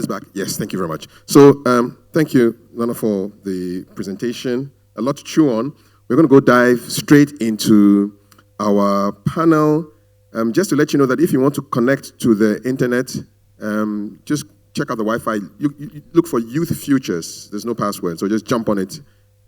back. Yes, thank you very much. So thank you, Nana, for the presentation. A lot to chew on. We're going to go dive straight into our panel. Just to let you know that if you want to connect to the internet, just check out the Wi-Fi. You look for Youth Futures. There's no password, so just jump on it,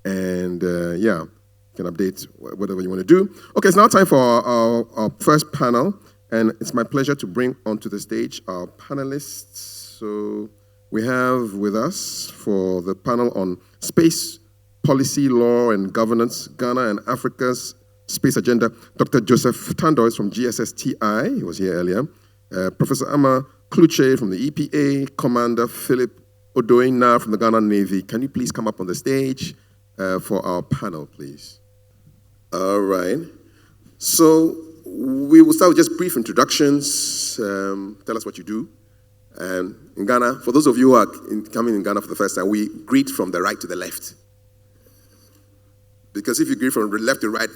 and yeah, you can update whatever you want to do. Okay, it's now time for our first panel, and it's my pleasure to bring onto the stage our panelists. So we have with us for the panel on space policy, law, and governance, Ghana and Africa's space agenda, Dr. Joseph Tando is from GSSTI, he was here earlier, Professor Ama Kluche from the EPA, Commander Philip Odoina from the Ghana Navy. Can you please come up on the stage for our panel, please? All right. So we will start with just brief introductions. Tell us what you do. In Ghana, for those of you who are coming in Ghana for the first time, we greet from the right to the left. Because if you greet from left to right,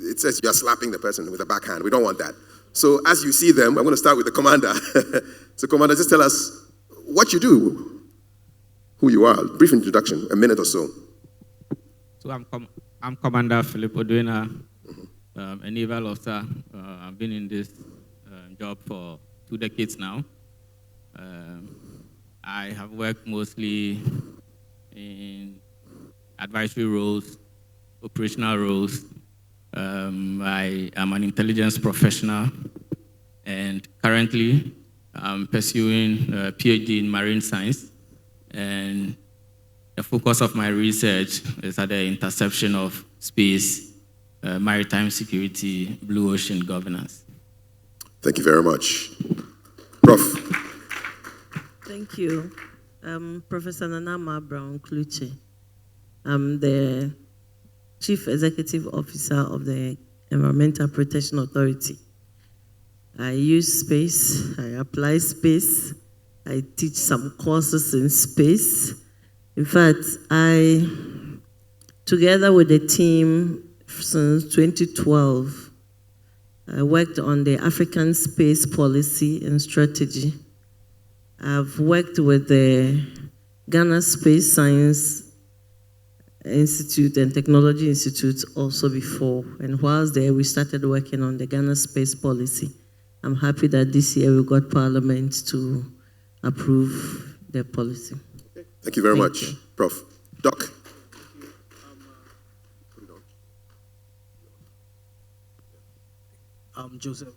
it says you're slapping the person with a backhand. We don't want that. So as you see them, I'm going to start with the commander. So commander, just tell us what you do, who you are, brief introduction, a minute or so. So I'm Commander Philip Oduena, a naval officer. I've been in this job for 2 decades now. I have worked mostly in advisory roles, operational roles. I am an intelligence professional, and currently I'm pursuing a PhD in marine science. And the focus of my research is at the intersection of space, maritime security, blue ocean governance. Thank you very much. Prof. Thank you. Professor Nana Brown Kluche. I'm the Chief Executive Officer of the Environmental Protection Authority. I use space, I apply space, I teach some courses in space. In fact, together with the team since 2012, I worked on the African space policy and strategy. I've worked with the Ghana Space Science Institute and Technology Institute also before. And whilst there, we started working on the Ghana space policy. I'm happy that this year we got Parliament to approve the policy. Thank you very much, Prof. Doc. I'm Joseph.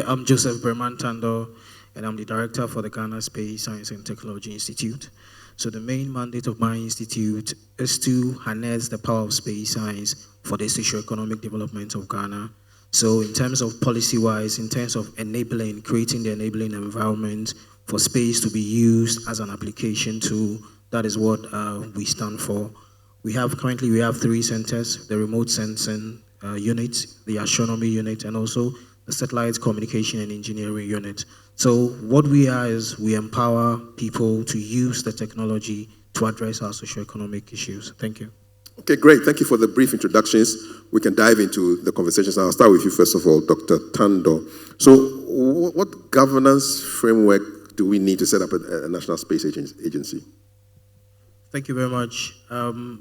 I'm Joseph Berman Tando, and I'm the director for the Ghana Space Science and Technology Institute. So the main mandate of my institute is to harness the power of space science for the socio-economic development of Ghana. So in terms of policy-wise, in terms of enabling, creating the enabling environment for space to be used as an application tool, that is what we stand for. Currently we have 3 centers: the remote sensing unit, the astronomy unit, and also the satellite communication and engineering unit. So what we are is we empower people to use the technology to address our socio-economic issues. Thank you. Okay, great. Thank you for the brief introductions. We can dive into the conversations. I'll start with you first of all, Dr. Tando. So what governance framework do we need to set up a national space agency? Thank you very much.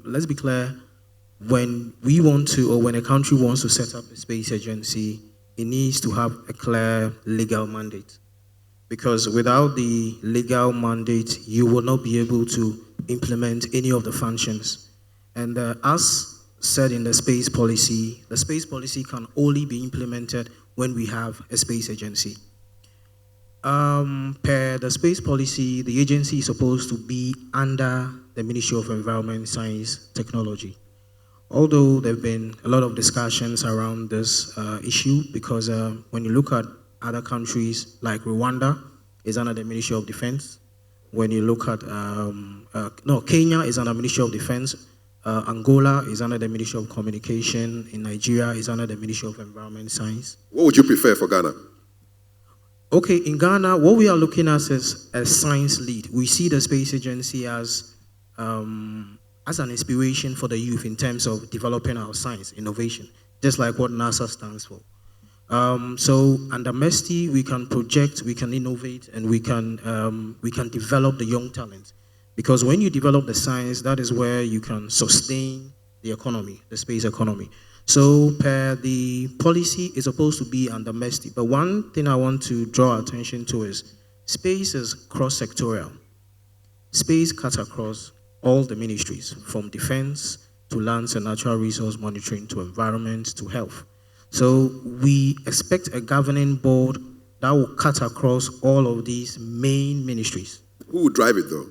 Let's be clear. When we want to, or when a country wants to set up a space agency, it needs to have a clear legal mandate. Because without the legal mandate, you will not be able to implement any of the functions. And as said in the space policy can only be implemented when we have a space agency. Per the space policy, the agency is supposed to be under the Ministry of Environment, Science, Technology. Although there have been a lot of discussions around this issue, because when you look at other countries like Rwanda, is under the Ministry of Defense. When you look at, Kenya is under the Ministry of Defense. Angola is under the Ministry of Communication. In Nigeria is under the Ministry of Environment, Science. What would you prefer for Ghana? Okay, in Ghana, what we are looking at is a science lead. We see the space agency as an inspiration for the youth in terms of developing our science, innovation, just like what NASA stands for. So under MESTI, we can project, we can innovate, and we can develop the young talent. Because when you develop the science, that is where you can sustain the economy, the space economy. So per the policy is supposed to be under MESTI. But one thing I want to draw attention to is space is cross-sectorial. Space cuts across all the ministries, from defense to lands and natural resource monitoring to environment to health. So we expect a governing board that will cut across all of these main ministries. Who would drive it, though?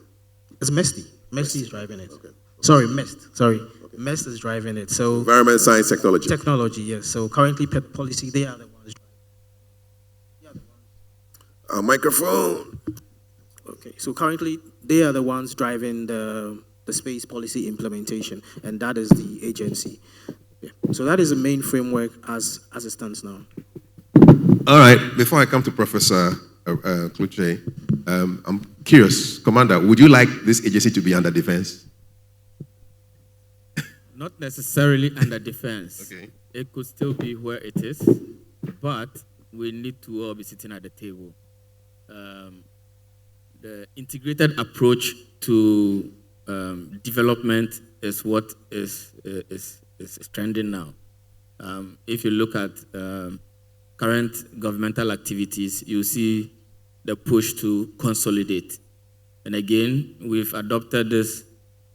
It's MESTI. MESTI is driving it. Okay. Sorry, MEST. Sorry. Okay. MEST is driving it. So Environment, Science, Technology. Technology, yes. So currently, PET policy, they are the ones driving. A microphone. Okay. So currently, they are the ones driving the space policy implementation, and that is the agency. Yeah. So that is the main framework as it stands now. All right. Before I come to Professor Kluche, I'm curious, Commander, would you like this agency to be under defense? Not necessarily under defense. Okay. It could still be where it is, but we need to all be sitting at the table. The integrated approach to development is what is trending now. If you look at current governmental activities, you see the push to consolidate. And again, we've adopted this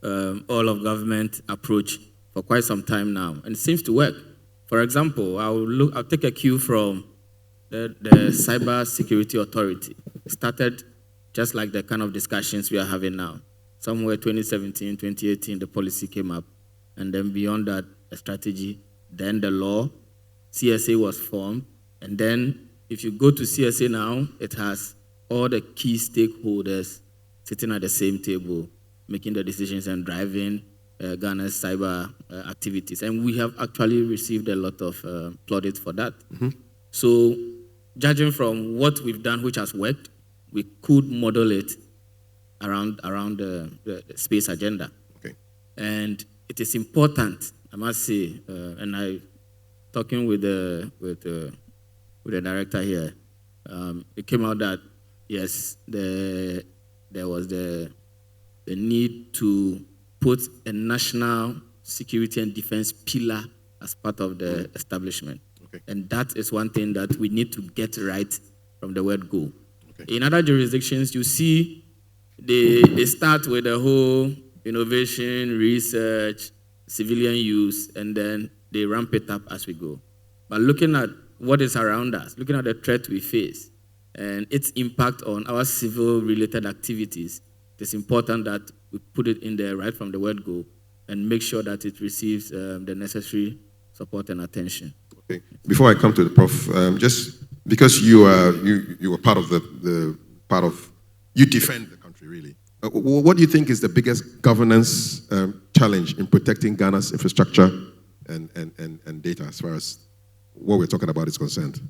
all of government approach for quite some time now, and it seems to work. For example, I'll take a cue from the Cyber Security Authority. It started just like the kind of discussions we are having now. Somewhere 2017, 2018, the policy came up, and then beyond that, a strategy, then the law, CSA was formed, and then if you go to CSA now, it has all the key stakeholders sitting at the same table, making the decisions and driving Ghana's cyber activities. And we have actually received a lot of plaudits for that. Mm-hmm. So judging from what we've done, which has worked, we could model it around the space agenda. Okay. And it is important, I must say, and I talking with the director here, it came out that yes, there was the need to put a national security and defense pillar as part of the establishment. Okay. And that is one thing that we need to get right from the word go. Okay. In other jurisdictions, you see they start with the whole innovation, research, civilian use, and then they ramp it up as we go. But looking at what is around us, looking at the threat we face, and its impact on our civil-related activities, it's important that we put it in there right from the word go and make sure that it receives the necessary support and attention. Okay. Before I come to the Prof, just because you were part of you defend the country, really. What do you think is the biggest governance challenge in protecting Ghana's infrastructure and data as far as what we're talking about is concerned?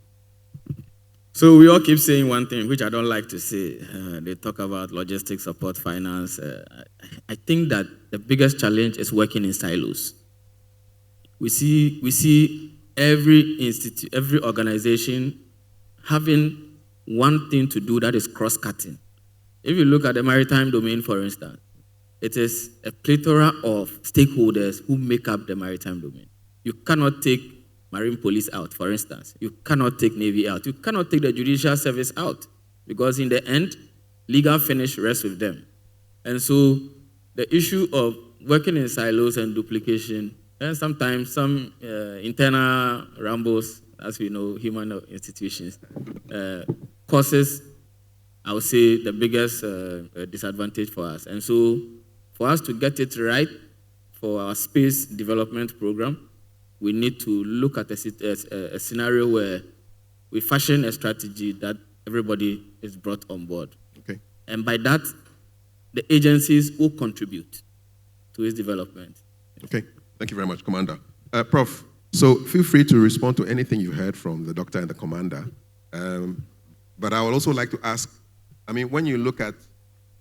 So we all keep saying one thing, which I don't like to say. They talk about logistics, support, finance. I think that the biggest challenge is working in silos. We see every institute, every organization having one thing to do that is cross-cutting. If you look at the maritime domain, for instance, it is a plethora of stakeholders who make up the maritime domain. You cannot take Marine Police out, for instance. You cannot take Navy out. You cannot take the Judicial Service out, because in the end, legal finish rests with them. And so the issue of working in silos and duplication, and sometimes some internal rambles, as we know, human institutions, causes, I would say, the biggest disadvantage for us. And so for us to get it right for our space development program, we need to look at a scenario where we fashion a strategy that everybody is brought on board. Okay. And by that, the agencies will contribute to its development. Okay. Thank you very much, Commander. Prof, so feel free to respond to anything you heard from the doctor and the commander. But I would also like to ask, I mean, when you look at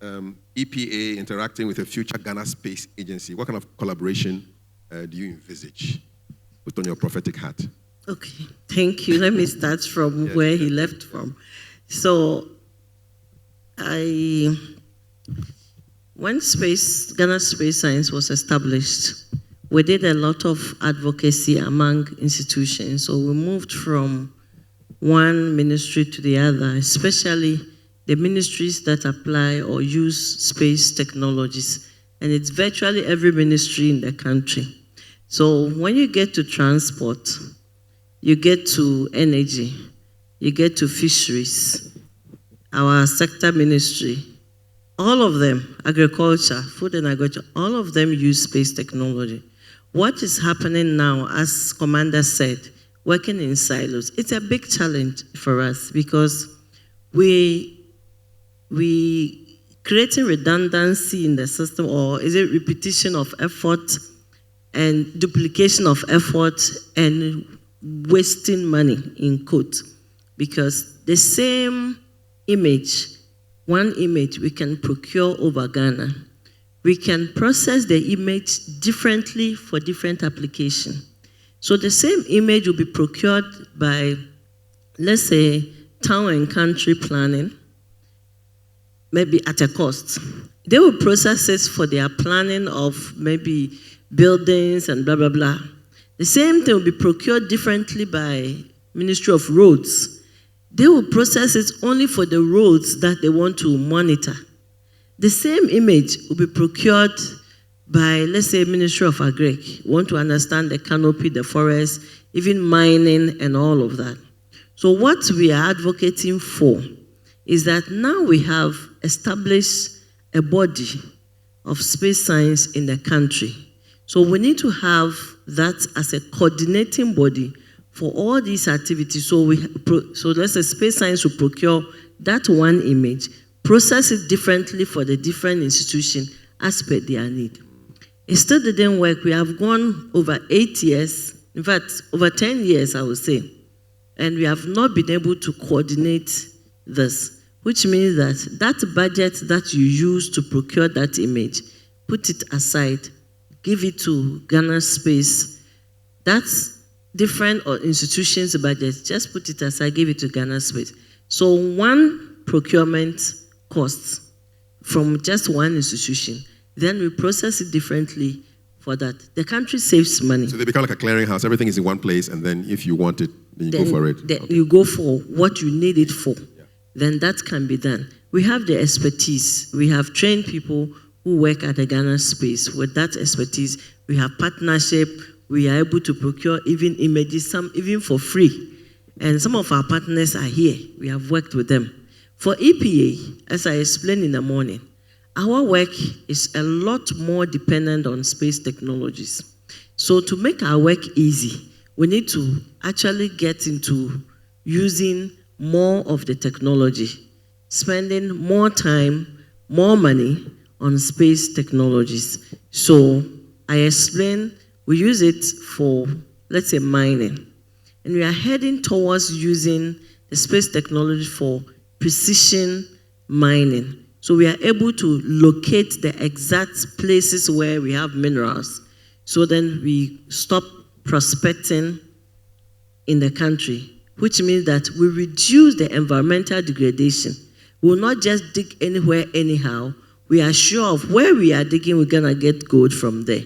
EPA interacting with a future Ghana Space Agency, what kind of collaboration do you envisage? Put on your prophetic hat. Okay, thank you. Let me start from where he left from. So, when Ghana Space Science was established, we did a lot of advocacy among institutions. So we moved from one ministry to the other, especially the ministries that apply or use space technologies. And it's virtually every ministry in the country. So when you get to transport, you get to energy, you get to fisheries, our sector ministry, all of them, agriculture, food and agriculture, all of them use space technology. What is happening now, as Commander said, working in silos, it's a big challenge for us because we creating redundancy in the system, or is it repetition of effort and duplication of effort and wasting money, in quote, because the same image, one image we can procure over Ghana. We can process the image differently for different application. So the same image will be procured by, let's say, town and country planning, maybe at a cost. They will process it for their planning of maybe buildings and blah, blah, blah. The same thing will be procured differently by Ministry of Roads. They will process it only for the roads that they want to monitor. The same image will be procured by, let's say, Ministry of Agri. Want to understand the canopy, the forest, even mining and all of that. So what we are advocating for is that now we have established a body of space science in the country. So we need to have that as a coordinating body for all these activities. So let's say space science will procure that one image, process it differently for the different institution as per their need. It still didn't work. We have gone over 8 years, in fact, over 10 years, I would say, and we have not been able to coordinate this, which means that budget that you use to procure that image, put it aside, give it to Ghana Space. That's different institutions' budget. Just put it aside, give it to Ghana Space. So one procurement costs from just one institution, then we process it differently for that. The country saves money. So they become like a clearinghouse. Everything is in one place, and then if you want it, then you go for it. Then you go for what you need it for. Yeah. Then that can be done. We have the expertise. We have trained people who work at the Ghana Space. With that expertise, we have partnership. We are able to procure even images, some even for free. And some of our partners are here. We have worked with them. For EPA, as I explained in the morning, our work is a lot more dependent on space technologies. So to make our work easy, we need to actually get into using more of the technology, spending more time, more money on space technologies. So I explained, we use it for, let's say, mining. And we are heading towards using the space technology for precision mining. So we are able to locate the exact places where we have minerals. So then we stop prospecting in the country, which means that we reduce the environmental degradation. We will not just dig anywhere anyhow. We are sure of where we are digging, we're going to get gold from there.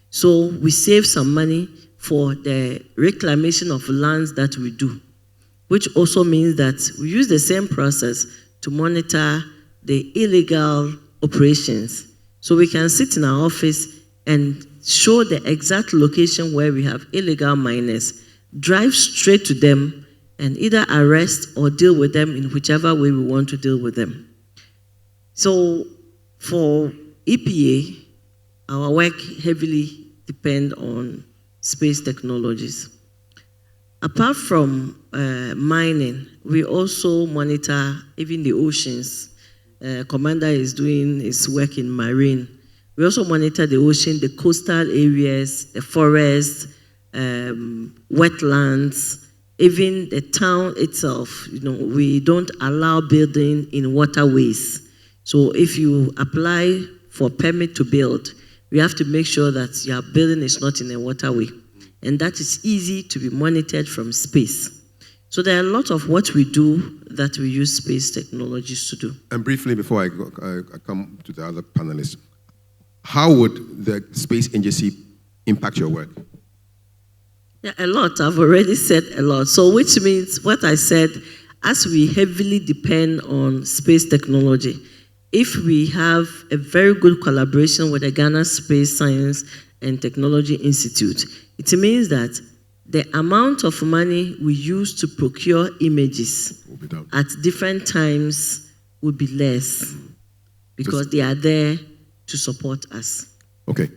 So we save some money for the reclamation of lands that we do, which also means that we use the same process to monitor the illegal operations. So we can sit in our office and show the exact location where we have illegal miners, drive straight to them, and either arrest or deal with them in whichever way we want to deal with them. So for EPA, our work heavily depends on space technologies. Apart from mining, we also monitor even the oceans. Commander is doing his work in marine. We also monitor the ocean, the coastal areas, the forests, wetlands, even the town itself. We don't allow building in waterways. So if you apply for permit to build, we have to make sure that your building is not in a waterway. and that is easy to be monitored from space. So there are a lot of what we do that we use space technologies to do. And briefly, before I come to the other panelists, how would the space agency impact your work? Yeah, a lot. I've already said a lot. So which means what I said, as we heavily depend on space technology, if we have a very good collaboration with the Ghana Space Science and Technology Institute, it means that the amount of money we use to procure images at different times would be less because they are there to support us. Okay.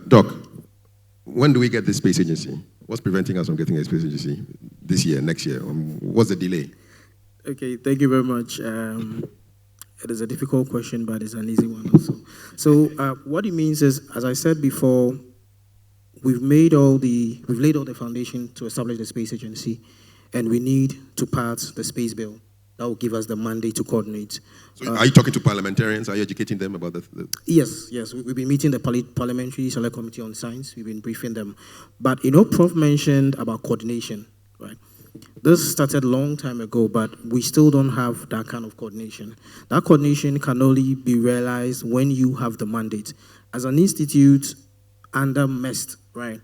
Doc, when do we get the space agency? What's preventing us from getting a space agency this year, next year? What's the delay? Okay, thank you very much. It is a difficult question, but it's an easy one also. So what it means is, as I said before, we've laid all the foundation to establish the space agency, and we need to pass the space bill. That will give us the mandate to coordinate. So are you talking to parliamentarians? Are you educating them about the... Yes. We've been meeting the Parliamentary Select Committee on Science. We've been briefing them. But, Prof mentioned about coordination, right? This started a long time ago, but we still don't have that kind of coordination. That coordination can only be realized when you have the mandate. As an institute under MEST, right?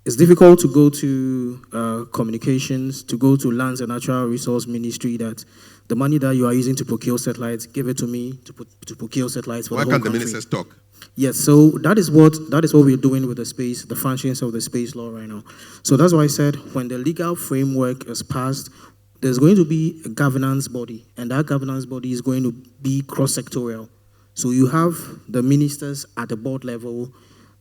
It's difficult to go to communications, to go to Lands and Natural Resource Ministry that the money that you are using to procure satellites, give it to me to procure satellites for the whole country. Why can't the ministers talk? Yes, so that is what we're doing with the functions of the space law right now. So that's why I said when the legal framework is passed, there's going to be a governance body, and that governance body is going to be cross-sectorial. So you have the ministers at the board level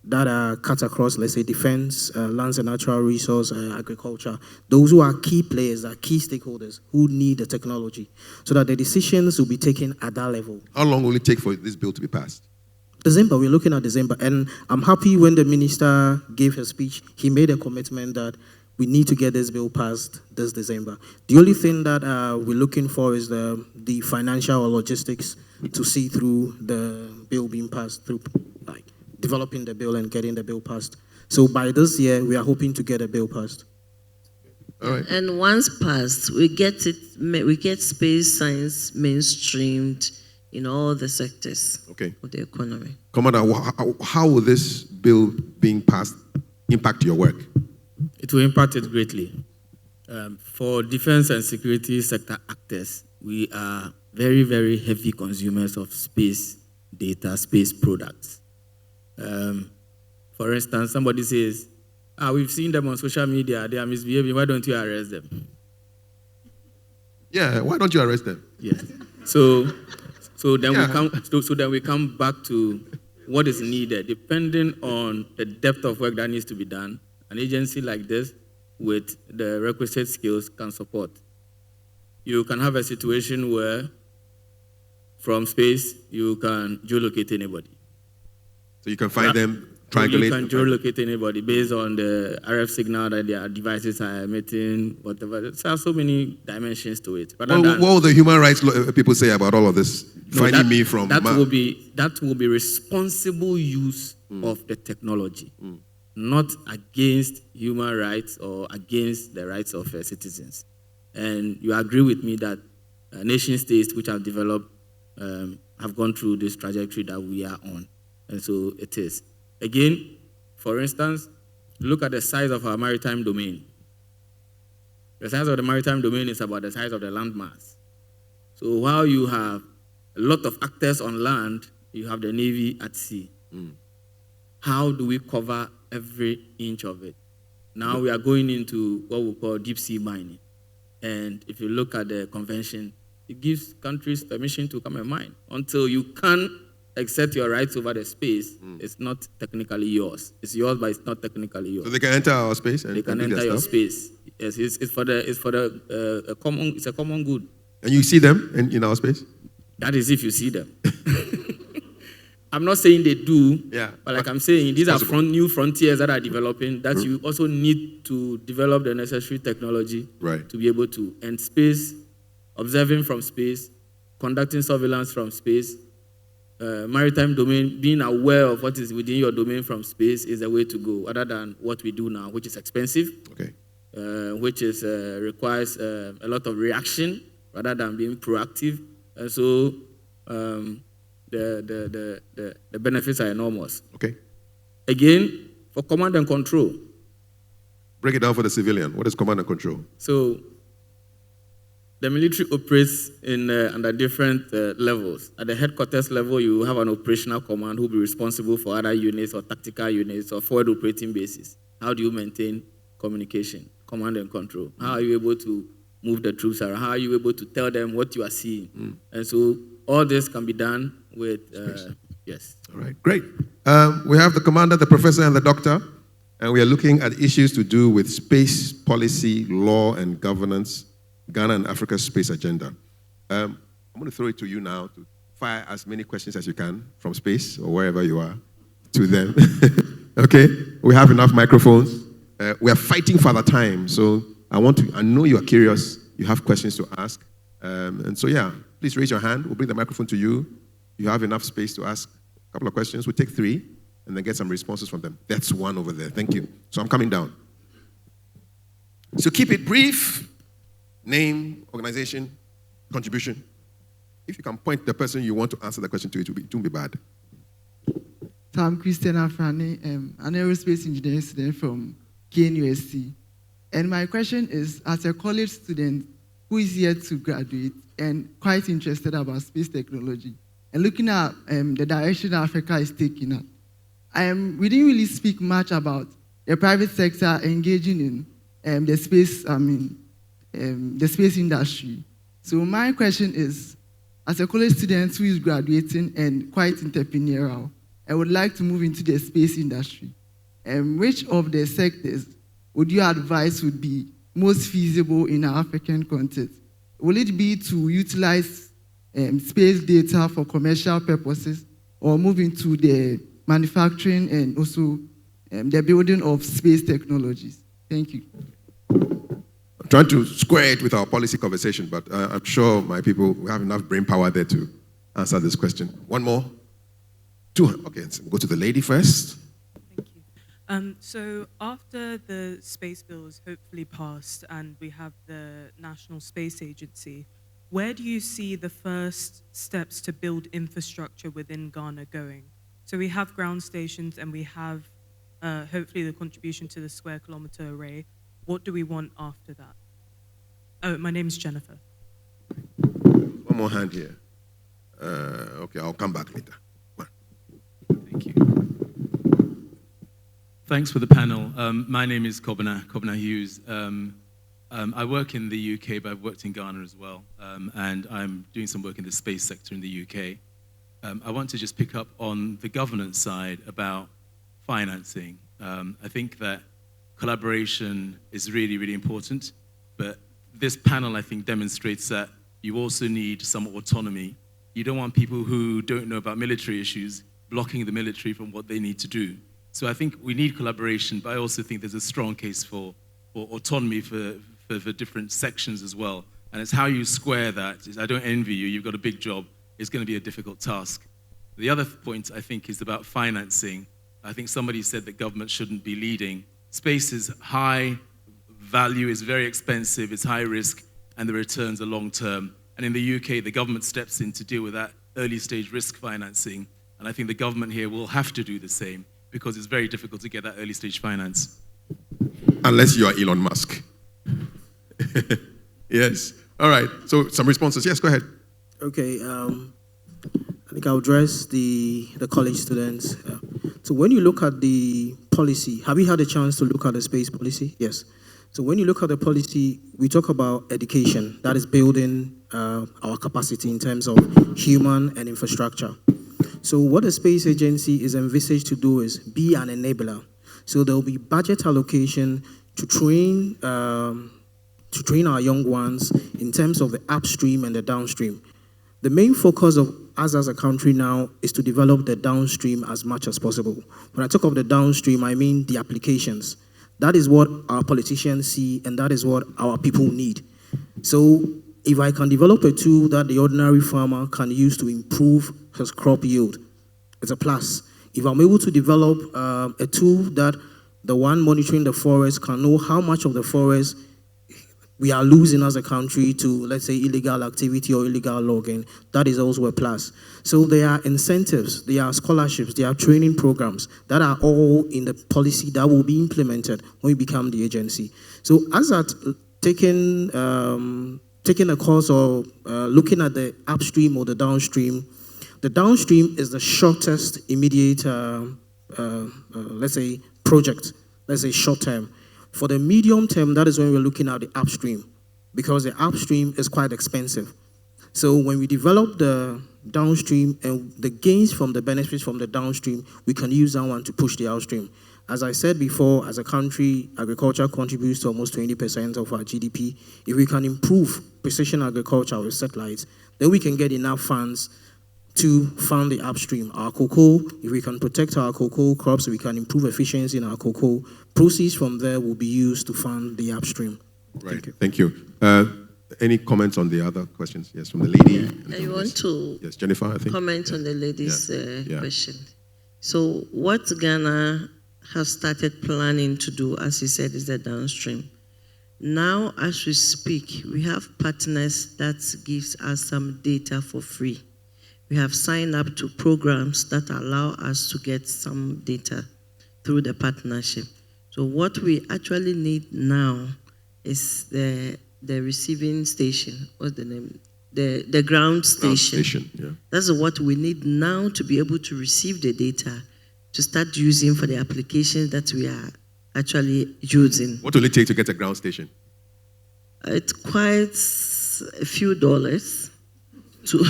that are cut across, let's say, defense, lands and natural resource, agriculture. Those who are key players, are key stakeholders who need the technology, so that the decisions will be taken at that level. How long will it take for this bill to be passed? December, we're looking at December. And I'm happy when the minister gave her speech, he made a commitment that we need to get this bill passed this December. The only thing that we're looking for is the financial or logistics to see through the bill being passed, through like developing the bill and getting the bill passed. So by this year, we are hoping to get a bill passed. All right. And once passed, we get space science mainstreamed in all the sectors of the economy. Commander, how will this bill being passed impact your work? It will impact it greatly. For defense and security sector actors, we are very, very heavy consumers of space data, space products. For instance, somebody says, we've seen them on social media, they are misbehaving, why don't you arrest them? Yeah, why don't you arrest them? Yes. So then we come back to what is needed, depending on the depth of work that needs to be done. An agency like this, with the requisite skills, can support. You can have a situation where, from space, you can geolocate anybody. So you can find them, triangulate. You can geolocate anybody based on the RF signal that their devices are emitting, whatever. There are so many dimensions to it. But what will the human rights people say about all of this? That will be responsible use of the technology, not against human rights or against the rights of citizens. And you agree with me that nation states which have developed have gone through this trajectory that we are on. And so it is. Again, for instance, look at the size of our maritime domain. The size of the maritime domain is about the size of the landmass. So while you have a lot of actors on land, you have the Navy at sea. How do we cover every inch of it? Now we are going into what we call deep sea mining. And if you look at the convention, it gives countries permission to come and mine. Until you can exert your rights over the space, it's not technically yours. It's yours, but it's not technically yours. So they can enter our space and they can enter your space. Yes, it's a common good. And you see them in our space? That is if you see them. I'm not saying they do, but like I'm saying, these are new frontiers that are developing that you also need to develop the necessary technology to be able to. And space, observing from space, conducting surveillance from space, maritime domain, being aware of what is within your domain from space is the way to go, other than what we do now, which is expensive, which is requires a lot of reaction rather than being proactive. And so the benefits are enormous. Okay. Again, for command and control. Break it down for the civilian. What is command and control? So the military operates in under different levels. At the headquarters level, you have an operational command who will be responsible for other units or tactical units or forward operating bases. How do you maintain communication, command and control? How are you able to move the troops around? How are you able to tell them what you are seeing? And so all this can be done with, yes. All right, great. We have the commander, the professor, and the doctor, and we are looking at issues to do with space policy, law, and governance, Ghana and Africa's space agenda. I'm going to throw it to you now to fire as many questions as you can from space or wherever you are to them. Okay, we have enough microphones. We are fighting for the time, so I know you are curious, you have questions to ask. And so, yeah, please raise your hand. We'll bring the microphone to you. You have enough space to ask a couple of questions. We'll take 3 and then get some responses from them. That's one over there. Thank you. So I'm coming down. So keep it brief. Name, organization, contribution. If you can point the person you want to answer the question to, it won't be bad. So I'm Christian Afrani, an aerospace engineering student from KNUST. And my question is, as a college student who is yet to graduate and quite interested about space technology, and looking at the direction Africa is taking up, we didn't really speak much about the private sector engaging in the space industry. So my question is, as a college student who is graduating and quite entrepreneurial, I would like to move into the space industry. Which of the sectors would you advise would be most feasible in our African context? Will it be to utilize space data for commercial purposes, or move into the manufacturing and also the building of space technologies? Thank you. I'm trying to square it with our policy conversation, but I'm sure my people have enough brain power there to answer this question. One more? 2. Okay, let's go to the lady first. Thank you. So after the space bill is hopefully passed and we have the National Space Agency, where do you see the first steps to build infrastructure within Ghana going? So we have ground stations and we have hopefully the contribution to the square kilometer array. What do we want after that? Oh, my name's Jennifer. One more hand here. Okay, I'll come back later. Thank you. Thanks for the panel. My name is Kobina Hughes. I work in the UK, but I've worked in Ghana as well. And I'm doing some work in the space sector in the UK. I want to just pick up on the governance side about financing. I think that collaboration is really, really important, but this panel, I think, demonstrates that you also need some autonomy. You don't want people who don't know about military issues blocking the military from what they need to do. So I think we need collaboration, but I also think there's a strong case for autonomy for different sections as well. And it's how you square that. I don't envy you, you've got a big job. It's going to be a difficult task. The other point, I think, is about financing. I think somebody said that government shouldn't be leading. Space is high value, it's very expensive, it's high risk, and the returns are long term. And in the UK, the government steps in to deal with that early stage risk financing. And I think the government here will have to do the same because it's very difficult to get that early stage finance. Unless you are Elon Musk. Yes. All right. So some responses. Yes, go ahead. Okay. I think I'll address the college students. So when you look at the policy, have you had a chance to look at the space policy? Yes. So when you look at the policy, we talk about education. That is building our capacity in terms of human and infrastructure. So what the Space Agency is envisaged to do is be an enabler. So there will be budget allocation to train our young ones in terms of the upstream and the downstream. The main focus of us as a country now is to develop the downstream as much as possible. When I talk of the downstream, I mean the applications. That is what our politicians see, and that is what our people need. So if I can develop a tool that the ordinary farmer can use to improve his crop yield, it's a plus. If I'm able to develop a tool that the one monitoring the forest can know how much of the forest we are losing as a country to, let's say, illegal activity or illegal logging, that is also a plus. So there are incentives, there are scholarships, there are training programs that are all in the policy that will be implemented when we become the agency. So as at taking a course or looking at the upstream or the downstream is the shortest immediate, let's say, project, let's say short term. For the medium term, that is when we're looking at the upstream, because the upstream is quite expensive. So when we develop the downstream and the gains from the benefits from the downstream, we can use that one to push the upstream. As I said before, as a country, agriculture contributes to almost 20% of our GDP. If we can improve precision agriculture with satellites, then we can get enough funds to fund the upstream. Our cocoa, if we can protect our cocoa crops, we can improve efficiency in our cocoa. Proceeds from there will be used to fund the upstream. Right. Thank you. Any comments on the other questions? Yes, from the lady. I want to yes, Jennifer, I think. comment on the lady's question. So what Ghana has started planning to do, as you said, is the downstream. Now, as we speak, we have partners that gives us some data for free. We have signed up to programs that allow us to get some data through the partnership. So what we actually need now is the receiving station. What's the name? The ground station. Ground station, yeah. That's what we need now to be able to receive the data to start using for the applications that we are actually using. What will it take to get a ground station? It's quite a few dollars to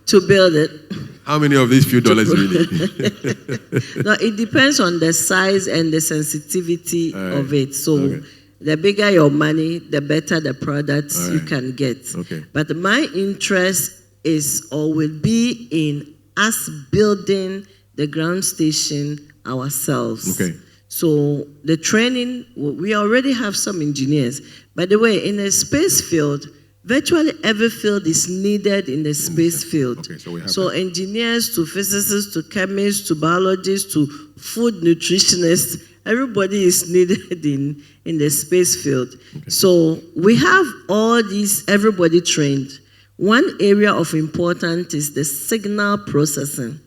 to build it. How many of these few dollars really? No, it depends on the size and the sensitivity of it. So the bigger your money, the better the products you can get. Okay. But my interest is or will be in us building the ground station ourselves. Okay. So the training, we already have some engineers. By the way, in a space field, virtually every field is needed in the space field. Okay, so we have so engineers to physicists to chemists to biologists to food nutritionists, everybody is needed in the space field. Okay. So we have all these, everybody trained. One area of importance is the signal processing.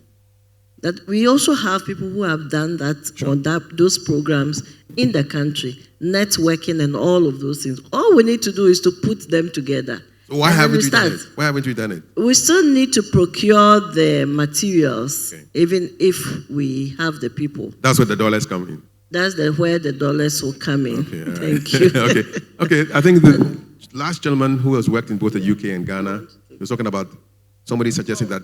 That we also have people who have done that on those programs in the country, networking and all of those things. All we need to do is to put them together. So why haven't we done it? Why haven't we done it? We still need to procure the materials, even if we have the people. That's where the dollars come in. That's where the dollars will come in. Okay, Thank you. Okay. I think the last gentleman who has worked in both the UK and Ghana was talking about somebody suggesting that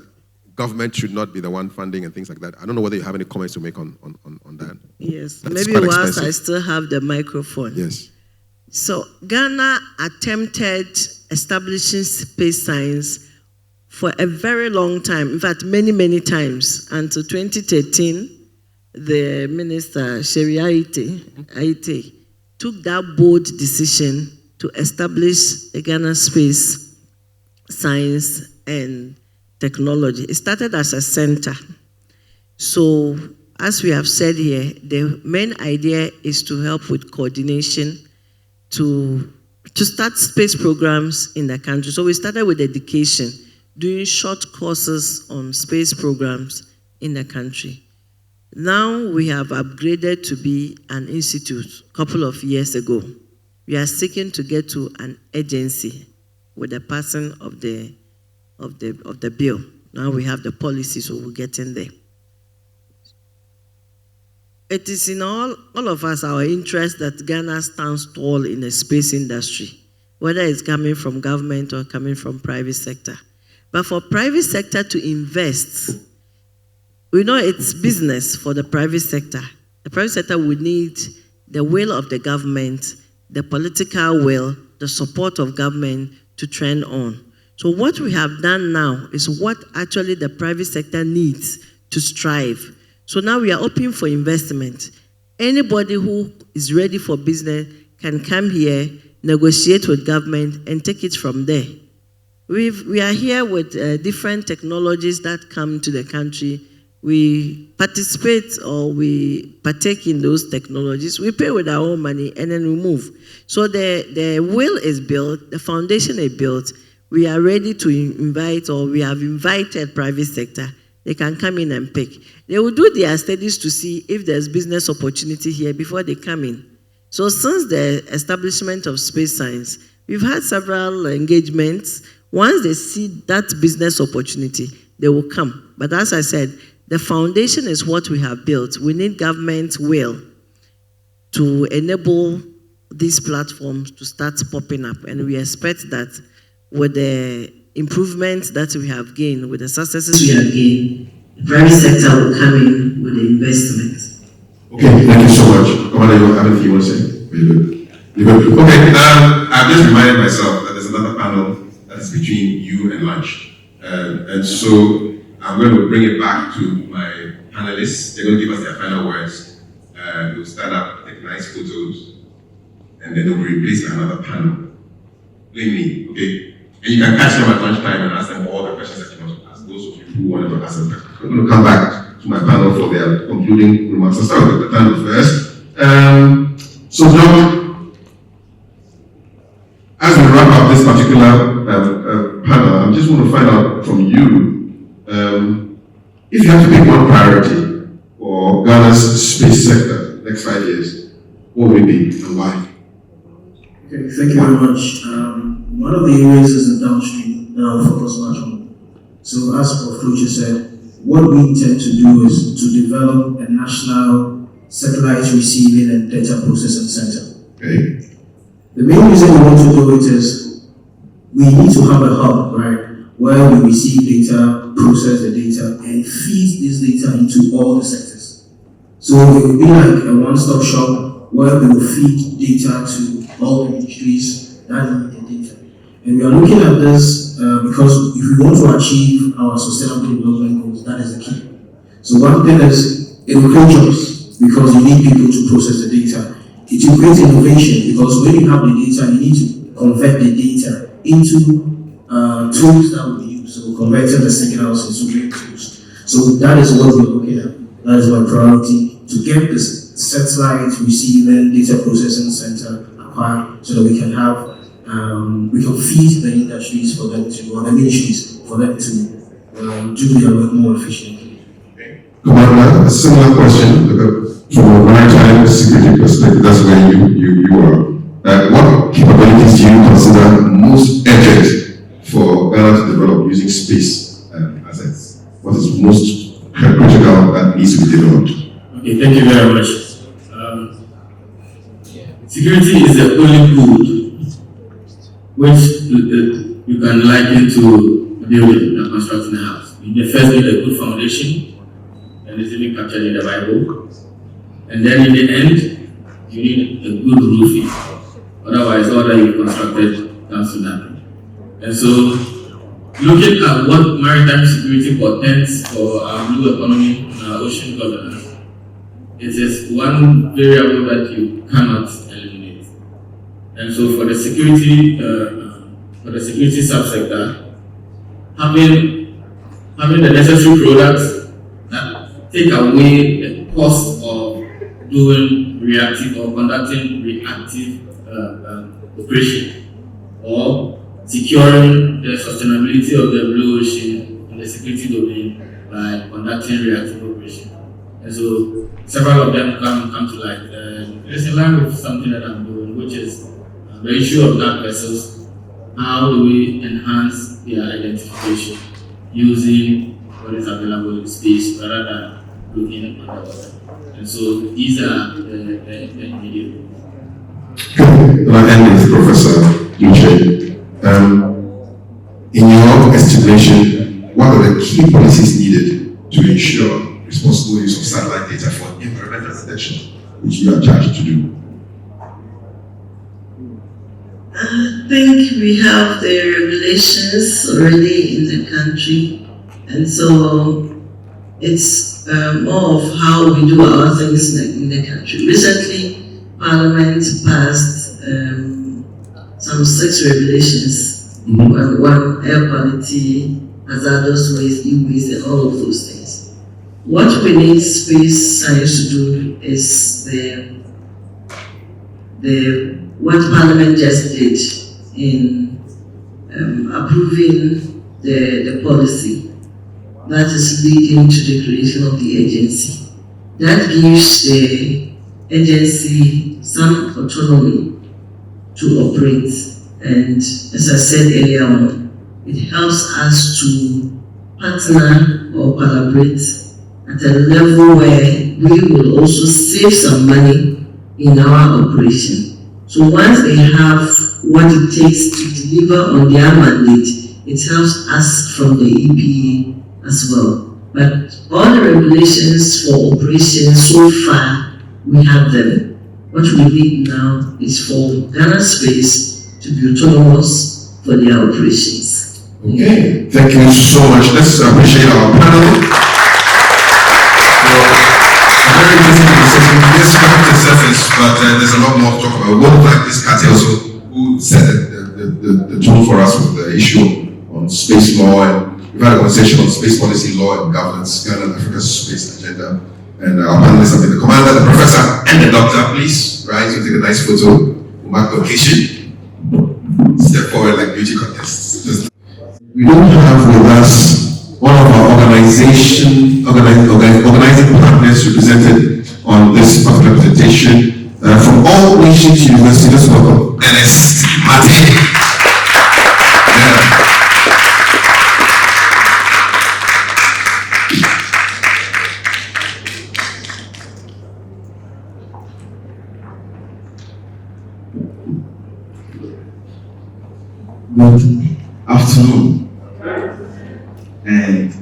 government should not be the one funding and things like that. I don't know whether you have any comments to make on that. Yes, that's maybe whilst I still have the microphone. Yes. So Ghana attempted establishing space science for a very long time, in fact, many, many times. Until 2013, the minister, Sherry Aite, took that bold decision to establish the Ghana Space Science and Technology. It started as a center. So, as we have said here, the main idea is to help with coordination to start space programs in the country. So we started with education, doing short courses on space programs in the country. Now we have upgraded to be an institute a couple of years ago. We are seeking to get to an agency with the passing of the bill. Now we have the policy, so we'll get in there. It is in all of us our interest that Ghana stands tall in the space industry, whether it's coming from government or coming from private sector. But for private sector to invest, we know it's business for the private sector. The private sector would need the will of the government, the political will, the support of government to trend on. So what we have done now is what actually the private sector needs to strive. So now we are open for investment. Anybody who is ready for business can come here, negotiate with government, and take it from there. We are here with different technologies that come to the country. We participate or we partake in those technologies. We pay with our own money and then we move. So the will is built, the foundation is built. We are ready to invite, or we have invited private sector. They can come in and pick. They will do their studies to see if there's business opportunity here before they come in. So since the establishment of space science, we've had several engagements. Once they see that business opportunity, they will come. But as I said, the foundation is what we have built. We need government will to enable these platforms to start popping up. And we expect that with the improvements that we have gained, with the successes we have gained, the private sector will come in with the investment. Okay, thank you so much. Commander, you have anything you want to say? Very good. Okay, I've just reminded myself that there's another panel that is between you and lunch. And so I'm going to bring it back to my panelists. They're going to give us their final words. We'll stand up, take nice photos, and then they'll be replaced by another panel. Blame me, okay? And you can catch them at lunchtime and ask them all the questions that you want to ask. Those of you who wanted to ask them questions. I'm going to come back to my panel for their concluding remarks. I'll start with the panel first. So, John, as we wrap up this particular panel, I just want to find out from you, if you have to pick one priority for Ghana's space sector next 5 years, what would it be and why? Okay, thank you very much. One of the areas is the downstream that I'll focus much on. So as Prof. Kluge said, what we intend to do is to develop a national satellite receiving and data processing center. Okay. The main reason we want to do it is we need to have a hub, right, where we receive data, process the data, and feed this data into all the sectors. So it will be like a one-stop shop where we will feed data to all the industries that need the data. And we are looking at this because if we want to achieve our sustainable development goals, that is the key. So one thing is, it will create jobs because you need people to process the data. It will create innovation because when you have the data, you need to convert the data into tools that will be used. So converting the signals into real tools. So that is what we're looking at. That is my priority, to get this satellite receiving data processing center acquired so that we can have, we can feed the industries for them to, or the ministries for them to do their work more efficiently. Commander, a similar question from a maritime security perspective. That's where you are. What capabilities do you consider most urgent for Ghana to develop using space assets? What is most critical that needs to be developed? Okay, thank you very much. Security is the only good which you can liken to building and constructing a house. You first need a good foundation, and it's even captured in the Bible. And then in the end, you need a good roofing. Otherwise, all that you constructed comes to nothing. And so, looking at what maritime security portends for our blue economy and our ocean governance, it is one variable that you cannot eliminate. And so, for the security subsector, having the necessary products that take away the cost of doing reactive or conducting reactive operation, or securing the sustainability of the blue ocean in the security domain by conducting reactive operation. And so several of them come to light. It's in line with something that I'm doing, which is the issue of dark vessels. How do we enhance their identification using what is available in space rather than looking underwater? And so these are the immediate goals. My end is Professor Kluge. In your estimation, what are the key policies needed to ensure responsible use of satellite data for environmental protection, which you are charged to do? I think we have the regulations already in the country, and so it's more of how we do our things in the country. Recently, Parliament passed some 6 regulations on air quality, hazardous waste, e-waste, and all of those things. What we need space science to do is what Parliament just did in approving the policy that is leading to the creation of the agency. That gives the agency some autonomy to operate, and as I said earlier on, it helps us to partner or collaborate at a level where we will also save some money in our operation. So once they have what it takes to deliver on their mandate, it helps us from the EPA as well. But all the regulations for operations so far, we have them. What we need now is for Ghana Space to be autonomous for their operations. Okay, thank you so much. Let's appreciate our panel. Very interesting conversation. Yes, we have to surface, but there's a lot more to talk about. We want to thank this Kati also, who set the tone for us with the issue on space law, and we've had a conversation on space policy, law, and governance, Ghana and Africa's space agenda. And our panelists have been the commander, the professor, and the doctor. Please rise and take a nice photo. We'll mark the occasion. Step forward like beauty contests. We don't have with us one of our organizing partners represented on this particular presentation from all nations universities. Welcome, Ernest Martin. Good afternoon. And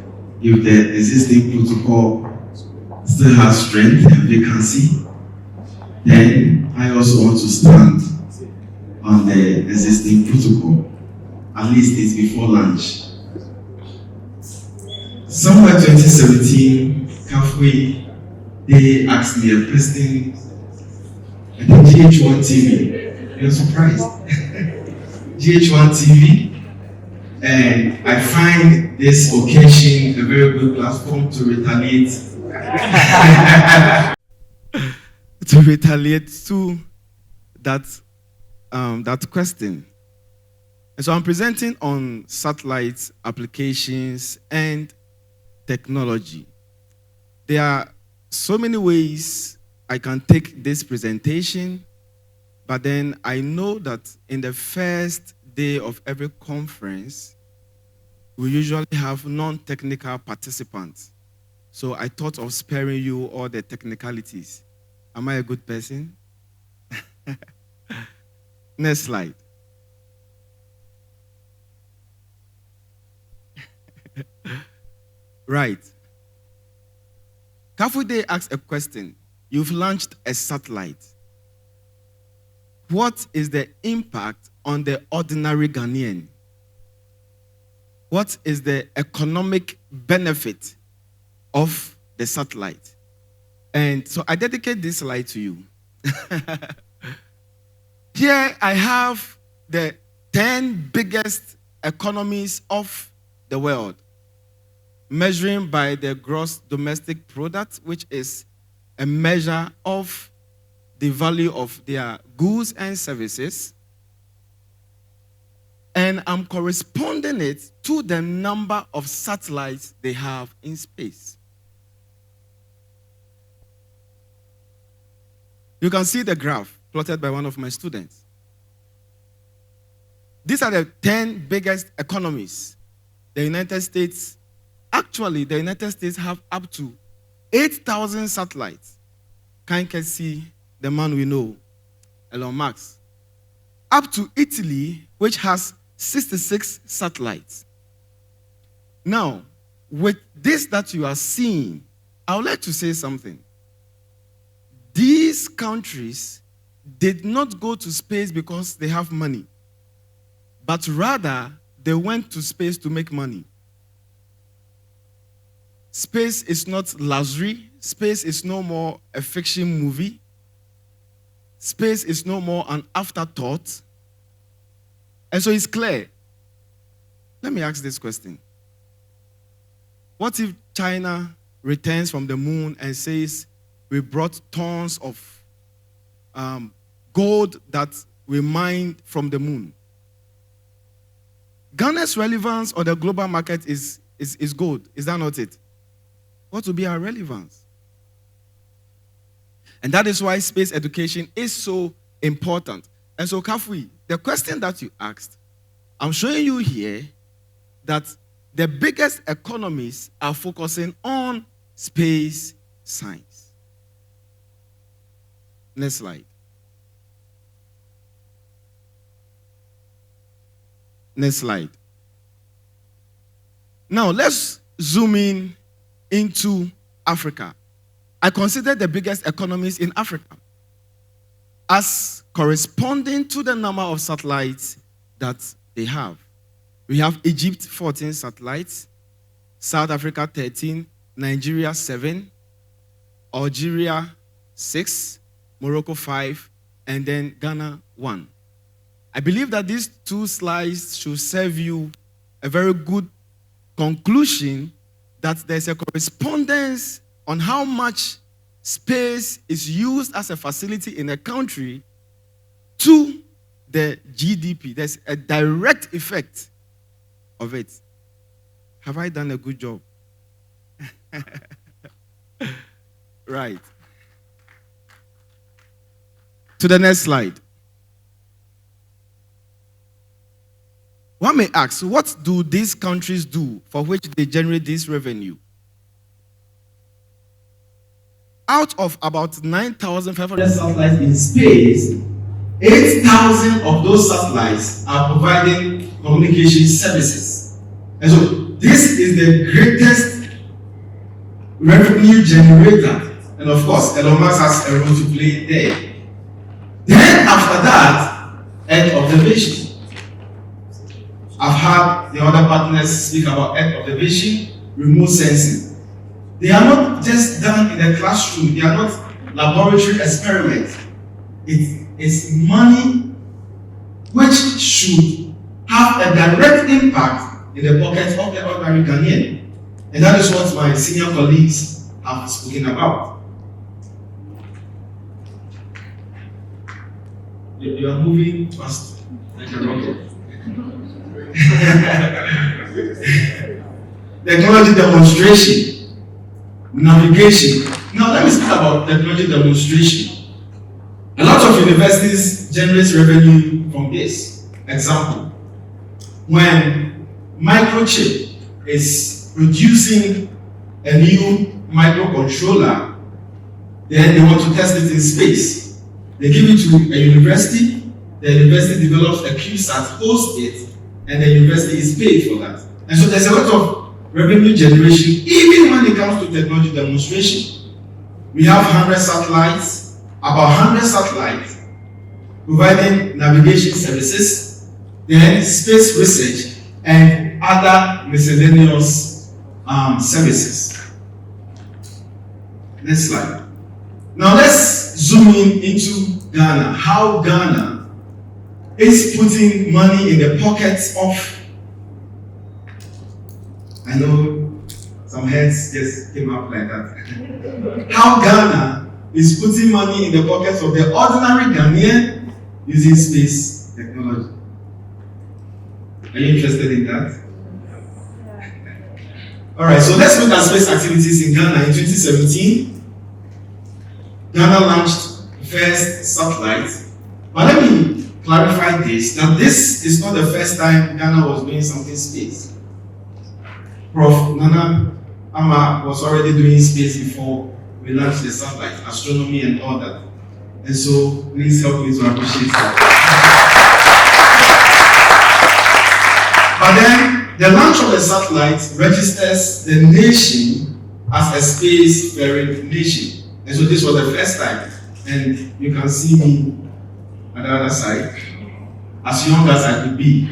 if the existing protocol still has strength and vacancy, then I also want to stand on the existing protocol. At least it's before lunch. Somewhere 2017, halfway, they asked me a question, I think GH1 TV. You're surprised. GH1 TV, and I find this occasion a very good platform to retaliate. To retaliate to that question. And so I'm presenting on satellite applications and technology. There are so many ways I can take this presentation, but then I know that in the first day of every conference, we usually have non-technical participants. So I thought of sparing you all the technicalities. Am I a good person? Next slide. Right. Kafude asked a question. You've launched a satellite. What is the impact on the ordinary Ghanaian? What is the economic benefit of the satellite? And so I dedicate this slide to you. Here I have the 10 biggest economies of the world, measuring by the gross domestic product, which is a measure of the value of their goods and services, and I'm corresponding it to the number of satellites they have in space. You can see the graph plotted by one of my students. These are the 10 biggest economies. The United States, actually, the United States have up to 8,000 satellites. Can see the man we know, Elon Musk. Up to Italy, which has 66 satellites. Now, with this that you are seeing, I would like to say something. These countries did not go to space because they have money, but rather they went to space to make money. Space is not luxury. Space is no more a fiction movie. Space is no more an afterthought. And so it's clear. Let me ask this question. What if China returns from the moon and says, we brought tons of gold that we mined from the moon? Ghana's relevance on the global market is gold. Is that not it? What will be our relevance? And that is why space education is so important. And so, Kafui, the question that you asked, I'm showing you here that the biggest economies are focusing on space science. Next slide. Next slide. Now, let's zoom in into Africa. I consider the biggest economies in Africa as corresponding to the number of satellites that they have. We have Egypt, 14 satellites, South Africa, 13, Nigeria, 7, Algeria, 6, Morocco, 5, and then Ghana, 1. I believe that these two slides should serve you a very good conclusion that there's a correspondence on how much space is used as a facility in a country to the GDP. There's a direct effect of it. Have I done a good job? Right. To the next slide. One may ask, what do these countries do for which they generate this revenue? Out of about 9,500 satellites in space, 8,000 of those satellites are providing communication services. And so this is the greatest revenue generator. And of course, Elon Musk has a role to play there. Then after that, Earth observation. I've heard the other partners speak about Earth observation, remote sensing. They are not just done in a classroom. They are not laboratory experiments. It is money which should have a direct impact in the pockets of the ordinary Ghanaian. And that is what my senior colleagues have spoken about. You are moving fast like a rocket. Technology demonstration, navigation. Now let me speak about technology demonstration. A lot of universities generate revenue from this. Example, when Microchip is producing a new microcontroller, then they want to test it in space. They give it to a university, the university develops a CubeSat, hosts it, and the university is paid for that. And so there's a lot of revenue generation, even when it comes to technology demonstration. We have 100 satellites, about 100 satellites, providing navigation services, then space research, and other miscellaneous services. Next slide. Now let's zoom in into Ghana. How Ghana is putting money in the pockets of, I know some heads just came up like that. How Ghana is putting money in the pockets of the ordinary Ghanaian using space technology. Are you interested in that? All right, so let's look at space activities in Ghana. In 2017, Ghana launched the first satellite. But let me clarify this, that this is not the first time Ghana was doing something space. Prof. Nana Ama was already doing space before we launched the satellite, astronomy and all that. And so please help me to appreciate that. But then the launch of the satellite registers the nation as a space-faring nation. And so this was the first time. And you can see me at the other side, as young as I could be.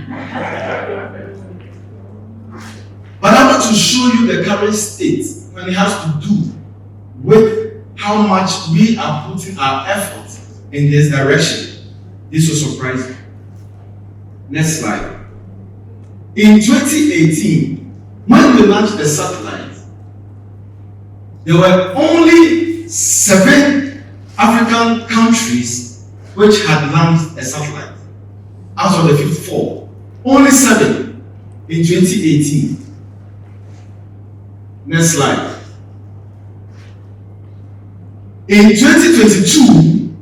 But I want to show you the current state when it has to do with how much we are putting our effort in this direction. This will surprise you. Next slide. In 2018, when we launched the satellite, there were only 7 African countries which had launched a satellite out of the 54. Only 7 in 2018. Next slide. In 2022,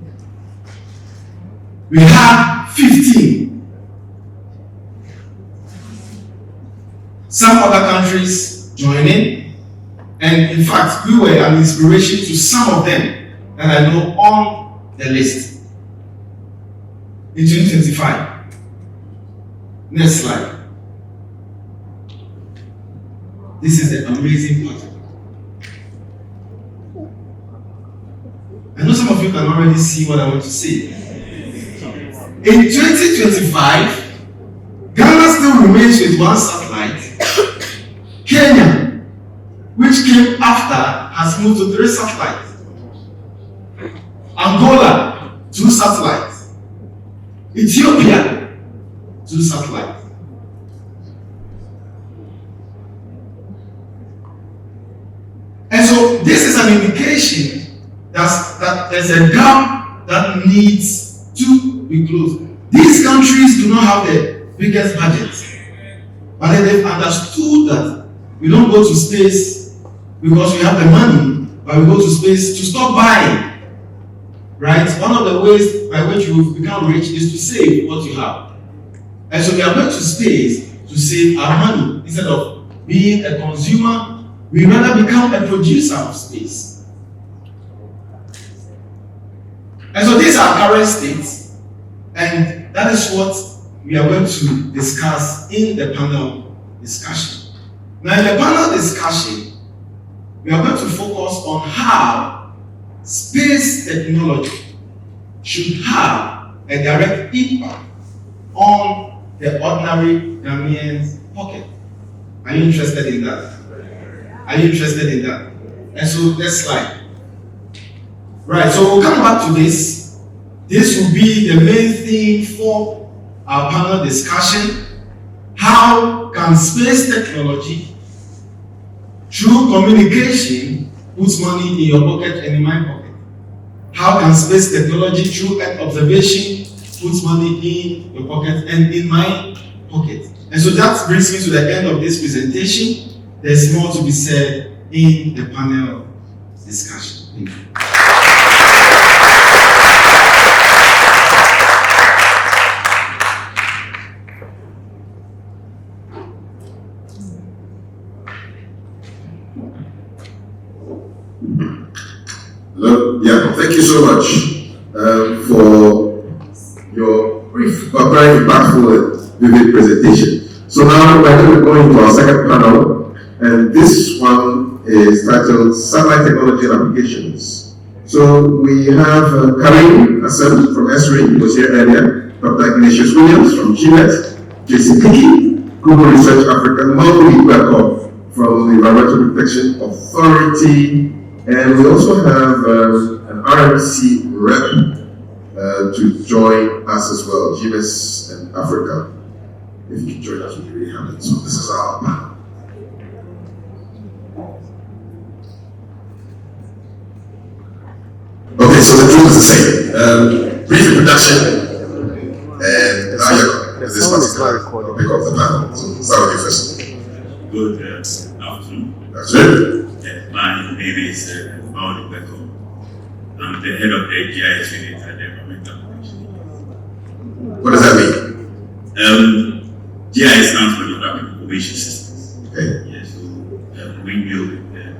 we had 15. Some other countries joining, and in fact, we were an inspiration to some of them that I know on the list. In 2025. Next slide. This is the amazing part. I know some of you can already see what I want to say. In 2025, Ghana still remains with 1 satellite. Kenya, which came after, has moved to 3 satellites. Angola, 2 satellites. Ethiopia, 2 satellites. And so this is an indication that there's a gap that needs to be closed. These countries do not have the biggest budgets, but they've understood that we don't go to space because we have the money, but we go to space to stop buying. Right? One of the ways by which you become rich is to save what you have. And so we are going to space to save our money. Instead of being a consumer, we rather become a producer of space. And so these are current states, and that is what we are going to discuss in the panel discussion. Now, in the panel discussion, we are going to focus on how space technology should have a direct impact on the ordinary Ghanaian's pocket. Are you interested in that? Are you interested in that? And so, next slide. Right, so we'll come back to this. This will be the main theme for our panel discussion. How can space technology, through communication, put money in your pocket and in my pocket? How can space technology, through Earth observation, put money in your pocket and in my pocket? And so that brings me to the end of this presentation. There's more to be said in the panel discussion. Thank you. Hello. Yeah, thank you so much for your brief but very impactful and vivid presentation. So now we're going to go into our second panel, and this one is titled Satellite Technology and Applications. So we have Karim Assem from SRI, who was here earlier, Dr. Ignatius Williams from GMET, Jason Hickey, Google Research Africa, Malcolm Ibako from the Environmental Protection Authority, and we also have an RMC rep to join us as well, GMS and Africa. If you can join us, we'd be really happy. So this is our panel. Okay, so the drill is the same. Brief introduction, and now you're going. This particular topic of the panel. So start with you first. Good afternoon. That's it. My name is Paul Ibeko. I'm the head of the GIS unit at the Environmental Protection. What does that mean? GIS stands for Geographic Information Systems. Okay. Yeah, so we build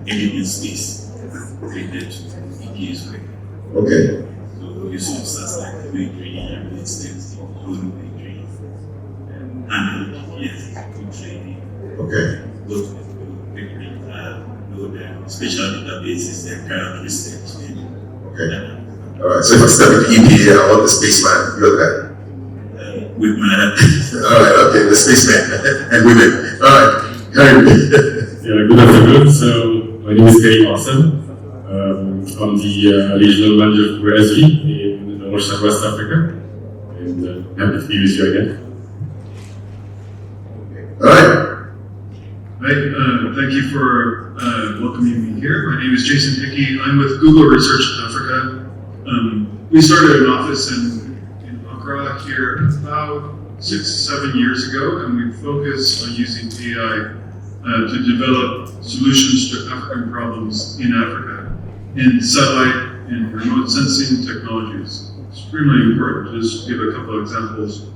anything in space related to EPA's work. Okay. So we use satellite imagery and extensive drone imagery, and GPS training. Okay. Both special databases and current research. Okay. All right. So if I step with EPA, I want the spaceman. You're the guy. With my. All right. Okay. The spaceman and women. All right. Karim. Yeah. Good afternoon. So my name is Karim Assem. I'm the regional manager for SRI in North and West Africa, and happy to be with you again. All right. Hi, thank you for welcoming me here. My name is Jason Hickey. I'm with Google Research Africa. We started an office in Accra here about 6-7 years ago, and we focus on using AI to develop solutions to African problems in Africa in satellite and remote sensing technologies. Extremely important. Just give a couple of examples.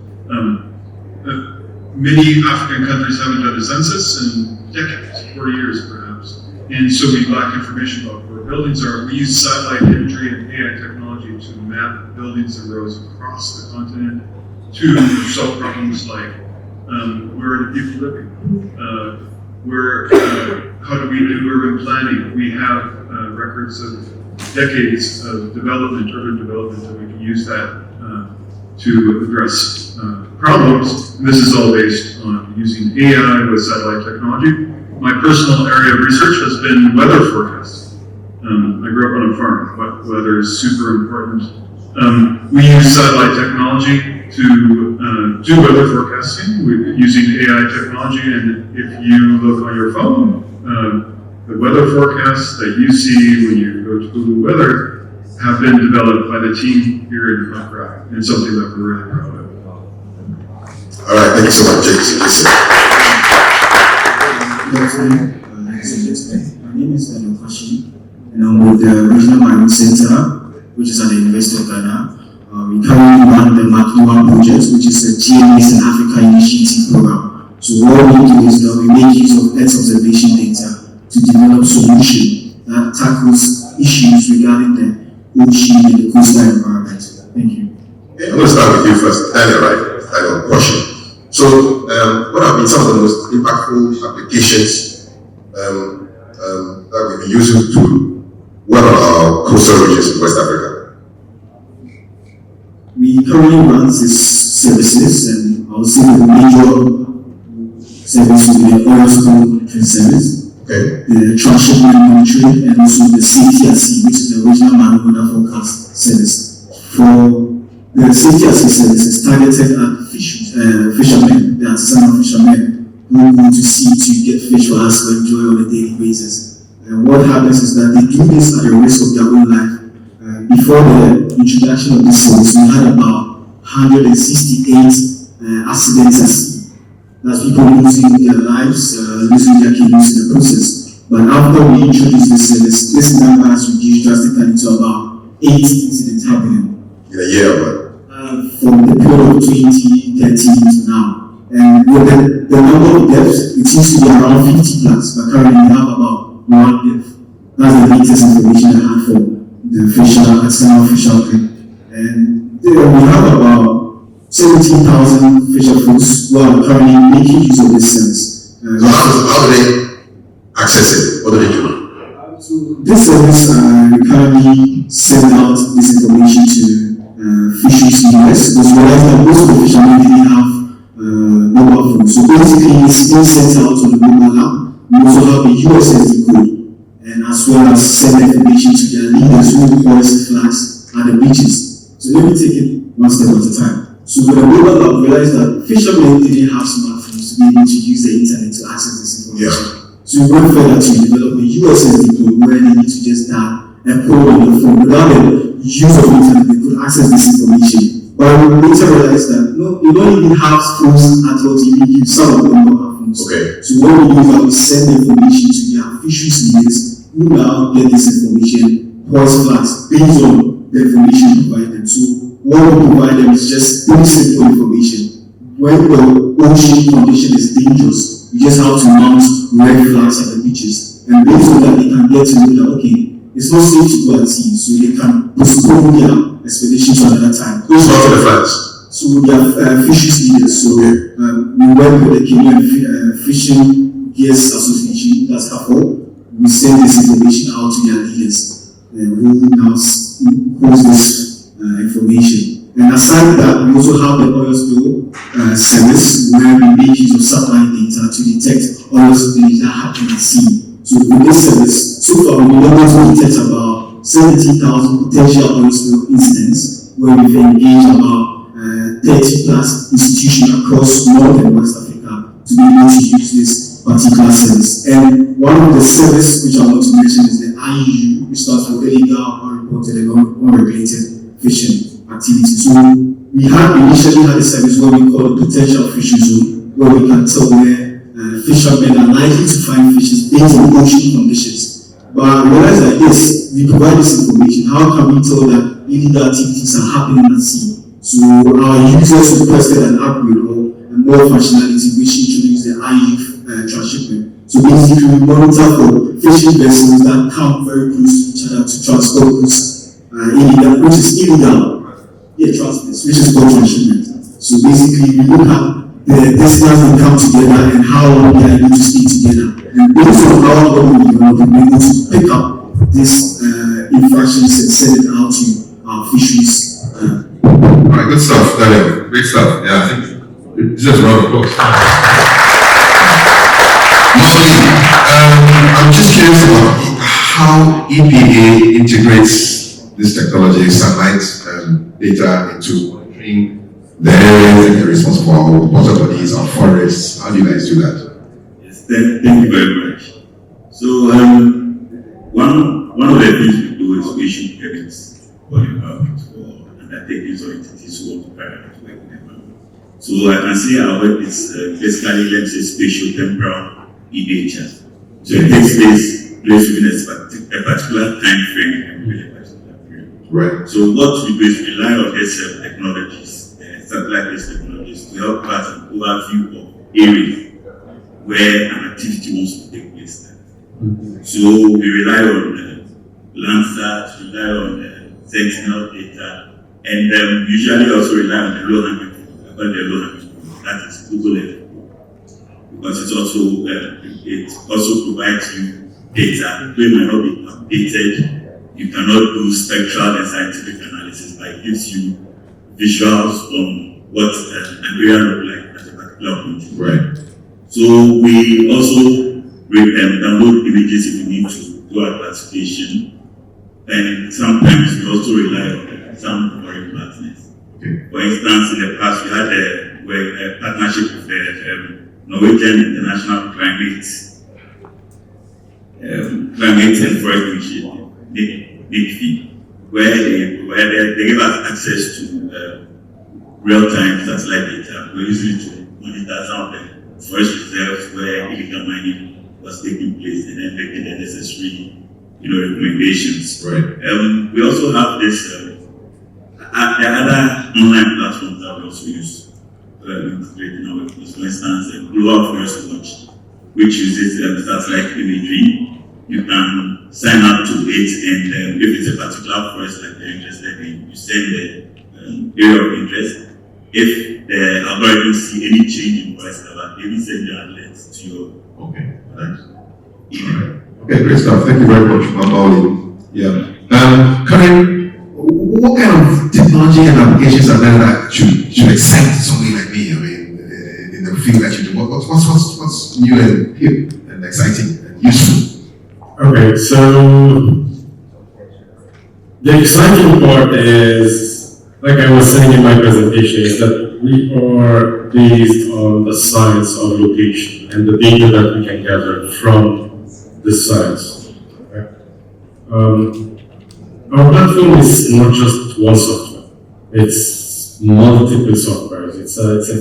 Many African countries haven't done a census in decades, 40 years perhaps, and so we lack information about where buildings are. We use satellite imagery and AI technology to map buildings and roads across the continent to solve problems like where are the people living? How do we do urban planning? We have records of decades of development, urban development, and we can use that to address problems. And this is all based on using AI with satellite technology. My personal area of research has been weather forecasting. I grew up on a farm. Weather is super important. We use satellite technology to do weather forecasting. We're using AI technology, and if you look on your phone, the weather forecasts that you see when you go to Google Weather have been developed by the team here in Accra, and something that we're really proud of. All right, thank you so much, Jason. Good afternoon, ladies and gentlemen. My name is Daniel Kwashi, and I'm with the Regional Marine Center, which is at the University of Ghana. We currently run the MAC1 project, which is a GNS in Africa initiative program. So what we do is that we make use of Earth observation data to develop solutions that tackles issues regarding the ocean and the coastal environment. Thank you. Okay, I'm going to start with you first, Daniel, right? Daniel Kwashi. So, what have been some of the most impactful applications that we've been using to work on our coastal regions in West Africa? We currently run these services, and I'll say the major service will be the oil spill service, the trash monitoring, and also the safety at sea, which is the regional marine weather forecast service. For the safety at sea service is targeted at fishermen, the artisanal fishermen who go to sea to get fish for us to enjoy on a daily basis. And what happens is that they do this at the risk of their own life. Before the introduction of this service, we had about 168 accidents at sea. That's people losing their lives, losing their kidneys in the process. But after we introduced this service, this number has reduced drastically to about 8 incidents happening. In a year, but from the period of 2013 to now. And with the number of deaths, it used to be around 50 plus, but currently we have about 1 death. That's the latest information I had for the artisanal fisher group. And we have about 17,000 fisher folks who are currently making use of this service. So how do they access it? What do they do? This service, we currently send out this information to fisheries US, because we realize that most of the fishermen didn't have mobile phones. So basically, it's being sent out on the mobile app. We also have a USSD code, and as well as send information to their leaders who hoist flags at the beaches. So let me take it one step at a time. So with the mobile app, we realized that fishermen didn't have smartphones to be able to use the internet to access this information. Yeah. So we went further to develop a USSD code where they need to just dial a code on the phone. Without the use of internet, they could access this information. But we later realized that no, you don't even have phones at all to even use. Some of them don't have phones. Okay. So what we do is that we send the information to their fisheries leaders who now get this information, hoist flags based on the information provided. So what we provide them is just very simple information. When the ocean condition is dangerous, you just have to mount red flags at the beaches. And based on that, they can get to know that, okay, it's not safe to go at sea, so they can postpone their expedition to another time. Who's mounting the flags? So they are fisheries leaders. So we work with the Kenyan Fishing Gears Association, that's CAFO. We send this information out to their leaders who now holds this information. And aside that, we also have the oil spill service where we make use of satellite data to detect oil spills that happen at sea. So with this service, so far we've been able to detect about 70,000 potential oil spill incidents where we've engaged about 30 plus institutions across North and West Africa to be able to use this particular service. And one of the service which I want to mention is the IUU, which stands for Illegal, Unreported, and Unregulated Fishing Activity. So we initially had a service where we call the potential fishing zone, where we can tell where fishermen are likely to find fishes based on ocean conditions. But I realize that yes, we provide this information. How can we tell that illegal activities are happening at sea? So our users requested an upgrade or more functionality which introduced the IUU transshipment. So basically we monitor for fishing vessels that come very close to each other to transport goods illegal, which is illegal. Yeah, transport, which is called transshipment. So basically we look at the distance they come together and how long they are able to stay together. And based on our model, we will be able to pick up these infractions and send it out to our fisheries. All right, good stuff, Daniel. Great stuff. Yeah, I think it's just a round of applause. I'm just curious about how EPA integrates this technology, satellite data, into monitoring the areas that are responsible for our water bodies, our forests. How do you guys do that? Yes, thank you very much. So, one of the things we do is we issue permits for environment for undertakings or entities who want to carry out work in the environment. So, I can say our work is basically, let's say, spatial temporal in nature. So, it takes place within a particular time frame and within a particular period. Right. So, what we do is rely on these technologies, satellite-based technologies, to help us an overview of areas where an activity wants to take place. So we rely on Landsat, rely on Sentinel data, and usually also rely on the low-hanging fruit, that is Google Earth, because it also provides you data. It may not be updated, you cannot do spectral and scientific analysis, but it gives you visuals on what an area looks like at a particular point. Right. So we also download images if we need to do our classification, and sometimes we also rely on some foreign partners. Okay. For instance, in the past we had a partnership with the Norwegian International Climate and Forest Initiative, NICFI, where they gave us access to real-time satellite data. We used it to monitor some of the forest reserves where illegal mining was taking place, and then making the necessary, recommendations. Right. We also have this the other online platforms that we also use integrating our work. For instance, Global Forest Watch, which uses satellite imagery. You can sign up to it, and if it's a particular forest that you're interested in, you send the area of interest. If the algorithms see any change in forest cover, they will send the alerts to your email. Okay, great stuff. Thank you very much, Mabauli. Yeah. Karen, what kind of technology and applications are there that should excite somebody like me? I mean, in the field that you do, what's new and hip and exciting and useful? Okay, so the exciting part is, like I was saying in my presentation, is that we are based on the science of location and the data that we can gather from the science. Okay? Our platform is not just one software; it's multiple softwares. It's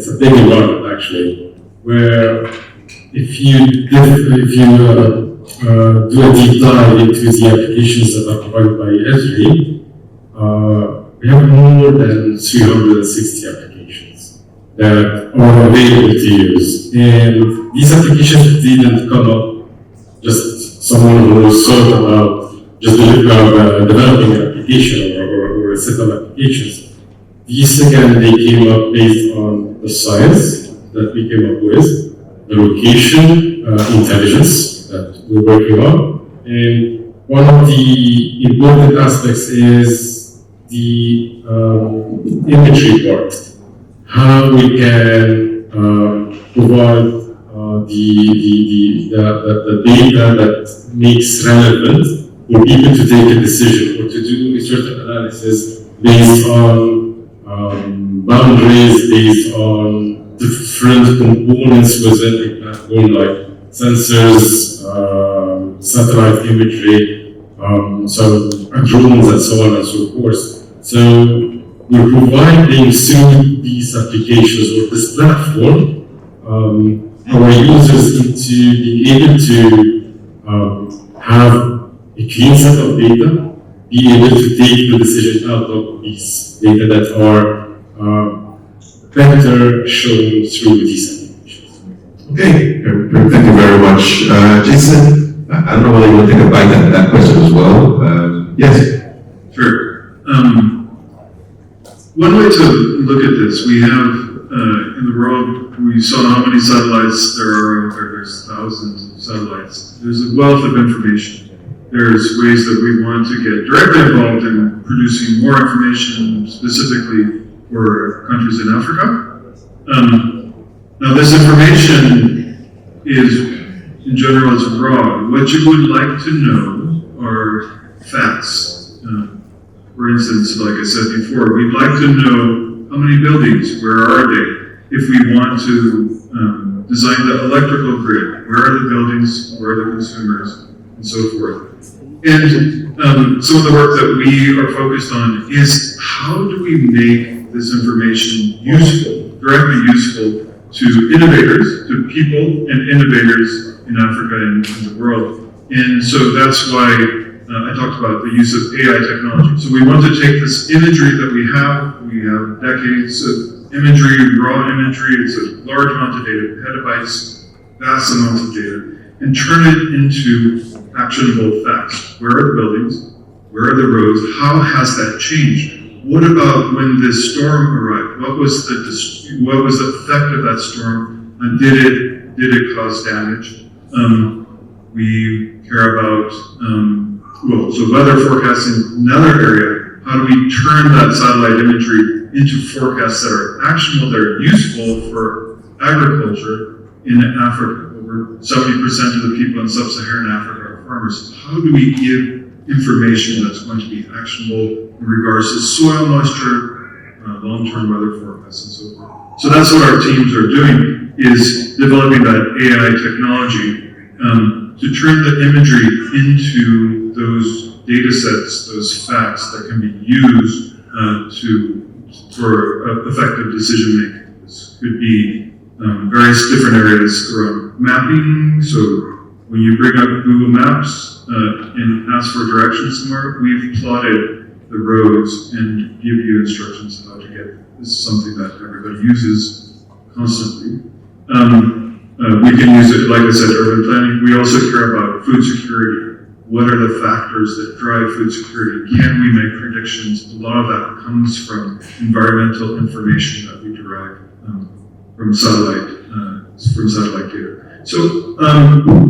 a big environment actually, where if you do a deep dive into the applications that are provided by Esri, we have more than 360 applications that are available to use. And these applications didn't come up just someone who thought about just developing an application or a set of applications. These again, they came up based on the science that we came up with, the location intelligence that we're working on. And one of the important aspects is the imagery part. How we can provide the data that makes relevant for people to take a decision or to do a certain analysis based on boundaries, based on different components within a platform like sensors, satellite imagery, so drones and so on and so forth. So we're providing through these applications or this platform our users into being able to have a clean set of data, be able to take the decision out of these data that are better shown through these applications. Okay, thank you very much. Jason, I don't know whether you want to take a bite at that question as well. Yes? Sure. One way to look at this, we have in the world, we saw how many satellites there are out there. There's thousands of satellites. There's a wealth of information. There's ways that we want to get directly involved in producing more information specifically for countries in Africa. Now this information is, in general, it's broad. What you would like to know are facts. For instance, like I said before, we'd like to know how many buildings, where are they? If we want to design the electrical grid, where are the buildings, where are the consumers, and so forth. And some of the work that we are focused on is how do we make this information useful, directly useful to innovators, to people and innovators in Africa and in the world. And so that's why I talked about the use of AI technology. So we want to take this imagery that we have decades of imagery, raw imagery, it's a large amount of data, petabytes, vast amounts of data, and turn it into actionable facts. Where are the buildings? Where are the roads? How has that changed? What about when this storm arrived? What was the effect of that storm? And did it cause damage? We care about so weather forecasting, another area. How do we turn that satellite imagery into forecasts that are actionable, that are useful for agriculture in Africa? Over 70% of the people in sub-Saharan Africa are farmers. How do we give information that's going to be actionable in regards to soil moisture, long-term weather forecasts, and so forth? So that's what our teams are doing, is developing that AI technology to turn the imagery into those data sets, those facts that can be used for effective decision making. This could be various different areas around mapping. So when you bring up Google Maps and ask for directions somewhere, we've plotted the roads and give you instructions on how to get there. This is something that everybody uses constantly. We can use it, like I said, urban planning. We also care about food security. What are the factors that drive food security? Can we make predictions? A lot of that comes from environmental information that we derive from satellite data. So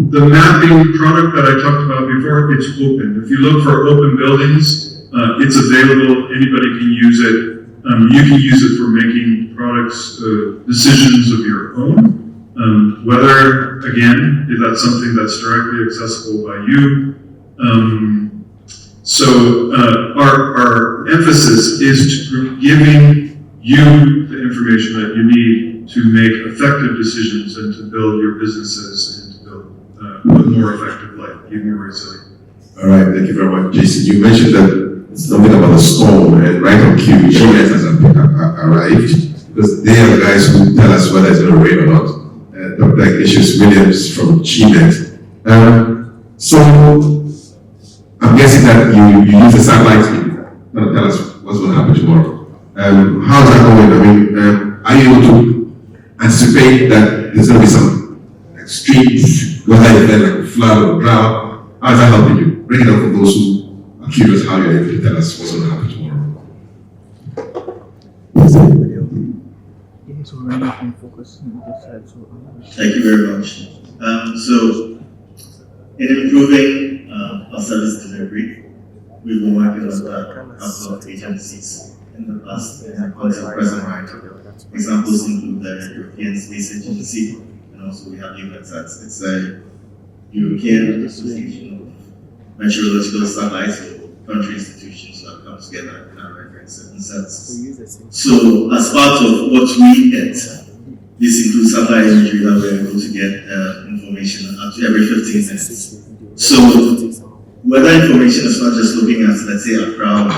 the mapping product that I talked about before, it's open. If you look for open buildings, it's available. Anybody can use it. You can use it for making products, decisions of your own. Whether, again, if that's something that's directly accessible by you. Our emphasis is to giving you the information that you need to make effective decisions and to build your businesses and to build a more effective life, give you resilient. All right, thank you very much. Jason, you mentioned that something about the storm, and right on cue, GMET has arrived, because they are the guys who tell us whether it's going to rain or not. Dr. Ignatius Williams from GMET. So I'm guessing that you use the satellite to tell us what's going to happen tomorrow. How's that going? I mean, are you able to anticipate that there's going to be some extreme weather event like a flood or drought? How is that helping you? Bring it up for those who are curious how you're able to tell us what's going to happen tomorrow. Thank you very much. So, in improving our service delivery, we've been working with a couple of agencies in the past and until present right. Examples include the European Space Agency, and also we have EUMETSAT. It's a European Association of Meteorological Satellites or country institutions that come together in America in certain senses. So, as part of what we get, This includes satellite imagery that we're able to get information every 15 minutes. So weather information is not just looking at, let's say, a crowd.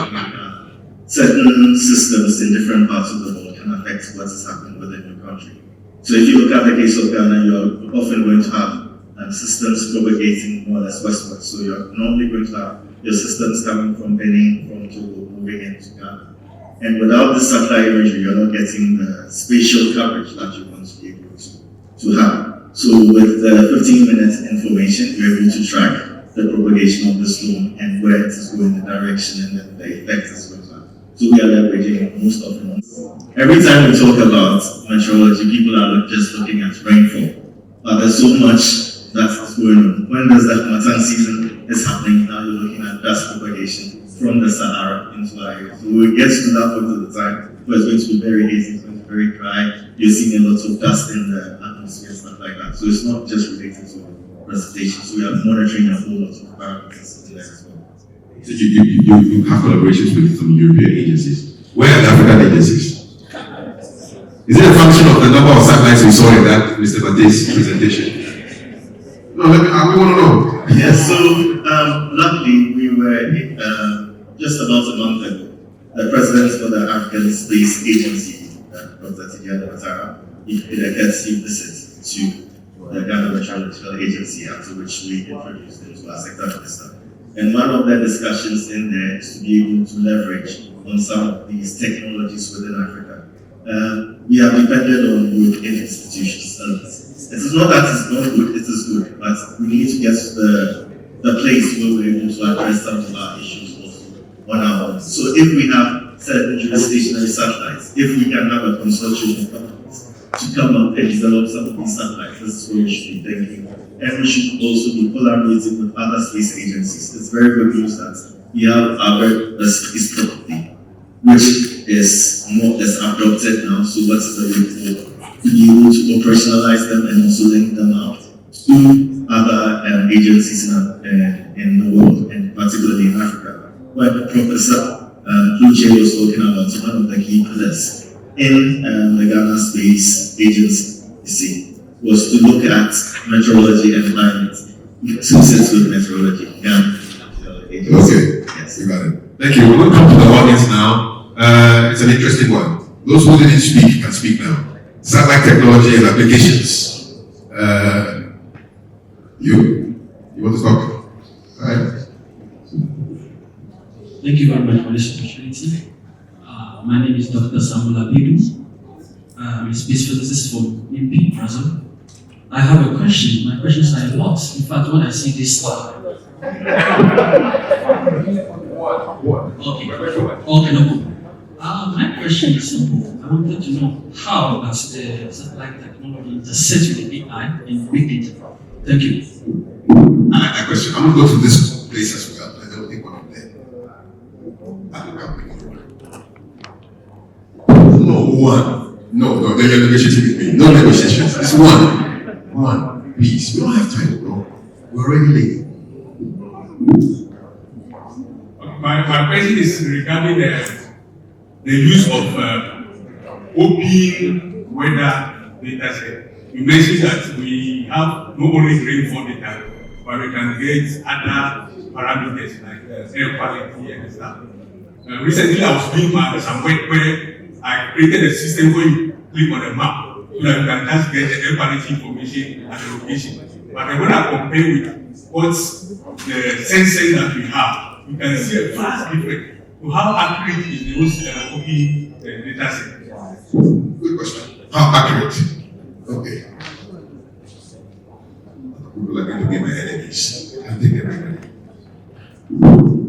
Certain systems in different parts of the world can affect what is happening within your country. So if you look at the case of Ghana, you're often going to have systems propagating more or less westward. So you're normally going to have your systems coming from Benin, from Togo, moving into Ghana. And without the satellite imagery, you're not getting the spatial coverage that you want to be able to have. So with the 15-minute information, you're able to track the propagation of the storm and where it is going, the direction, and then the effect it's going to have. So we are leveraging most of them. Every time we talk about meteorology, people are just looking at rainfall. But there's so much that is going on. When does the Harmattan season is happening, now you're looking at dust propagation from the Sahara into our area. So we'll get to that point of the time where it's going to be very hazy, it's going to be very dry. You're seeing a lot of dust in the atmosphere and stuff like that. So it's not just related to precipitation. So we are monitoring a whole lot of parameters in there as well. So you have collaborations with some European agencies. Where are the African agencies? Is it a function of the number of satellites we saw in that Mr. Bate's presentation? No, we want to know. Yes, so luckily we were just about a month ago, the president for the African Space Agency, Dr. Tidjane Ouattara, he did a courtesy visit to the Ghana Meteorological Agency, after which we introduced him to our sector minister. And one of the discussions in there is to be able to leverage on some of these technologies within Africa. We have depended on European institutions. It is not that it's not good, it is good, but we need to get to the place where we're able to address some of our issues also on our own. So if we have certain geostationary satellites, if we can have a consortium of companies to come up and develop some of these satellites, this is what we should be thinking. And we should also be collaborating with other space agencies. It's very good news that we have our space property, which is more or less adopted now. So what is the way forward? To be able to operationalize them and also link them out to other agencies in the world, and particularly in Africa. When Professor Pluche was talking about one of the key pillars in the Ghana Space Agency was to look at meteorology and climate. Two sets with meteorology. Okay, yes. You got it. Thank you. We're going to come to the audience now. It's an interesting one. Those who didn't speak can speak now. Satellite technology and applications. You want to talk? All right. Thank you very much for this opportunity. My name is Dr. Samuel Abidu. I'm a space physicist from MP, Brazil. I have a question. My questions are a lot. In fact, when I see this slide. Okay, no. My question is simple. I wanted to know how does the satellite technology intersect with the AI in big data? Thank you. I question. I'm going to go to this place as well. I don't think one of them. No, one. No, they're negotiating with me. No negotiations. It's one. One, please. We don't have time, bro. We're already late. My question is regarding the use of open weather data set. You mentioned that we have not only rainfall data, but we can get other parameters like air quality and stuff. Recently, I was doing some work where I created a system where you click on a map so that you can just get the air quality information at the location. But when I compare with what's the sensors that we have, you can see a vast difference. So how accurate is those open data set? Good question. How accurate? Okay. People are going to be my enemies. I think everybody.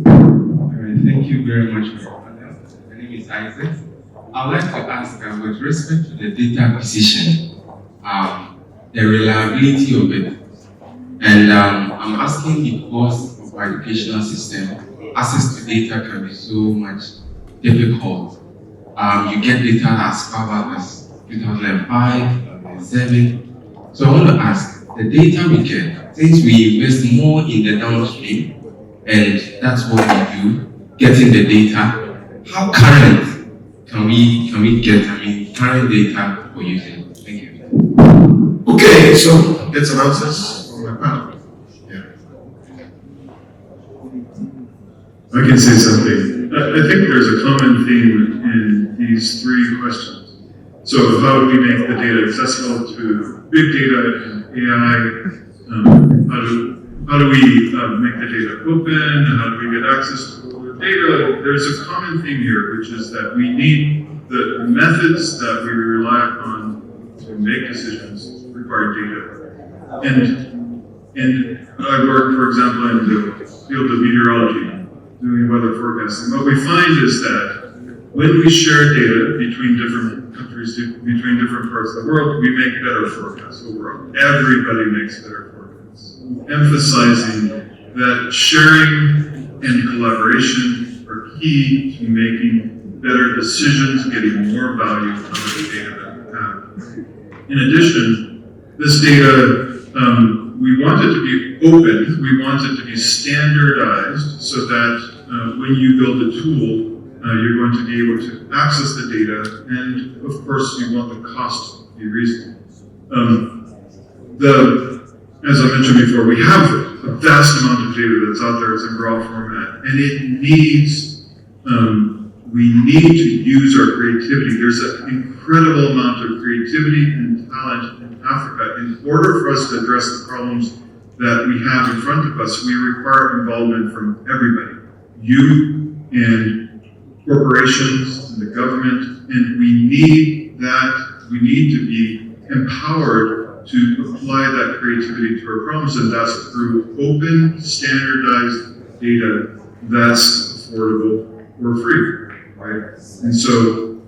Alright, thank you very much for your panel. My name is Isaac. I would like to ask, with respect to the data acquisition, the reliability of it. And I'm asking because of our educational system, access to data can be so much difficult. You get data as far back as 2005, 2007. So I want to ask, the data we get, since we invest more in the downstream, and that's what we do, getting the data, how current can we get, current data for using? Thank you. Okay, so get some answers from my panel. I can say something. I think there's a common theme in these three questions. So how do we make the data accessible to big data and AI? How do we make the data open? How do we get access to the data? There's a common theme here, which is that we need the methods that we rely upon to make decisions require data. And I work, for example, in the field of meteorology, doing weather forecasting. What we find is that when we share data between different countries, between different parts of the world, we make better forecasts overall. Everybody makes better forecasts. Emphasizing that sharing and collaboration are key to making better decisions, getting more value out of the data that we have. In addition, this data, we want it to be open, we want it to be standardized so that when you build a tool, you're going to be able to access the data, and of course you want the cost to be reasonable. As I mentioned before, we have a vast amount of data that's out there, it's in raw format, and it needs, we need to use our creativity. There's an incredible amount of creativity and talent in Africa. In order for us to address the problems that we have in front of us, we require involvement from everybody. You and corporations and the government, and we need that, we need to be empowered to apply that creativity to our problems, and that's through open, standardized data that's affordable or free, right? And so,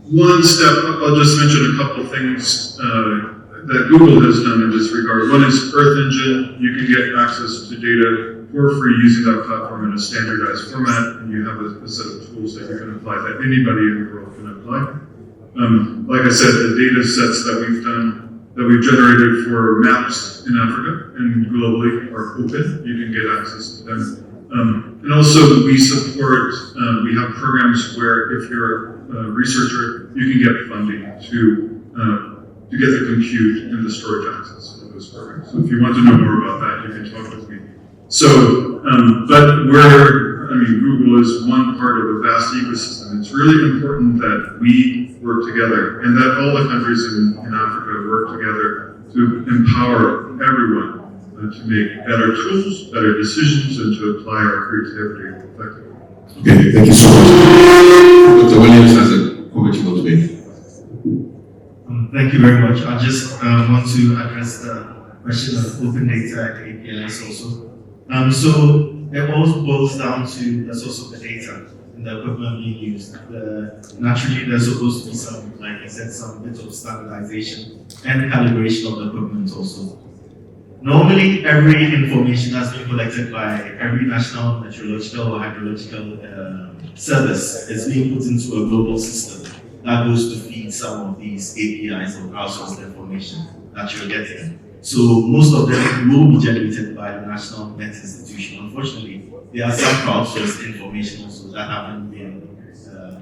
one step, I'll just mention a couple of things that Google has done in this regard. One is Earth Engine. You can get access to data for free using that platform in a standardized format, and you have a set of tools that you can apply that anybody in the world can apply. Like I said, the data sets that we've generated for maps in Africa and globally are open. You can get access to them. And also we support, we have programs where if you're a researcher, you can get funding to get the compute and the storage access to those programs. So if you want to know more about that, you can talk with me. So, but Google is one part of a vast ecosystem. It's really important that we work together and that all the countries in Africa work together to empower everyone to make better tools, better decisions, and to apply our creativity effectively. Okay, thank you so much. Dr. Williams has a comment you want to make. Thank you very much. I just want to address the question of open data and APIs also. So it all boils down to the source of the data and the equipment being used. Naturally, there's supposed to be some, like I said, some bit of standardization and calibration of the equipment also. Normally, every information that's been collected by every national meteorological or hydrological service is being put into a global system that goes to feed some of these APIs or crowdsourced information that you're getting. So most of them will be generated by the National Met Institution. Unfortunately, there are some crowdsourced information also that haven't been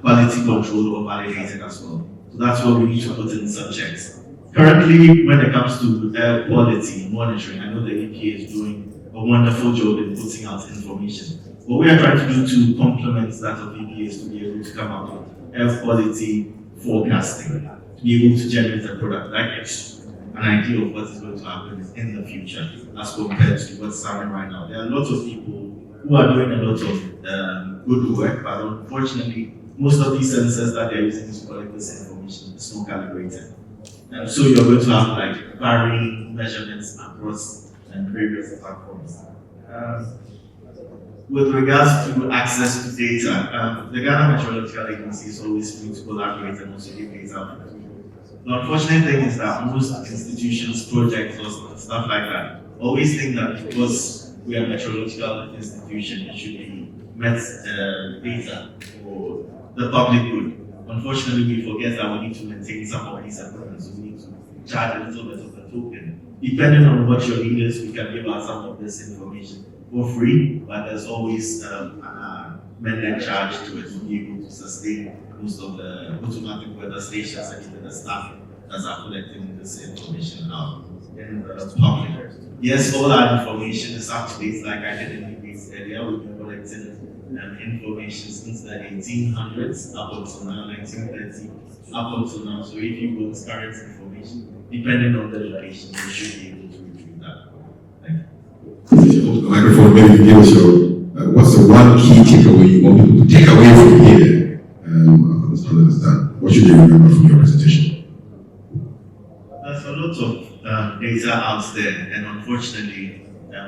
quality controlled or validated as well. So that's what we need to put in some checks. Currently, when it comes to air quality monitoring, I know the EPA is doing a wonderful job in putting out information. What we are trying to do to complement that of EPA is to be able to come out with air quality forecasting, to be able to generate a product that gives an idea of what is going to happen in the future as compared to what's happening right now. There are lots of people who are doing a lot of good work, but unfortunately, most of these sensors that they're using to collect this information is not calibrated. And so you're going to have like varying measurements across various platforms. With regards to access to data, the Ghana Meteorological Agency is always free to collaborate and also give data out to people. The unfortunate thing is that most institutions, projects, or stuff like that always think that because we are a meteorological institution, it should be met data for the public good. Unfortunately, we forget that we need to maintain some of these equipments. We need to charge a little bit of the token. Depending on what your need is, we can give out some of this information for free, but there's always an amended charge to it to be able to sustain most of the automatic weather stations and even the staff that are collecting this information out in the public. Yes, all our information is up to date, like I did indicate earlier. We've been collecting information since the 1800s up until now, 1930, up until now. So if you want current information, depending on the location, you should be able to retrieve that. Thank you. The microphone, maybe you give us your, what's the one key takeaway you want people to take away from here? Understand. What should they remember from your presentation? There's a lot of data out there, and unfortunately,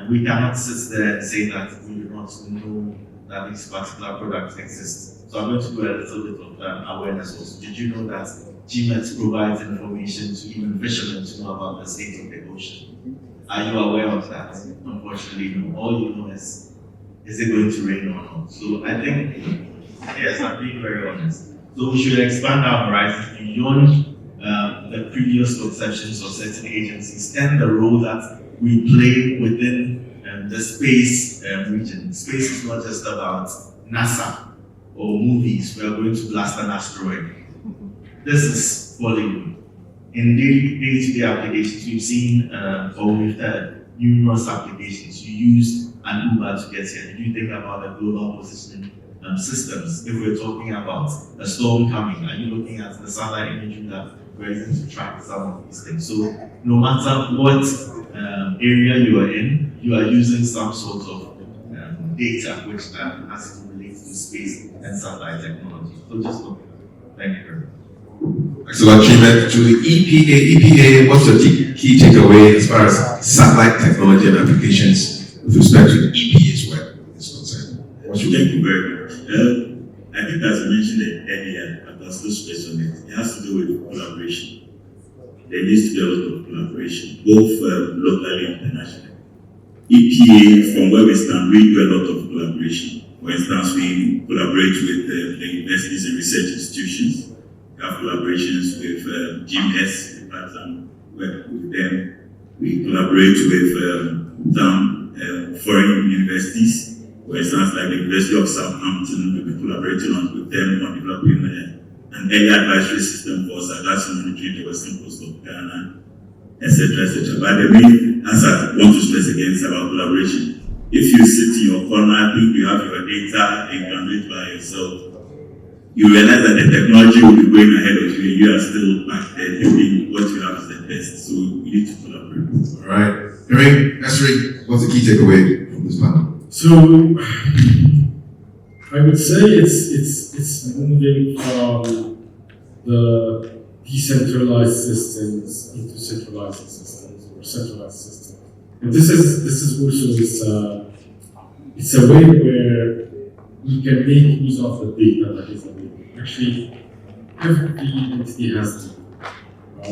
we cannot sit there and say that we do not know that this particular product exists. So I'm going to do a little bit of awareness also. Did you know that GMET provides information to even fishermen to know about the state of the ocean? Are you aware of that? Unfortunately, no. All you know is it going to rain or not? So I think, yes, I'm being very honest. So we should expand our horizons beyond the previous conceptions of certain agencies and the role that we play within the space region. Space is not just about NASA or movies. We are going to blast an asteroid. This is Bollywood. In day-to-day applications, we've seen or we've heard numerous applications. You use an Uber to get here. Did you think about the global positioning systems? If we're talking about a storm coming, are you looking at the satellite imagery that we're using to track some of these things? So no matter what area you are in, you are using some sort of data which has to relate to space and satellite technology. So just look. Thank you very much. Excellent, GMET. To the EPA, what's the key takeaway as far as satellite technology and applications with respect to the EPA's work is concerned? What should Thank you very much. I think as I mentioned it earlier, and I'll still stress on it, it has to do with collaboration. There needs to be a lot of collaboration, both locally and internationally. EPA, from where we stand, we do a lot of collaboration. For instance, we collaborate with the universities and research institutions. We have collaborations with GMS, we partner work with them. We collaborate with some foreign universities. For instance, like the University of Southampton, we'll be collaborating with them on developing an early advisory system for satellite monitoring the western coast of Ghana, etc., etc. But the main answer I want to stress again is about collaboration. If you sit in your corner, think you have your data and you can do it by yourself, you realize that the technology will be going ahead of you. You are still back there thinking what you have is the best. So you need to collaborate. All right. Esri, what's the key takeaway from this panel? So I would say it's moving from the decentralized systems into centralized systems or centralized systems. And this is also it's a way where we can make use of the data that is available. Actually, every entity has data. I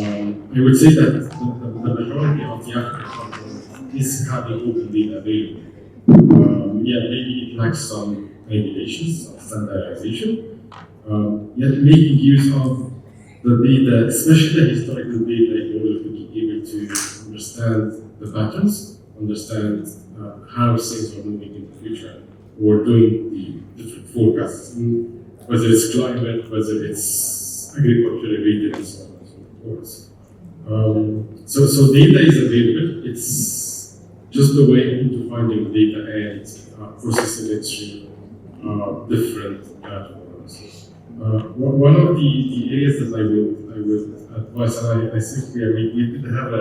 would say that the majority of the African continent is having open data available. Maybe it lacks some regulations, some standardization. Yet making use of the data, especially the historical data, in order to be able to understand the patterns, understand how things are moving in the future, or doing the different forecasts, whether it's climate, whether it's agriculture related, and so on and so forth. So data is available. It's just the way into finding data and processing it through different platforms. One of the areas that I would advise, and I think we did have a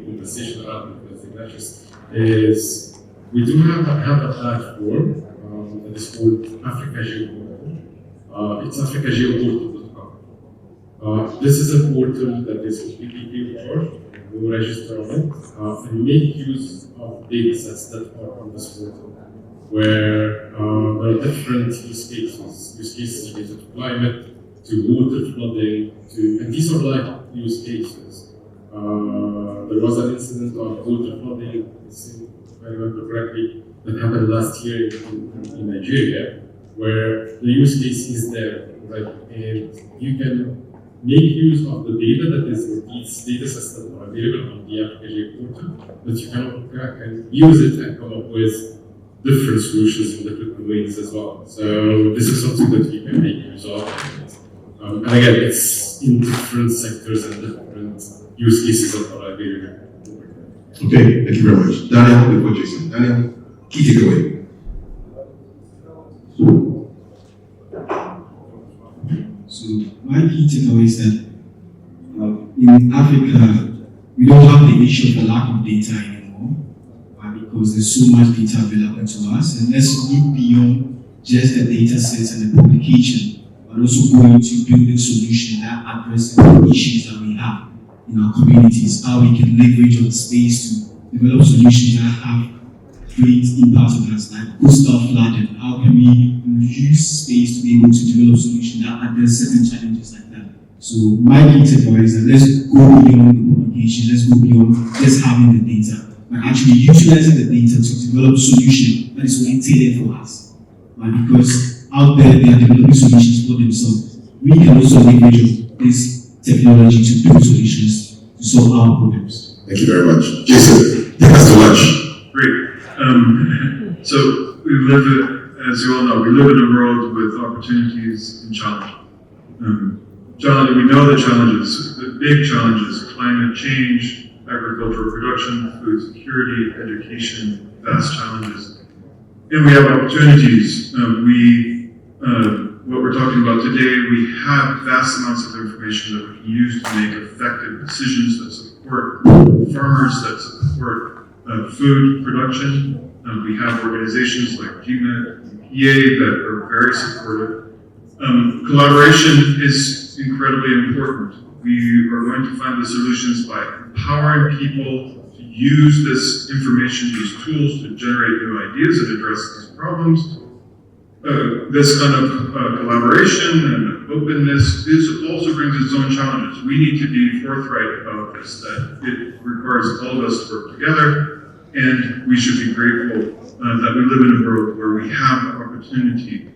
conversation around it with Ignatius, is we do have a platform that is called Africa Geoportal. It's africageoportal.com. This is a portal that is completely free of charge. We register on it and make use of data sets that are on this portal, where there are different use cases related to climate, to water flooding, and these are like use cases. There was an incident of water flooding, if I remember correctly, that happened last year in Nigeria, where the use case is there, right? And you can make use of the data that is in these data sets that are available on the Africa portal, but you can use it and come up with different solutions in different domains as well. So this is something that we can make use of. And again, it's in different sectors and different use cases of our data. Okay, thank you very much. Daniel, before Jason. Daniel, key takeaway. So my key takeaway is that in Africa, we don't have the issue of the lack of data anymore, because there's so much data available to us, and let's look beyond just the data sets and the publication, but also go into building solutions that address the issues that we have in our communities, how we can leverage on space to develop solutions that have great impact on us, like coastal flooding. How can we use space to be able to develop solutions that address certain challenges like that? So my key takeaway is that let's go beyond the publication, let's go beyond just having the data, but actually utilizing the data to develop solutions that is only tailored for us. Because out there they are developing solutions for themselves. We can also leverage this technology to build solutions to solve our problems. Thank you very much. Jason, take us to lunch. Great. So we live, as you all know, we live in a world with opportunities and challenge. We know the challenges, the big challenges: climate change, agricultural production, food security, education, vast challenges. And we have opportunities. What we're talking about today, we have vast amounts of information that we can use to make effective decisions that support farmers, that support food production. We have organizations like GMET, EPA that are very supportive. Collaboration is incredibly important. We are going to find the solutions by empowering people to use this information, these tools to generate new ideas and address these problems. This kind of collaboration and openness also brings its own challenges. We need to be forthright about this, that it requires all of us to work together, and we should be grateful that we live in a world where we have opportunity.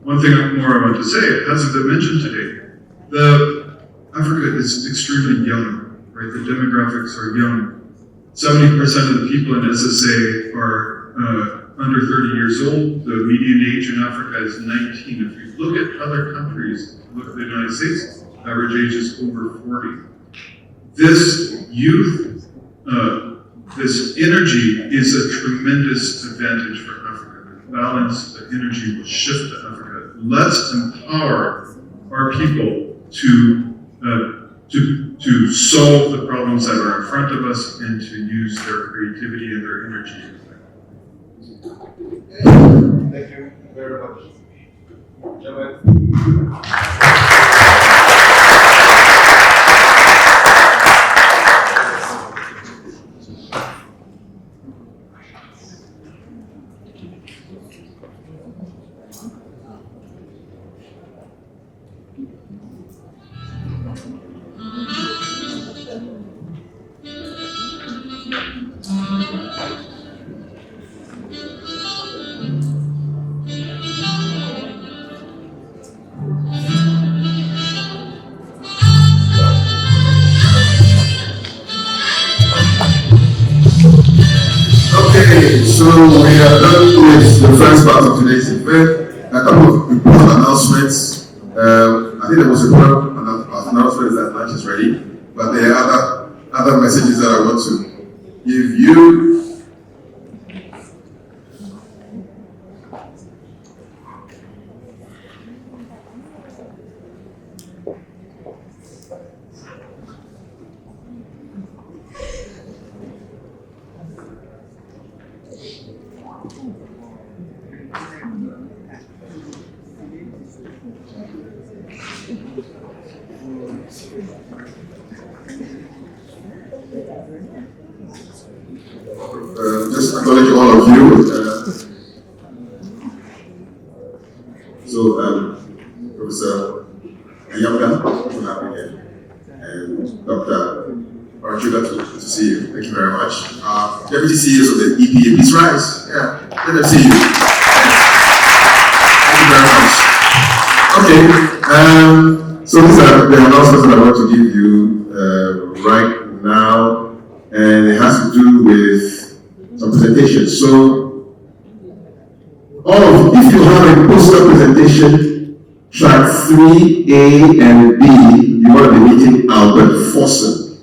One thing more I want to say, it hasn't been mentioned today, Africa is extremely young, right? The demographics are young. 70% of the people in SSA are under 30 years old. The median age in Africa is 19. If you look at other countries, look at the United States, average age is over 40. This youth, this energy is a tremendous advantage for Africa. The balance, the energy will shift to Africa. Let's empower our people to solve the problems that are in front of us and to use their creativity and their energy. Thank you very much. Okay, so we are done with the first part of today's event. A couple of important announcements. I think the most important announcement is that lunch is ready, but there are other messages that I want to give you. Just acknowledge all of you. Professor Ayamda, so happy here, and Dr. Arachuga, good to see you. Thank you very much. Deputy CEOs of the EPA, please rise. Yeah, let them see you. Thank you very much. Okay, so these are the announcements that I want to give you right now, and it has to do with some presentations. So, if you have a poster presentation, track 3A and B, you're going to be meeting Albert Fossen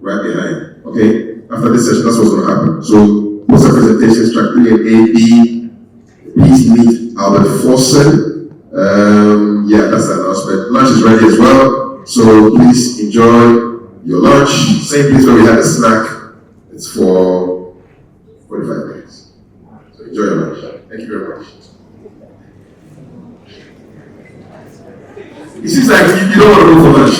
right behind. Okay? After this session, that's what's going to happen. So, poster presentations, track 3 and A, B, please meet Albert Fossen. Yeah, that's the announcement. Lunch is ready as well. So, please enjoy your lunch. Same place where we had a snack. It's for 45 minutes. So, enjoy your lunch. Thank you very much. It seems like you don't want to go for lunch.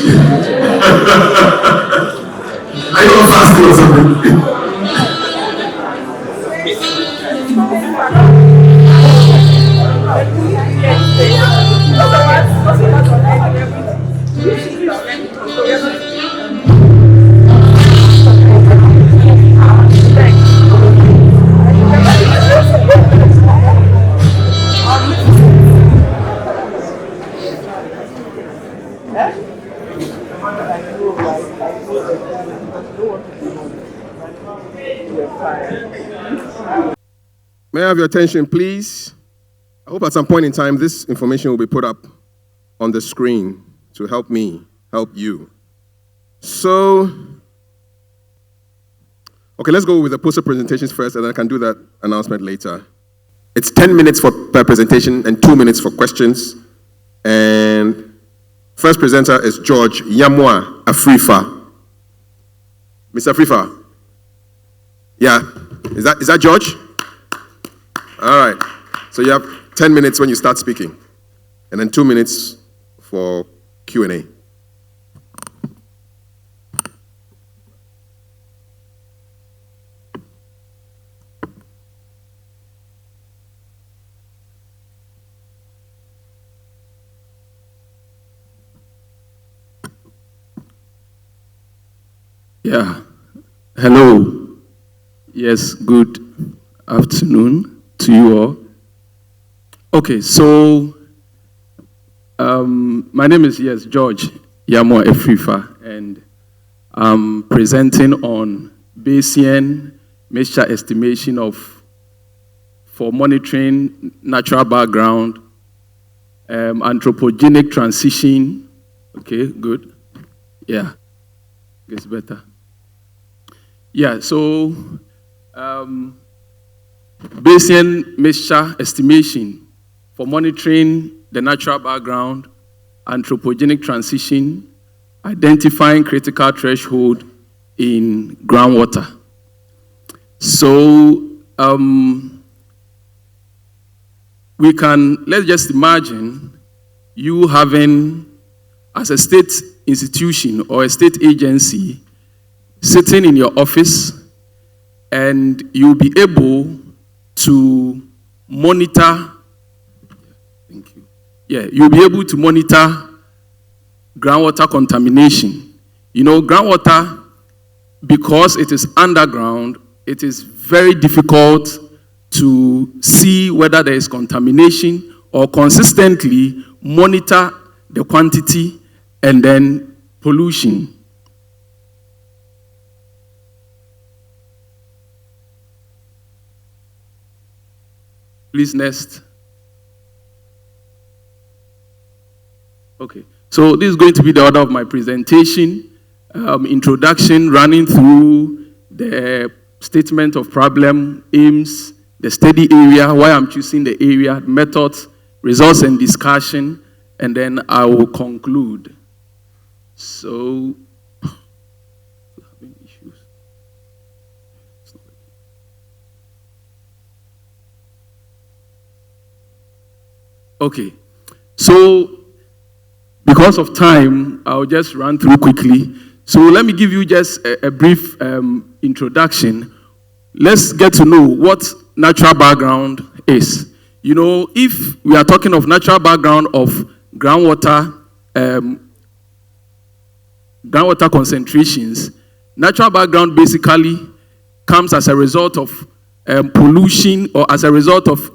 Are you on fasting or something? May I have your attention, please? I hope at some point in time this information will be put up on the screen to help me help you. So, okay, let's go with the poster presentations first, and then I can do that announcement later. It's 10 minutes per presentation and 2 minutes for questions. And first presenter is George Yamwa Afrifa. Mr. Afrifa? Yeah, is that George? All right. So you have 10 minutes when you start speaking, and then 2 minutes for Q&A. Yeah. Hello. Yes, good afternoon to you all. Okay, so my name is, George Yamwa Afrifa, and I'm presenting on Bayesian mixture estimation for monitoring natural background, anthropogenic transition. Okay, good. Yeah, gets better. Yeah, so Bayesian mixture estimation for monitoring the natural background, anthropogenic transition, identifying critical threshold in groundwater. So let's just imagine you having, as a state institution or a state agency, sitting in your office, and you'll be able to monitor, thank you. Yeah, you'll be able to monitor groundwater contamination. You know, groundwater, because it is underground, it is very difficult to see whether there is contamination or consistently monitor the quantity and then pollution. Please, next. Okay, so this is going to be the order of my presentation. Introduction, running through the statement of problem, aims, the study area, why I'm choosing the area, methods, results and discussion, and then I will conclude. So, okay, so because of time, I'll just run through quickly. So let me give you just a brief introduction. Let's get to know what natural background is. You know, if we are talking of natural background of groundwater concentrations, natural background basically comes as a result of pollution or as a result of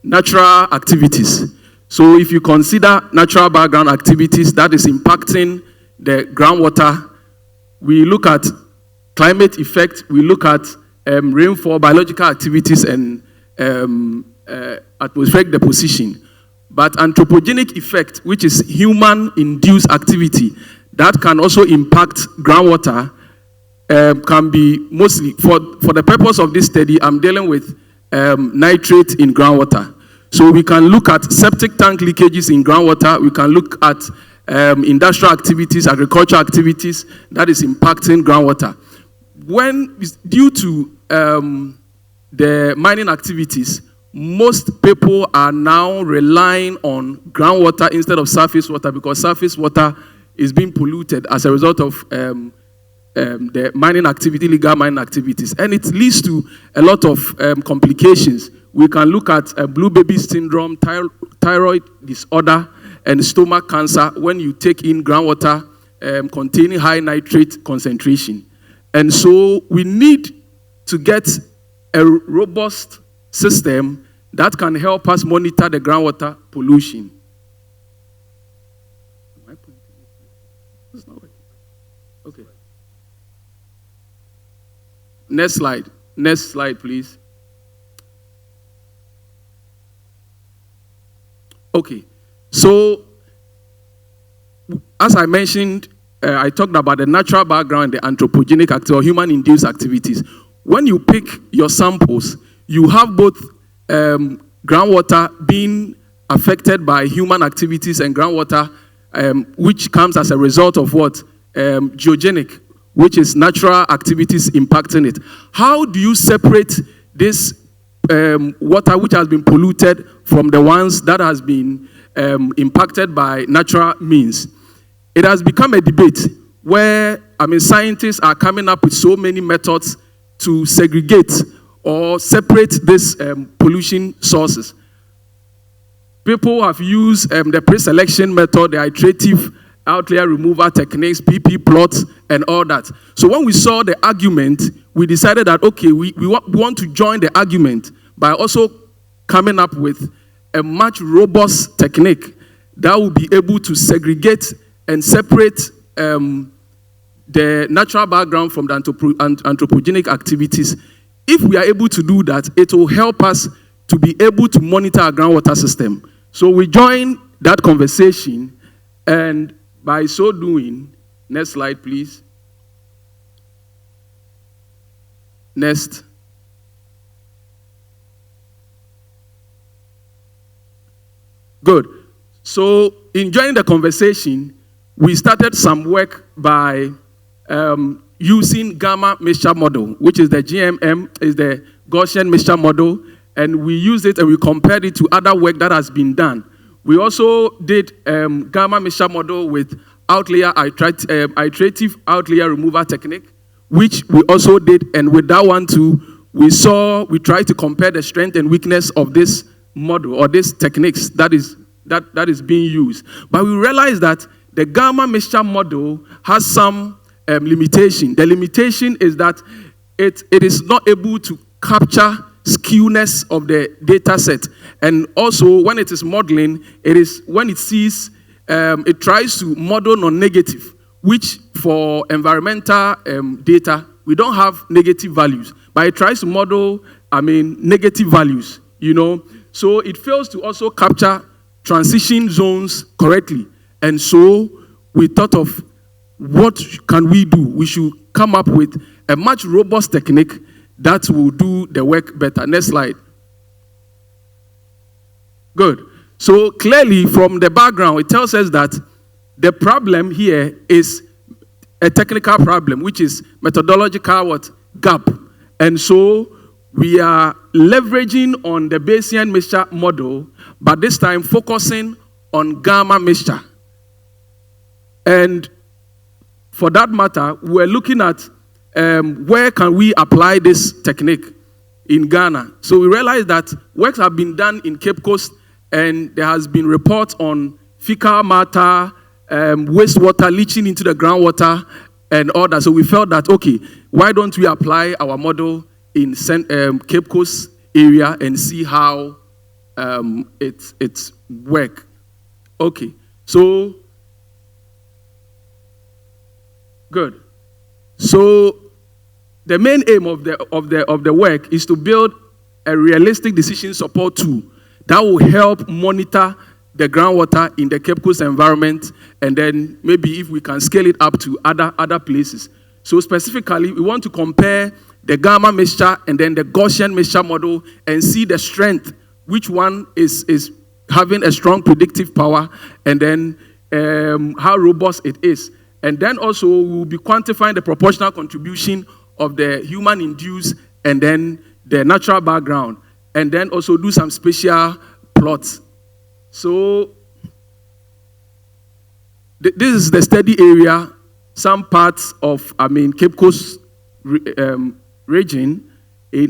natural activities. So if you consider natural background activities that is impacting the groundwater, we look at climate effect, we look at rainfall, biological activities, and atmospheric deposition. but anthropogenic effect, which is human-induced activity, that can also impact groundwater, can be mostly, for the purpose of this study, I'm dealing with nitrate in groundwater. So we can look at septic tank leakages in groundwater, we can look at industrial activities, agricultural activities that is impacting groundwater. When, due to the mining activities, most people are now relying on groundwater instead of surface water, because surface water is being polluted as a result of the mining activity, illegal mining activities. And it leads to a lot of complications. We can look at blue baby syndrome, thyroid disorder, and stomach cancer when you take in groundwater containing high nitrate concentration. And so we need to get a robust system that can help us monitor the groundwater pollution. Okay. Next slide. Next slide, please. Okay. So, as I mentioned, I talked about the natural background, the anthropogenic activity or human-induced activities. When you pick your samples, you have both groundwater being affected by human activities and groundwater which comes as a result of what? Geogenic, which is natural activities impacting it. How do you separate this water which has been polluted from the ones that has been impacted by natural means? It has become a debate where, scientists are coming up with so many methods to segregate or separate these pollution sources. People have used the pre-selection method, the iterative outlier removal techniques, PP plots, and all that. So when we saw the argument, we decided that, okay, we want to join the argument by also coming up with a much robust technique that will be able to segregate and separate the natural background from the anthropogenic activities. If we are able to do that, it will help us to be able to monitor our groundwater system. So we join that conversation, and by so doing, next slide, please. Next. Good. So in joining the conversation, we started some work by using gamma mixture model, which is the GMM, is the Gaussian mixture model, and we used it and we compared it to other work that has been done. We also did gamma mixture model with outlier, iterative outlier removal technique, which we also did, and with that one too, we tried to compare the strength and weakness of this model or these techniques that is being used. But we realized that the gamma mixture model has some limitation. The limitation is that it is not able to capture skewness of the data set. And also, when it is modeling, it tries to model non-negative, which for environmental data, we don't have negative values. But it tries to model, negative values, So it fails to also capture transition zones correctly. And so we thought of what can we do? We should come up with a much robust technique that will do the work better. Next slide. Good. So clearly from the background, it tells us that the problem here is a technical problem, which is methodological gap. And so we are leveraging on the Bayesian mixture model, but this time focusing on gamma mixture. And for that matter, we're looking at where can we apply this technique in Ghana. So we realized that works have been done in Cape Coast, and there has been reports on fecal matter, wastewater leaching into the groundwater, and all that. So we felt that, okay, why don't we apply our model in Cape Coast area and see how it's work. Okay, so good. So the main aim of the work is to build a realistic decision support tool that will help monitor the groundwater in the Cape Coast environment, and then maybe if we can scale it up to other places. So specifically, we want to compare the gamma mixture and then the Gaussian mixture model and see the strength, which one is having a strong predictive power, and then how robust it is. And then also we'll be quantifying the proportional contribution of the human-induced and then the natural background, and then also do some spatial plots. So this is the study area, some parts of, Cape Coast region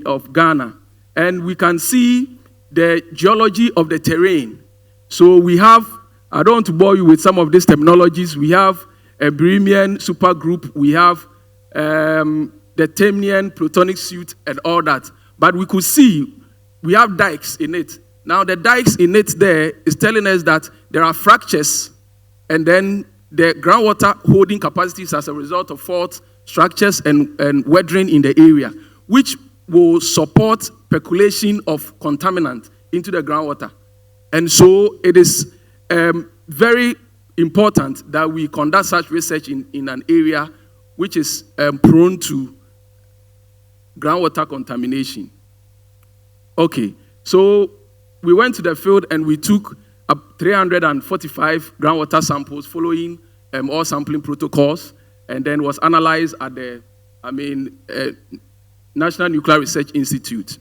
of Ghana. And we can see the geology of the terrain. So we have, I don't want to bore you with some of these terminologies. We have a Birimian supergroup. We have the Temnian plutonic suite and all that. But we could see we have dikes in it. Now the dikes in it there is telling us that there are fractures, and then the groundwater holding capacities as a result of fault structures and weathering in the area, which will support percolation of contaminant into the groundwater. And so it is very important that we conduct such research in an area which is prone to groundwater contamination. Okay, so we went to the field and we took 345 groundwater samples following all sampling protocols, and then was analyzed at the National Nuclear Research Institute.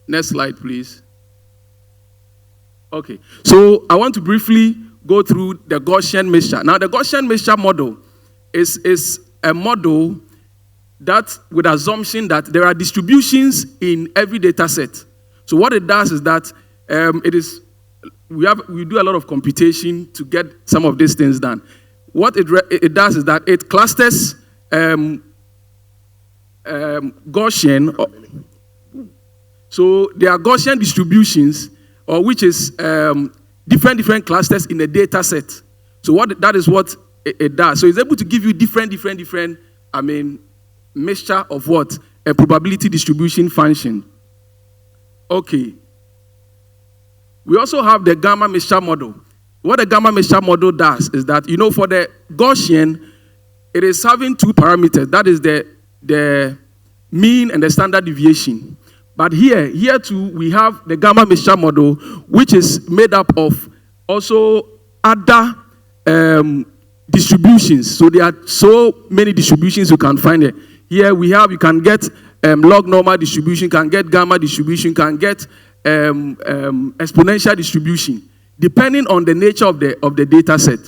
Next slide, please. Okay, so I want to briefly go through the Gaussian mixture. Now, the Gaussian mixture model is a model that, with assumption that there are distributions in every data set. So what it does is that we do a lot of computation to get some of these things done. What it does is that it clusters Gaussian. So there are Gaussian distributions, or which is different clusters in a data set. So that is what it does. So it's able to give you different mixture of what? A probability distribution function. Okay. We also have the gamma mixture model. What the gamma mixture model does is that, for the Gaussian, it is having two parameters. That is the mean and the standard deviation. But here too, we have the gamma mixture model, which is made up of also other distributions. So there are so many distributions you can find here. Here you can get log normal distribution, you can get gamma distribution, you can get exponential distribution, depending on the nature of the data set.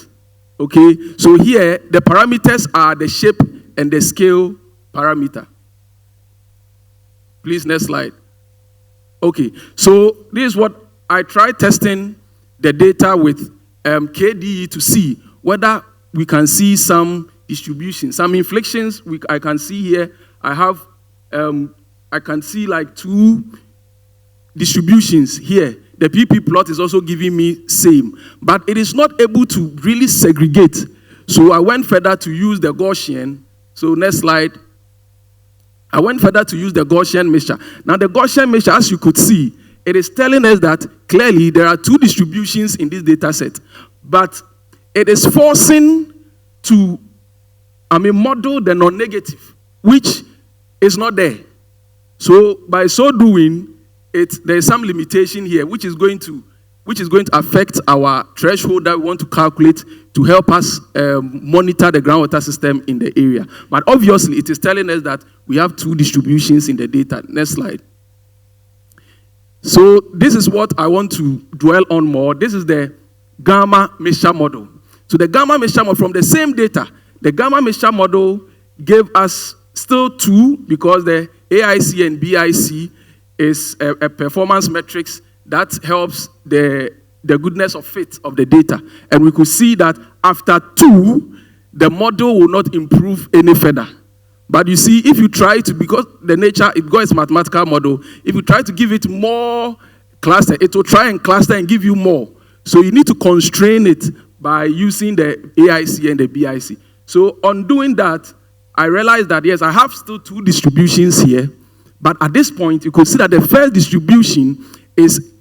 Okay, so here the parameters are the shape and the scale parameter. Please, next slide. Okay, so this is what I tried testing the data with KDE to see whether we can see some distribution, some inflections. I can see here, I can see like two distributions here. The PP plot is also giving me same, but it is not able to really segregate. So I went further to use the Gaussian. So next slide. I went further to use the Gaussian mixture. Now the Gaussian mixture, as you could see, it is telling us that clearly there are two distributions in this data set, but it is forcing to model the non-negative, which is not there. So by so doing, there is some limitation here, which is going to affect our threshold that we want to calculate to help us monitor the groundwater system in the area. But obviously, it is telling us that we have two distributions in the data. Next slide. So this is what I want to dwell on more. This is the gamma mixture model. So the gamma mixture model, from the same data, the gamma mixture model gave us still two, because the AIC and BIC is a performance metrics that helps the goodness of fit of the data. And we could see that after 2, the model will not improve any further. But you see, if you try to, because the nature, it got its mathematical model, if you try to give it more cluster, it will try and cluster and give you more. So you need to constrain it by using the AIC and the BIC. So on doing that, I realized that, yes, I have still two distributions here. But at this point, you could see that the first distribution is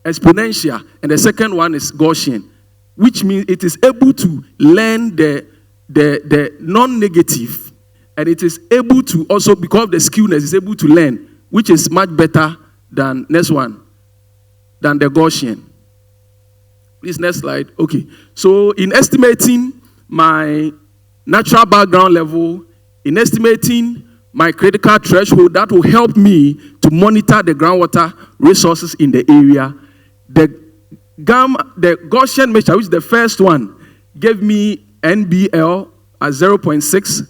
exponential, and the second one is Gaussian, which means it is able to learn the non-negative, and it is able to also, because of the skewness, is able to learn, which is much better than next one, than the Gaussian. Please, next slide. Okay. So in estimating my natural background level, in estimating my critical threshold, that will help me to monitor the groundwater resources in the area. The Gaussian measure, which is the first one, gave me NBL at 0.6,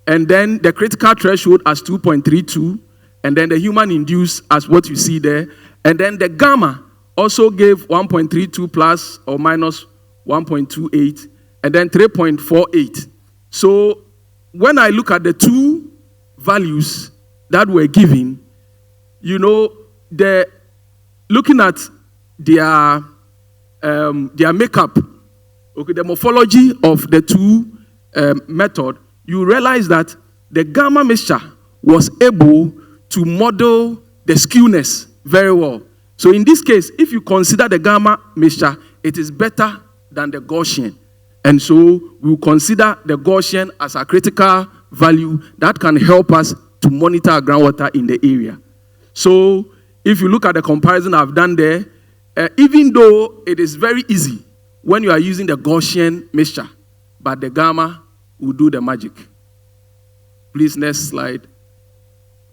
and then the critical threshold as 2.32, and then the human induced as what you see there, and then the gamma also gave 1.32 plus or minus 1.28, and then 3.48. So when I look at the two values that were given, you know, looking at their makeup, okay, the morphology of the two method, you realize that the gamma mixture was able to model the skewness very well. So in this case, if you consider the gamma mixture, it is better than the Gaussian. And so we'll consider the Gaussian as a critical value that can help us to monitor our groundwater in the area. So if you look at the comparison I've done there, even though it is very easy when you are using the Gaussian mixture, but the gamma will do the magic. Please, next slide.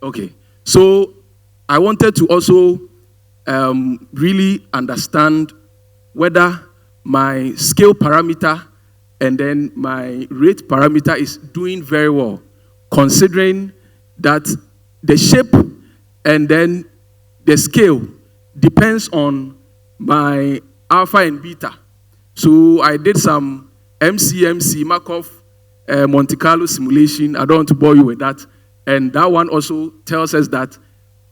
Okay. So I wanted to also really understand whether my scale parameter and then my rate parameter is doing very well, considering that the shape and then the scale depends on my alpha and beta. So I did some MCMC, Markov Monte Carlo simulation. I don't want to bore you with that. And that one also tells us that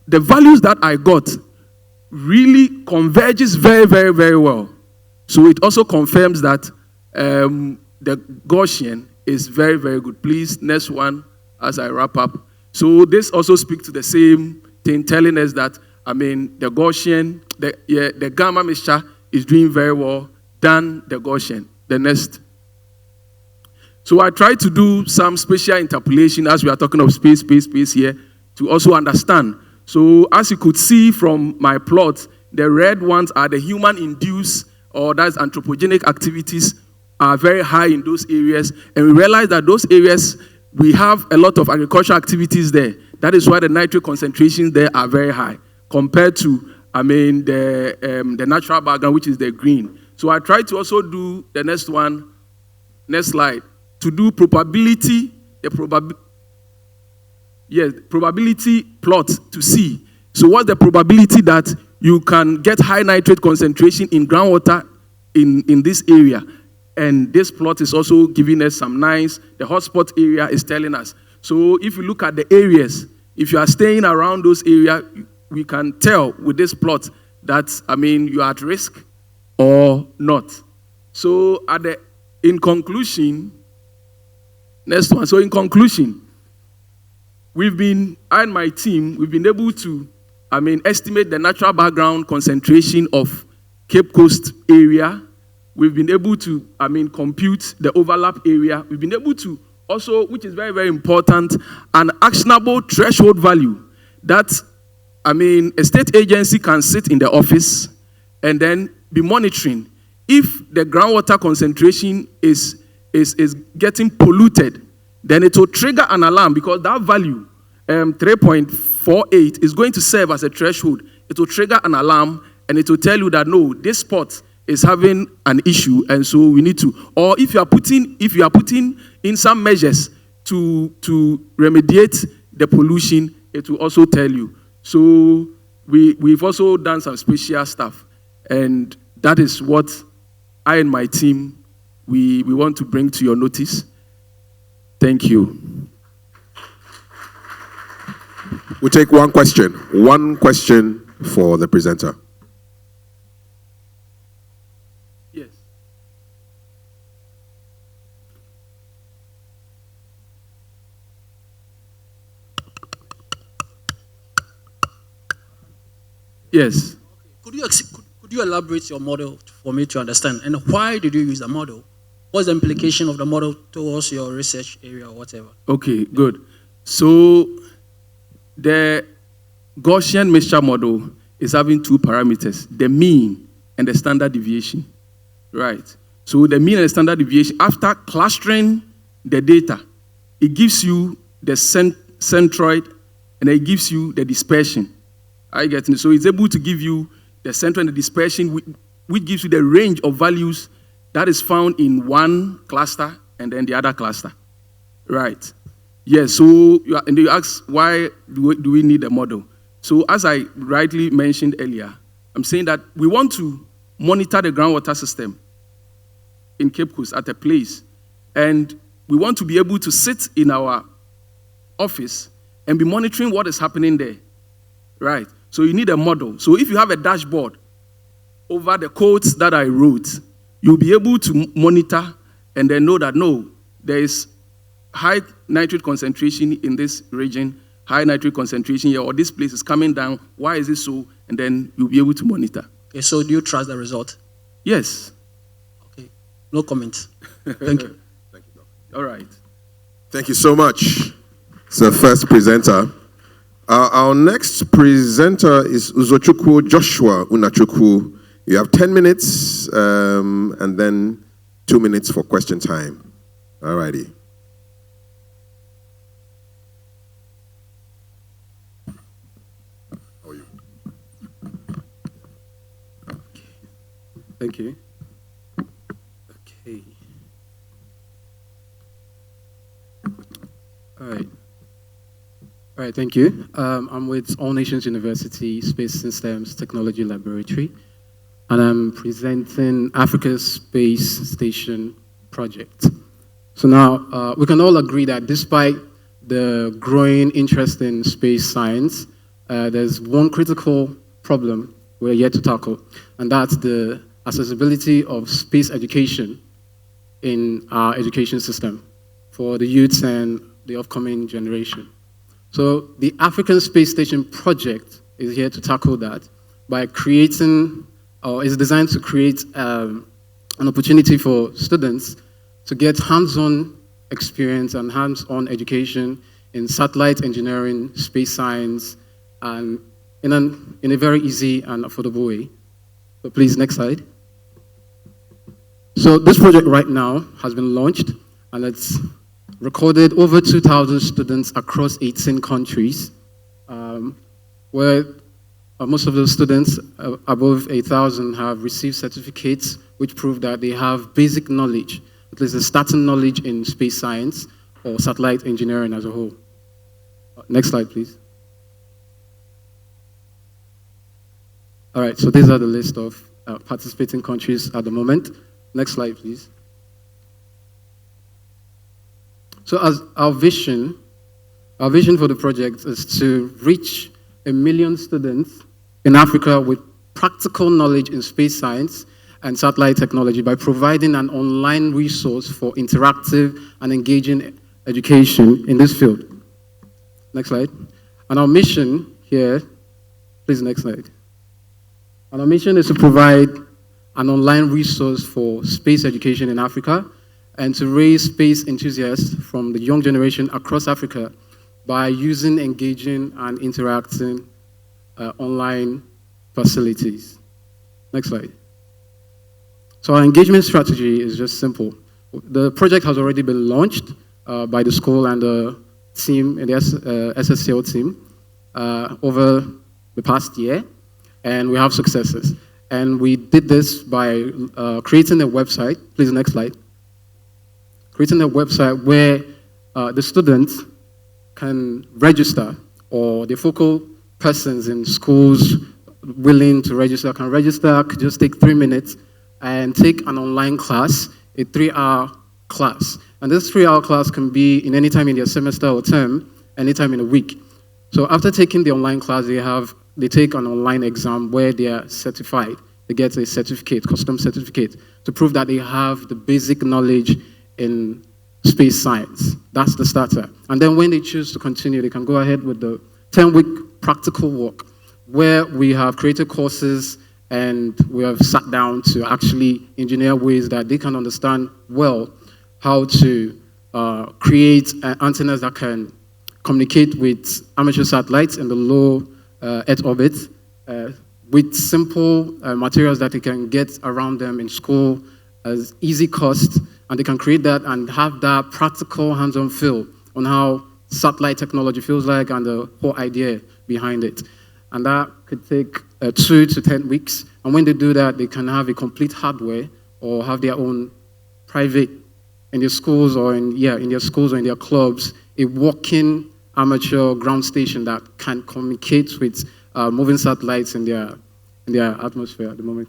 the values that I got really converges very, very, very well. So it also confirms that the Gaussian is very, very good. Please, next one as I wrap up. So this also speaks to the same thing, telling us that, I mean, the Gaussian, the gamma mixture is doing very well than the Gaussian. The next. So I try to do some spatial interpolation as we are talking of space here to also understand. So as you could see from my plot, the red ones are the human-induced, or that's anthropogenic activities are very high in those areas. And we realize that those areas, we have a lot of agricultural activities there. That is why the nitrate concentrations there are very high compared to, I mean, the natural background, which is the green. So I try to also do the next one, next slide, to do probability, probability plot to see. So what's the probability that you can get high nitrate concentration in groundwater in this area? And this plot is also giving us some nice, the hotspot area is telling us. So if you look at the areas, if you are staying around those areas, we can tell with this plot that, I mean, you are at risk or not. So in conclusion, next one. So in conclusion, I and my team, we've been able to, I mean, estimate the natural background concentration of Cape Coast area. We've been able to, I mean, compute the overlap area. We've been able to also, which is very, very important, an actionable threshold value that, I mean, a state agency can sit in the office and then be monitoring. If the groundwater concentration is getting polluted, then it will trigger an alarm, because that value, 3.48, is going to serve as a threshold. It will trigger an alarm and it will tell you that, no, this spot is having an issue, and so we need to, or if you are putting in some measures to remediate the pollution, it will also tell you. So we've also done some spatial stuff, and that is what I and my team we want to bring to your notice. Thank you. We'll take one question for the presenter. Yes. Yes. Could you elaborate your model for me to understand? And why did you use the model? What's the implication of the model towards your research area or whatever? Okay, good. So the Gaussian mixture model is having two parameters, the mean and the standard deviation, right? So the mean and the standard deviation, after clustering the data, it gives you the centroid and it gives you the dispersion. I get it. So it's able to give you the centroid and the dispersion, which gives you the range of values that is found in one cluster and then the other cluster, right? Yes, so you ask why do we need a model? So as I rightly mentioned earlier, I'm saying that we want to monitor the groundwater system in Cape Coast at a place, and we want to be able to sit in our office and be monitoring what is happening there, right? So you need a model. So if you have a dashboard over the codes that I wrote, you'll be able to monitor and then know that, no, there is high nitrate concentration in this region, high nitrate concentration here, or this place is coming down. Why is it so? And then you'll be able to monitor. Okay, so do you trust the result? Yes. Okay, no comment. Thank you. Thank you, Doc. All right. Thank you so much. So first presenter. Our next presenter is Uzochukwu Joshua Unachukwu. You have 10 minutes and then 2 minutes for question time. All righty. How are you? Thank you. Okay. All right. All right, thank you. I'm with All Nations University Space Systems Technology Laboratory, and I'm presenting Africa's Space Station project. So now, we can all agree that despite the growing interest in space science, there's one critical problem we're yet to tackle, and that's the accessibility of space education in our education system for the youths and the upcoming generation. So the African Space Station project is here to tackle that by creating, or is designed to create an opportunity for students to get hands-on experience and hands-on education in satellite engineering, space science, and in a very easy and affordable way. So please, next slide. So this project right now has been launched, and it's recorded over 2,000 students across 18 countries, where most of those students, above 1,000, have received certificates which prove that they have basic knowledge, at least a starting knowledge in space science or satellite engineering as a whole. Next slide, please. All right, so these are the list of participating countries at the moment. Next slide, please. So as our vision for the project is to reach 1 million students in Africa with practical knowledge in space science and satellite technology by providing an online resource for interactive and engaging education in this field. Next slide. And our mission here, please next slide. And our mission is to provide an online resource for space education in Africa and to raise space enthusiasts from the young generation across Africa by using, engaging, and interacting online facilities. Next slide. So our engagement strategy is just simple. The project has already been launched by the school and the team, and the SSCL team, over the past year, and we have successes. And we did this by creating a website. Please, next slide. Creating a website where the students can register, or the focal persons in schools willing to register can register, could just take 3 minutes and take an online class, a 3-hour class. And this 3-hour class can be in any time in their semester or term, anytime in a week. So after taking the online class, they take an online exam where they are certified. They get a certificate, custom certificate, to prove that they have the basic knowledge in space science. That's the starter. And then when they choose to continue, they can go ahead with the 10-week practical work, where we have created courses and we have sat down to actually engineer ways that they can understand well how to create antennas that can communicate with amateur satellites in the low Earth orbit with simple materials that they can get around them in school as easy cost, and they can create that and have that practical hands-on feel on how satellite technology feels like and the whole idea behind it. And that could take 2 to 10 weeks. And when they do that, they can have a complete hardware or have their own private, in their schools or in their schools or in their clubs, a working amateur ground station that can communicate with moving satellites in their atmosphere at the moment.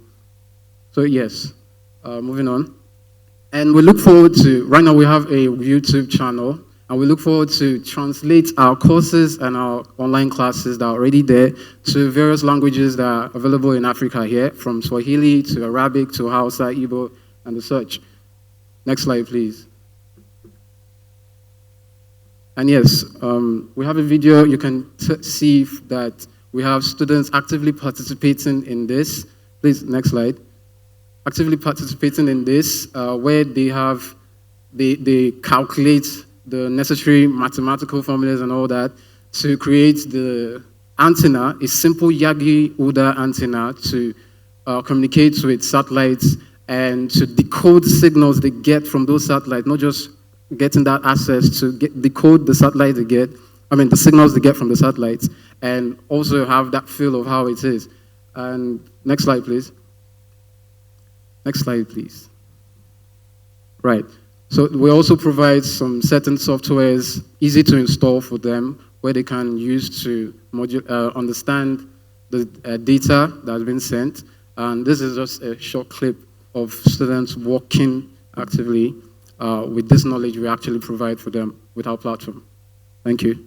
So yes, moving on. And we look forward to, right now we have a YouTube channel, and we look forward to translate our courses and our online classes that are already there to various languages that are available in Africa here, from Swahili to Arabic to Hausa, Igbo, and the such. Next slide, please. And yes, we have a video. You can see that we have students actively participating in this. Please, next slide. Actively participating in this, where they calculate the necessary mathematical formulas and all that to create the antenna, a simple Yagi-Uda antenna to communicate with satellites and to decode signals they get from those satellites, not just getting that access to decode the satellite they get, the signals they get from the satellites, and also have that feel of how it is. And next slide, please. Next slide, please. Right. So we also provide some certain softwares, easy to install for them, where they can use to understand the data that has been sent. And this is just a short clip of students working actively with this knowledge we actually provide for them with our platform. Thank you.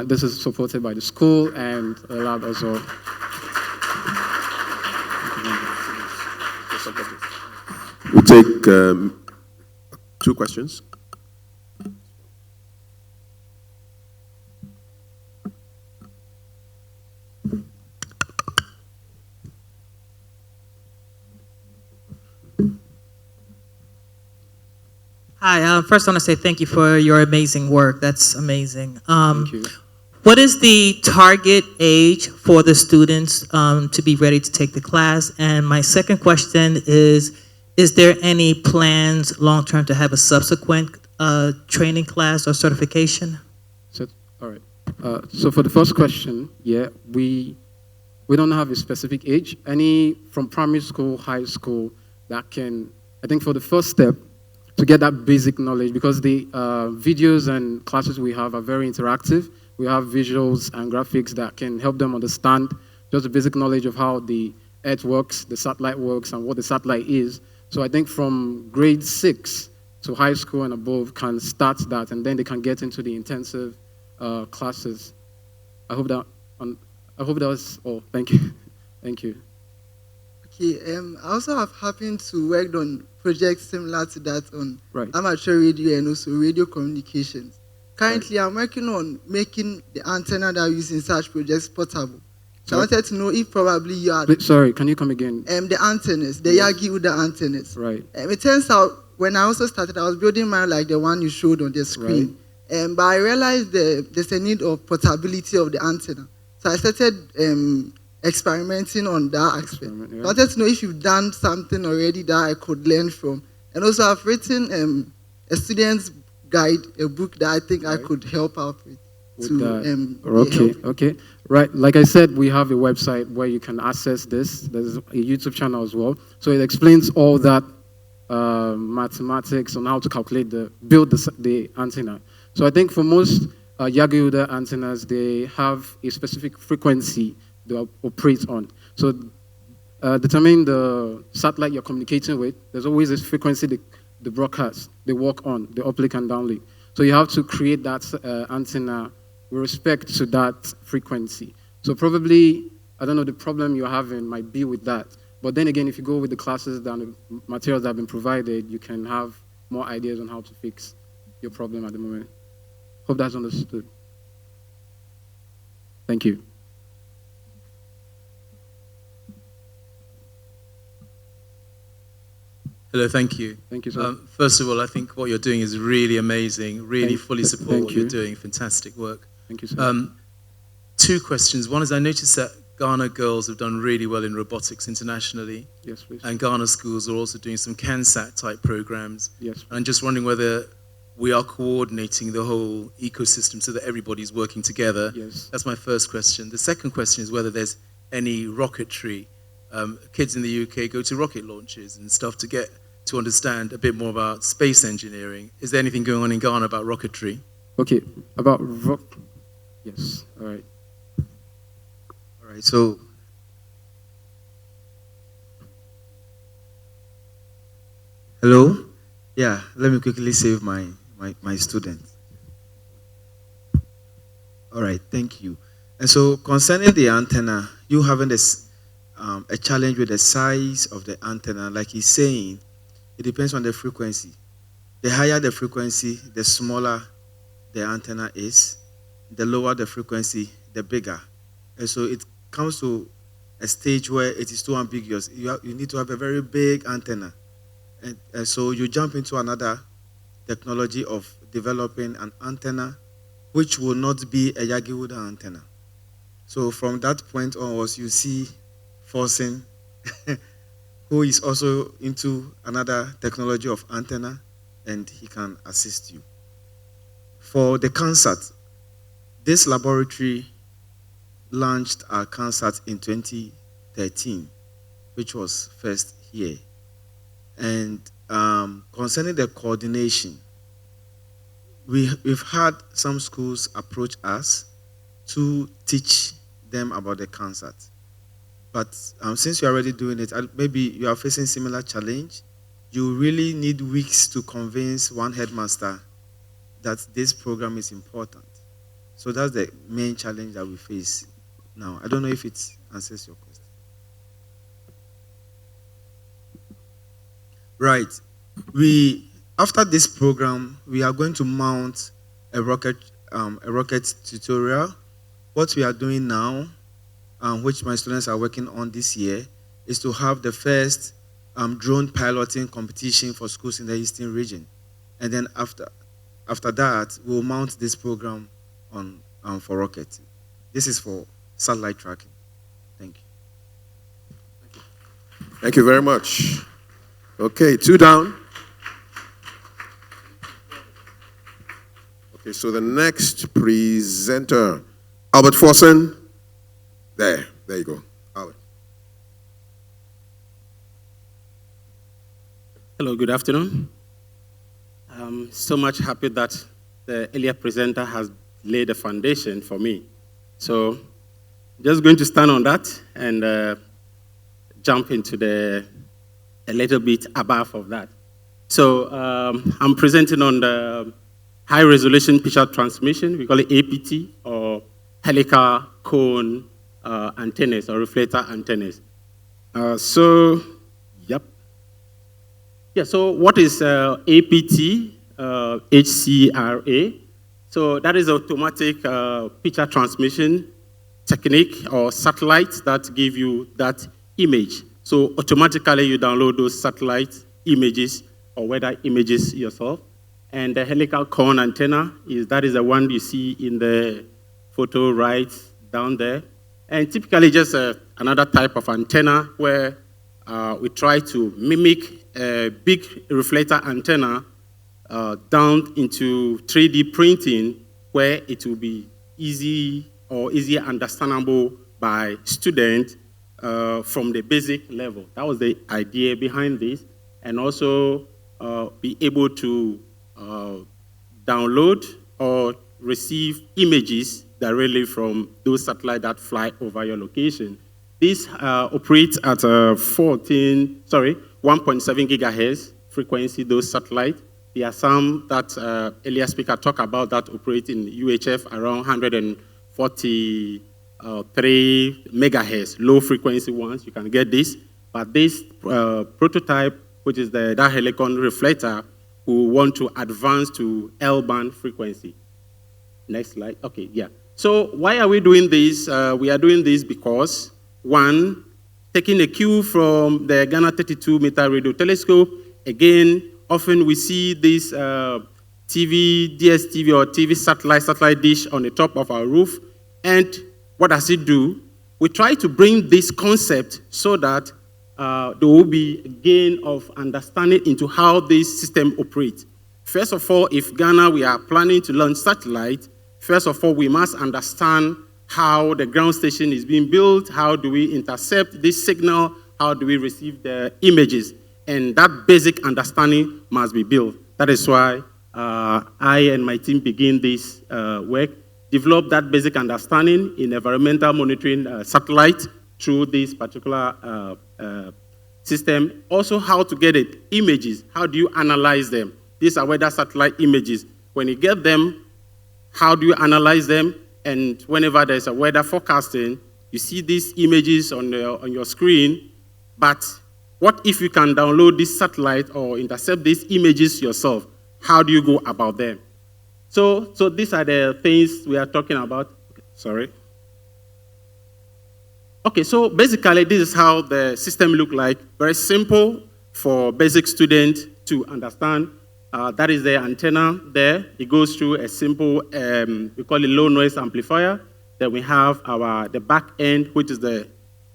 This is supported by the school and the lab as well. We'll take 2 questions. Hi, first I want to say thank you for your amazing work. That's amazing. Thank you. What is the target age for the students to be ready to take the class? And my second question is there any plans long-term to have a subsequent training class or certification? So, all right. So for the first question, yeah, we don't have a specific age. Any from primary school, high school, that can, I think for the first step, to get that basic knowledge, because the videos and classes we have are very interactive. We have visuals and graphics that can help them understand just the basic knowledge of how the Earth works, the satellite works, and what the satellite is. So I think from grade 6 to high school and above can start that, and then they can get into the intensive classes. I hope that was all. Thank you. Thank you. Okay, I also have happened to work on projects similar to that on amateur radio and also radio communications. Currently, I'm working on making the antenna that I use in such projects portable. So I wanted to know if probably you are... Sorry, can you come again? The antennas, the Yagi-Uda antennas. Right. It turns out, when I also started, I was building mine like the one you showed on the screen. Right. But I realized there's a need of portability of the antenna. So I started experimenting on that aspect. I wanted to know if you've done something already that I could learn from. And also I've written a student's guide, a book that I think I could help out with. Okay. Right, like I said, we have a website where you can access this. There's a YouTube channel as well. So it explains all that mathematics on how to build the antenna. So I think for most Yagi-Uda antennas, they have a specific frequency they operate on. So determining the satellite you're communicating with, there's always this frequency the broadcast, they work on, the uplink and downlink. So you have to create that antenna with respect to that frequency. So probably, I don't know, the problem you're having might be with that. But then again, if you go with the classes and the materials that have been provided, you can have more ideas on how to fix your problem at the moment. Hope that's understood. Thank you. Hello, thank you. Thank you, sir. First of all, I think what you're doing is really amazing. Really fully support thank what you. you're doing. Fantastic work. Thank you, sir. Two questions. One is I noticed that Ghana girls have done really well in robotics internationally. Yes, please. And Ghana schools are also doing some CANSAT type programs. Yes. I'm just wondering whether we are coordinating the whole ecosystem so that everybody's working together. Yes. That's my first question. The second question is whether there's any rocketry. Kids in the UK go to rocket launches and stuff to understand a bit more about space engineering. Is there anything going on in Ghana about rocketry? Okay, about rock. Yes, all right. All right, so hello? Yeah, let me quickly save my student. All right, thank you. And so concerning the antenna, you having this a challenge with the size of the antenna, like he's saying, it depends on the frequency. The higher the frequency, the smaller the antenna is. The lower the frequency, the bigger. And so it comes to a stage where it is too ambiguous. You need to have a very big antenna. And so you jump into another technology of developing an antenna which will not be a Yagi-Uda antenna. So from that point onwards, you see Forcing, who is also into another technology of antenna, and he can assist you. For the CANSAT, this laboratory launched our CANSAT in 2013, which was first here. And concerning the coordination, we've had some schools approach us to teach them about the CANSAT. But since you're already doing it, maybe you are facing similar challenge. You really need weeks to convince one headmaster that this program is important. So that's the main challenge that we face now. I don't know if it answers your question. Right. After this program, we are going to mount a rocket tutorial. What we are doing now, which my students are working on this year, is to have the first drone piloting competition for schools in the Eastern region. And then after that, we'll mount this program on for rocket. This is for satellite tracking. Thank you. Thank you very much. Okay, 2 down. Okay, so the next presenter, Albert Forsen. There you go, Albert. Hello, good afternoon. I'm so much happy that the earlier presenter has laid a foundation for me. So I'm just going to stand on that and jump into a little bit above of that. So I'm presenting on the high resolution picture transmission. We call it APT, or helical cone antennas or reflector antennas. So what is APT, HCRA? So that is automatic picture transmission technique or satellites that give you that image. So automatically you download those satellite images or weather images yourself. And the helical cone antenna, that is the one you see in the photo right down there. And typically just another type of antenna where we try to mimic a big reflector antenna down into 3D printing, where it will be easy or easier understandable by students from the basic level. That was the idea behind this. And also be able to download or receive images directly from those satellites that fly over your location. This operates at 1.7 gigahertz frequency, those satellites. There are some that earlier speaker talked about that operate in UHF around 143 megahertz, low frequency ones. You can get this. But this prototype, which is the helicon reflector, we want to advance to L-band frequency. Next slide. Okay, yeah. So why are we doing this? We are doing this because, one, taking a cue from the Ghana 32-meter radio telescope, again, often we see this TV, DSTV or TV satellite dish on the top of our roof. And what does it do? We try to bring this concept so that there will be a gain of understanding into how this system operates. First of all, if Ghana, we are planning to launch satellite, first of all, we must understand how the ground station is being built, how do we intercept this signal, how do we receive the images, and that basic understanding must be built. That is why I and my team begin this work, develop that basic understanding in environmental monitoring satellite through this particular system. Also, how to get it, images, how do you analyze them? These are weather satellite images. When you get them, how do you analyze them? And whenever there's a weather forecasting, you see these images on your screen, but what if you can download this satellite or intercept these images yourself? How do you go about them? So these are the things we are talking about. Sorry. Okay, so basically this is how the system looks like. Very simple for basic student to understand. That is the antenna there. It goes through a simple, we call it low noise amplifier. Then we have the back end, which is the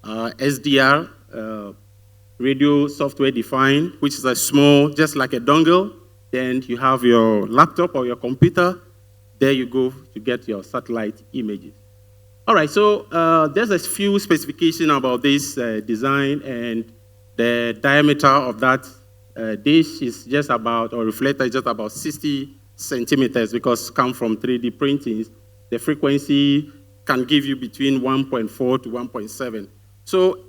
SDR, radio software defined, which is a small, just like a dongle. Then you have your laptop or your computer. There you go to get your satellite images. All right, so there's a few specifications about this design, and the diameter of that dish is just about, or reflector is just about 60 centimeters because it comes from 3D printings. The frequency can give you between 1.4 to 1.7. So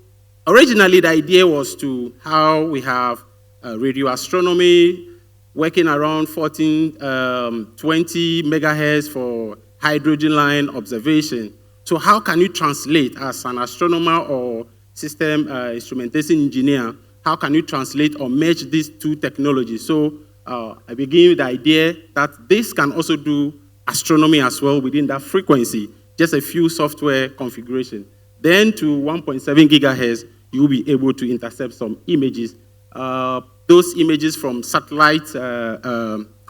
originally the idea was to how we have radio astronomy working around 1420 megahertz for hydrogen line observation. So how can you translate as an astronomer or system instrumentation engineer, how can you translate or merge these two technologies? So I began with the idea that this can also do astronomy as well within that frequency, just a few software configuration. Then to 1.7 gigahertz, you'll be able to intercept some images. Those images from satellite,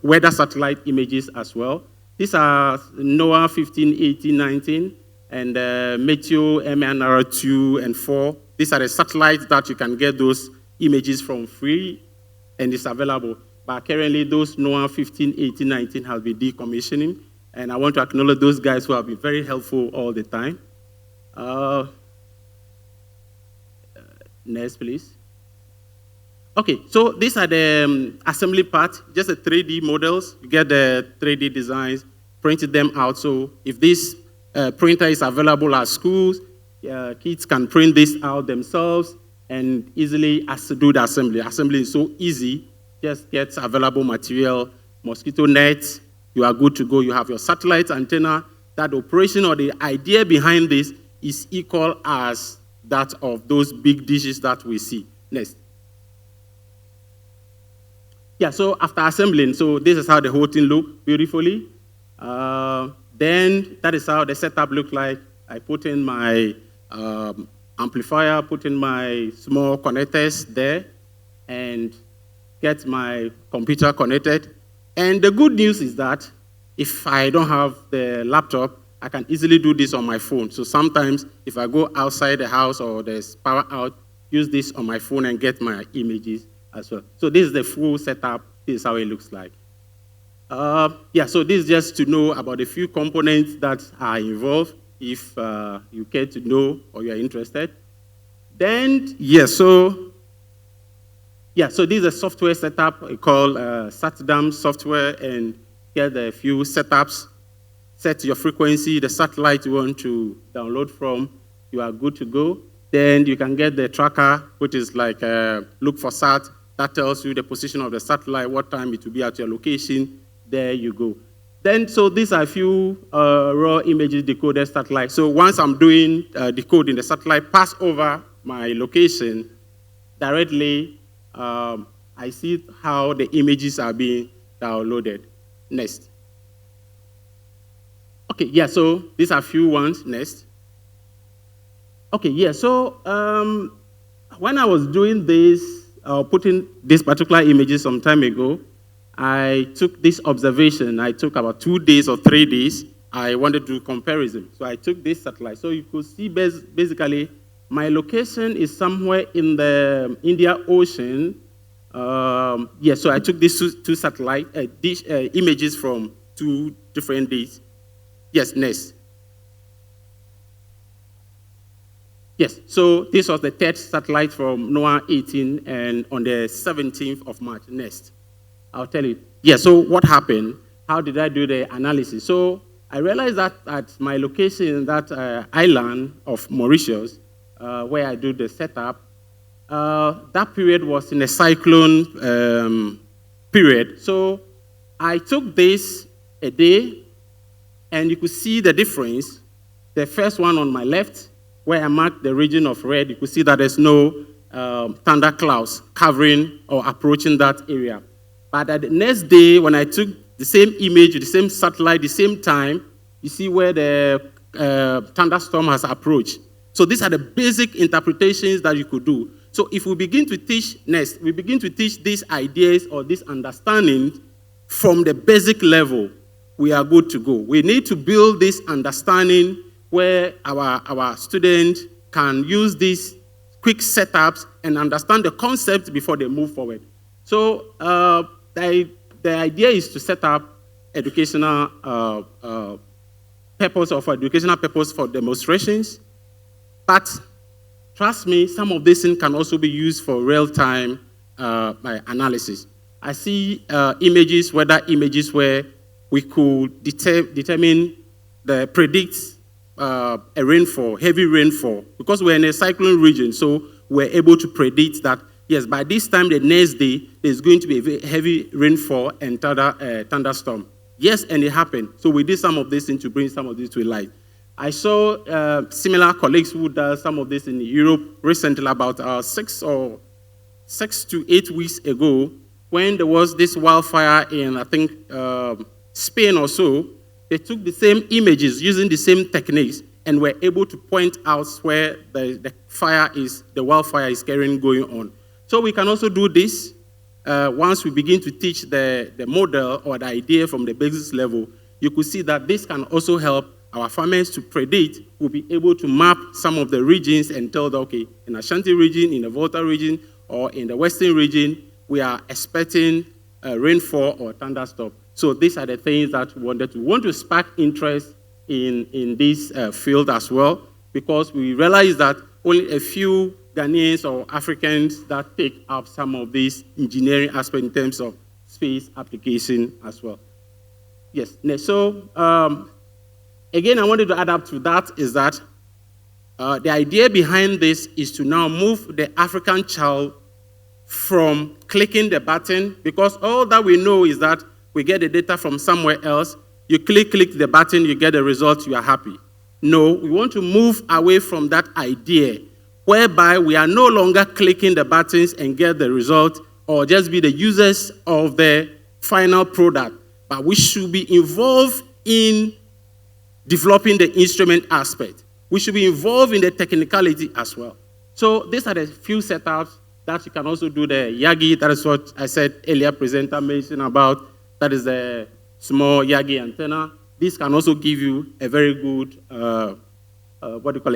weather satellite images as well. These are NOAA 15, 18, 19, and Meteo MNR 2 and 4. These are the satellites that you can get those images from free, and it's available. But currently, those NOAA 15, 18, 19 have been decommissioning, and I want to acknowledge those guys who have been very helpful all the time. Next, please. Okay, so these are the assembly part, just the 3D models. You get the 3D designs, printed them out. So if this printer is available at schools, kids can print this out themselves and easily do the assembly. Assembly is so easy. Just get available material, mosquito nets, you are good to go. You have your satellite antenna. That operation or the idea behind this is equal as that of those big dishes that we see. Next. Yeah, so after assembling, so this is how the whole thing looks beautifully. Then that is how the setup looked like. I put in my amplifier, put in my small connectors there, and get my computer connected. And the good news is that if I don't have the laptop, I can easily do this on my phone. So sometimes if I go outside the house or there's power out, use this on my phone and get my images as well. So this is the full setup. This is how it looks like. Yeah, so this is just to know about a few components that are involved if you care to know or you're interested. Then, so this is a software setup called SatDam software, and get a few setups. Set your frequency, the satellite you want to download from, you are good to go. Then you can get the tracker, which is like look for sat. That tells you the position of the satellite, what time it will be at your location. There you go. Then, so these are a few raw images decoded satellite. So once I'm doing decoding, the satellite pass over my location directly, I see how the images are being downloaded. Next. Okay, yeah, so these are a few ones. Next. Okay, yeah, so when I was doing this, putting this particular images some time ago, I took this observation. I took about 2 days or 3 days. I wanted to do comparison. So I took this satellite. So you could see basically my location is somewhere in the Indian Ocean. So I took these two satellite images from 2 different days. Yes, next. Yes, so this was the 3rd satellite from NOAA 18 and on the 17th of March. Next, I'll tell you. Yeah, so what happened? How did I do the analysis? So I realized that at my location, that island of Mauritius, where I do the setup, that period was in a cyclone period. So I took this a day, and you could see the difference. The first one on my left, where I marked the region of red, you could see that there's no thunder clouds covering or approaching that area. But at the next day, when I took the same image, the same satellite, the same time, you see where the thunderstorm has approached. So these are the basic interpretations that you could do. So if we begin to teach next, we begin to teach these ideas or this understanding from the basic level, we are good to go. We need to build this understanding where our students can use these quick setups and understand the concept before they move forward. So the idea is to set up educational purpose or for educational purpose for demonstrations. But trust me, some of these things can also be used for real-time analysis. I see images, weather images, where we could determine predict a rainfall, heavy rainfall, because we're in a cyclone region, so we're able to predict that, yes, by this time the next day, there's going to be a heavy rainfall and thunderstorm. Yes, and it happened. So we did some of this to bring some of this to light. I saw similar colleagues who did some of this in Europe recently, about 6 to 8 weeks ago, when there was this wildfire in, I think, Spain or so. They took the same images using the same techniques and were able to point out where the wildfire is carrying going on. So we can also do this once we begin to teach the model or the idea from the basis level. You could see that this can also help our farmers to predict. We'll be able to map some of the regions and tell them, okay, in Ashanti region, in the Volta region, or in the Western region, we are expecting rainfall or thunderstorm. So these are the things that we want to spark interest in this field as well, because we realize that only a few Ghanaians or Africans that take up some of these engineering aspects in terms of space application as well. Yes, so again, I wanted to add up to that is that the idea behind this is to now move the African child from clicking the button, because all that we know is that we get the data from somewhere else. You click the button, you get the result, you are happy. No, we want to move away from that idea, whereby we are no longer clicking the buttons and get the result, or just be the users of the final product. But we should be involved in developing the instrument aspect. We should be involved in the technicality as well. So these are the few setups that you can also do the Yagi. That is what I said earlier, presenter mentioned about. That is the small Yagi antenna. This can also give you a very good,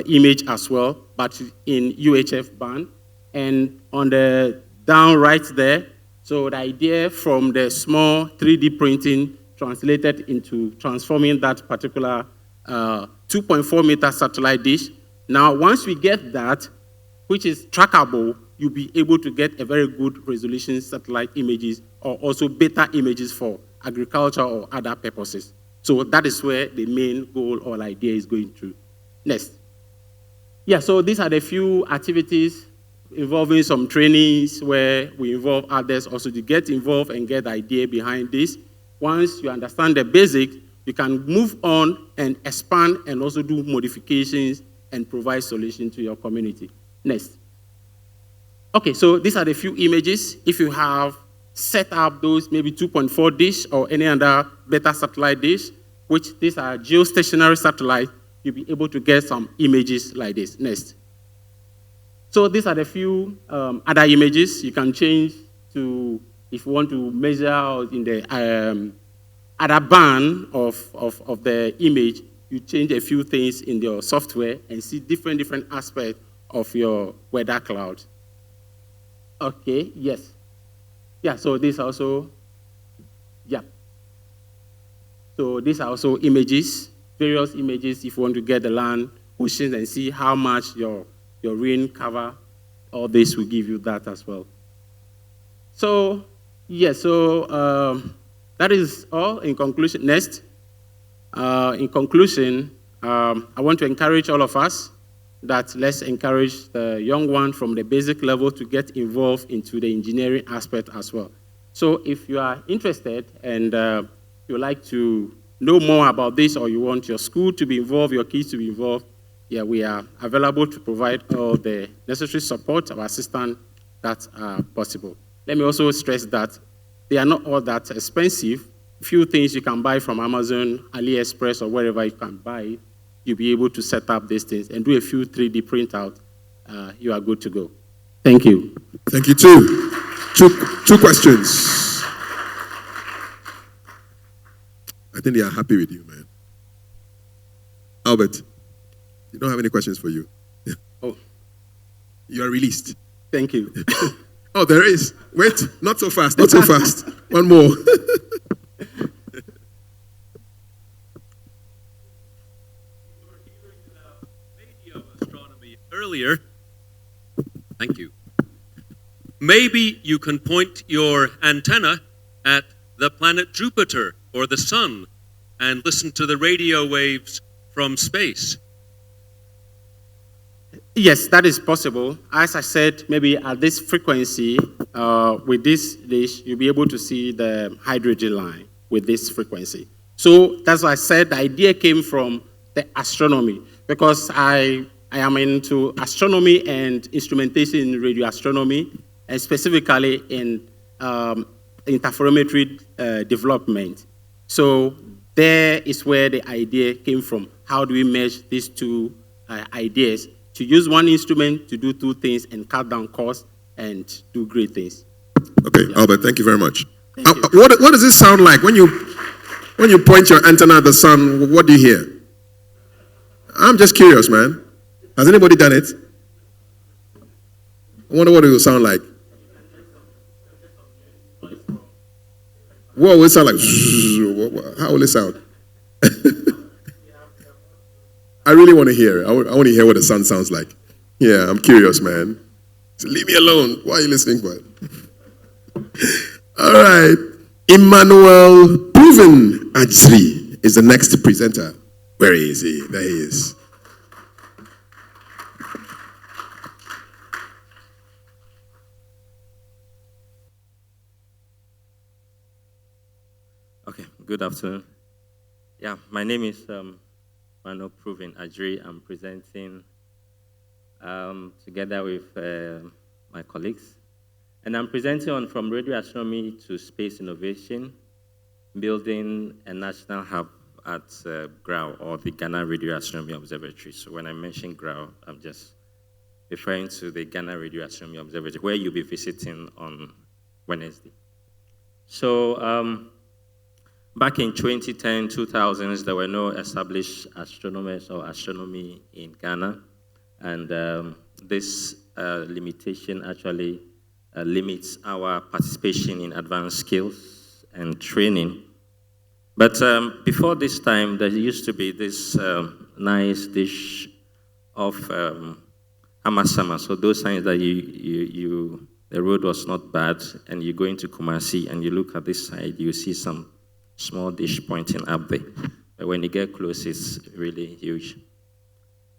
image as well, but in UHF band. And on the down right there, so the idea from the small 3D printing translated into transforming that particular 2.4 meter satellite dish. Now, once we get that, which is trackable, you'll be able to get a very good resolution satellite images or also beta images for agriculture or other purposes. So that is where the main goal or idea is going through. Next. Yeah, so these are the few activities involving some trainings where we involve others also to get involved and get the idea behind this. Once you understand the basic, you can move on and expand and also do modifications and provide solutions to your community. Next. Okay, so these are the few images. If you have set up those maybe 2.4 dish or any other better satellite dish, which these are geostationary satellites, you'll be able to get some images like this. Next. So these are the few other images you can change to, if you want to measure in the other band of the image, you change a few things in your software and see different aspects of your weather cloud. Okay, yes. Yeah, so this also, yeah. So these are also images, various images if you want to get the land oceans and see how much your rain cover. All this will give you that as well. So, yeah, so that is all in conclusion. Next, in conclusion, I want to encourage all of us that let's encourage the young one from the basic level to get involved into the engineering aspect as well. So if you are interested and you like to know more about this, or you want your school to be involved, your kids to be involved, yeah, we are available to provide all the necessary support or assistance that are possible. Let me also stress that they are not all that expensive. Few things you can buy from Amazon, AliExpress, or wherever you can buy it, you'll be able to set up these things and do a few 3D printout. You are good to go. Thank you. Thank you too. Two questions. I think they are happy with you, man. Albert, you don't have any questions for you. Oh. You are released. Thank you. Oh, there is. Wait, not so fast, not so fast. One more. Earlier, thank you. Maybe you can point your antenna at the planet Jupiter or the sun and listen to the radio waves from space. Yes, that is possible. As I said, maybe at this frequency, with this dish, you'll be able to see the hydrogen line with this frequency. So that's why I said the idea came from the astronomy, because I am into astronomy and instrumentation in radio astronomy, and specifically in interferometry development. So there is where the idea came from. How do we merge these two ideas to use one instrument to do two things and cut down costs and do great things? Okay, yeah. Albert, thank you very much. Thank you. What does it sound like when you point your antenna at the sun? What do you hear? I'm just curious, man. Has anybody done it? I wonder what it will sound like. What will it sound like? How will it sound? I really want to hear it. I want to hear what the sun sounds like. Yeah, I'm curious, man. So leave me alone. Why are you listening for it? All right. Emmanuel Proven Ajri is the next presenter. Where is he? There he is. Okay, good afternoon. Yeah, my name is Mano Proven Ajri. I'm presenting together with my colleagues. And I'm presenting on from radio astronomy to space innovation, building a national hub at GRAO, or the Ghana Radio Astronomy Observatory. So when I mention GRAO, I'm just referring to the Ghana Radio Astronomy Observatory, where you'll be visiting on Wednesday. So back in 2010, 2000s, there were no established astronomers or astronomy in Ghana. And this limitation actually limits our participation in advanced skills and training. But before this time, there used to be this nice dish of Amasama. So those times that the road was not bad, and you go into Kumasi and you look at this side, you see some small dish pointing up there. But when you get close, it's really huge.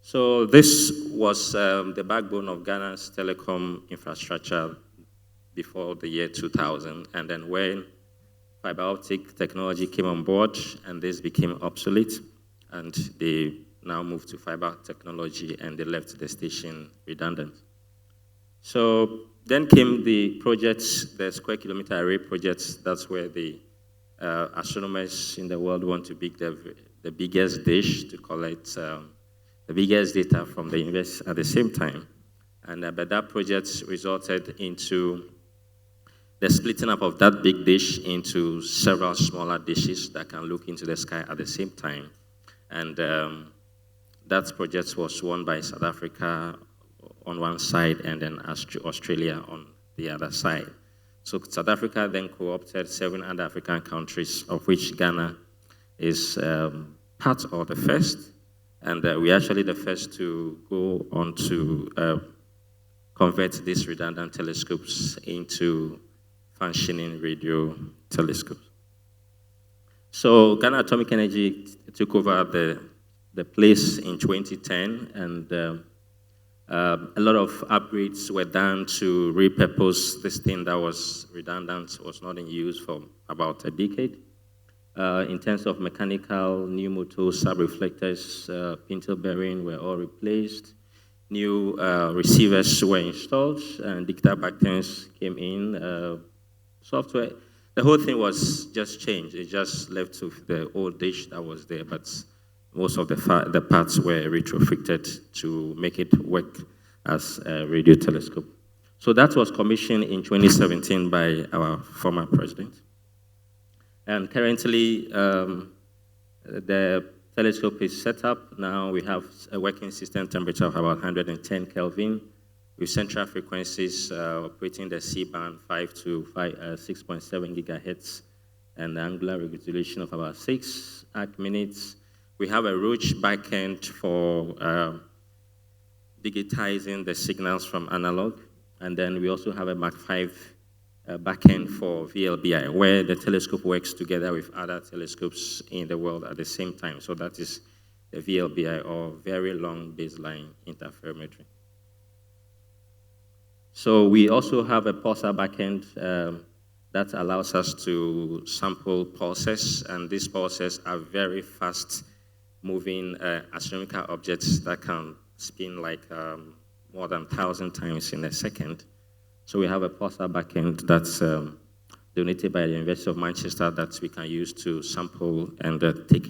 So this was the backbone of Ghana's telecom infrastructure before the year 2000. And then when fiber optic technology came on board, and this became obsolete, and they now moved to fiber technology, and they left the station redundant. So then came the projects, the square kilometer array projects. That's where the astronomers in the world want to build the biggest dish to collect the biggest data from the universe at the same time. And but that project resulted into the splitting up of that big dish into several smaller dishes that can look into the sky at the same time. And that project was won by South Africa on one side and then Australia on the other side. So South Africa then co-opted 7 other African countries, of which Ghana is part of the first. And we're actually the first to go on to convert these redundant telescopes into functioning radio telescopes. So Ghana Atomic Energy took over the place in 2010, and a lot of upgrades were done to repurpose this thing that was redundant, was not in use for about a decade. In terms of mechanical, new motors, sub-reflectors, pintle bearing were all replaced. New receivers were installed, and digital backends came in. Software, the whole thing was just changed. It just left to the old dish that was there, but most of the parts were retrofitted to make it work as a radio telescope. So that was commissioned in 2017 by our former president. And currently, the telescope is set up. Now we have a working system temperature of about 110 Kelvin, with central frequencies operating the C-band 5 to 6.7 gigahertz, and angular resolution of about 6 arc minutes. We have a Roche backend for digitizing the signals from analog, and then we also have a Mach 5 backend for VLBI, where the telescope works together with other telescopes in the world at the same time. So that is the VLBI, or Very Long Baseline Interferometry. So we also have a pulsar backend that allows us to sample pulses, and these pulses are very fast moving astronomical objects that can spin like more than 1,000 times in a second. So we have a pulsar backend that's donated by the University of Manchester that we can use to sample and take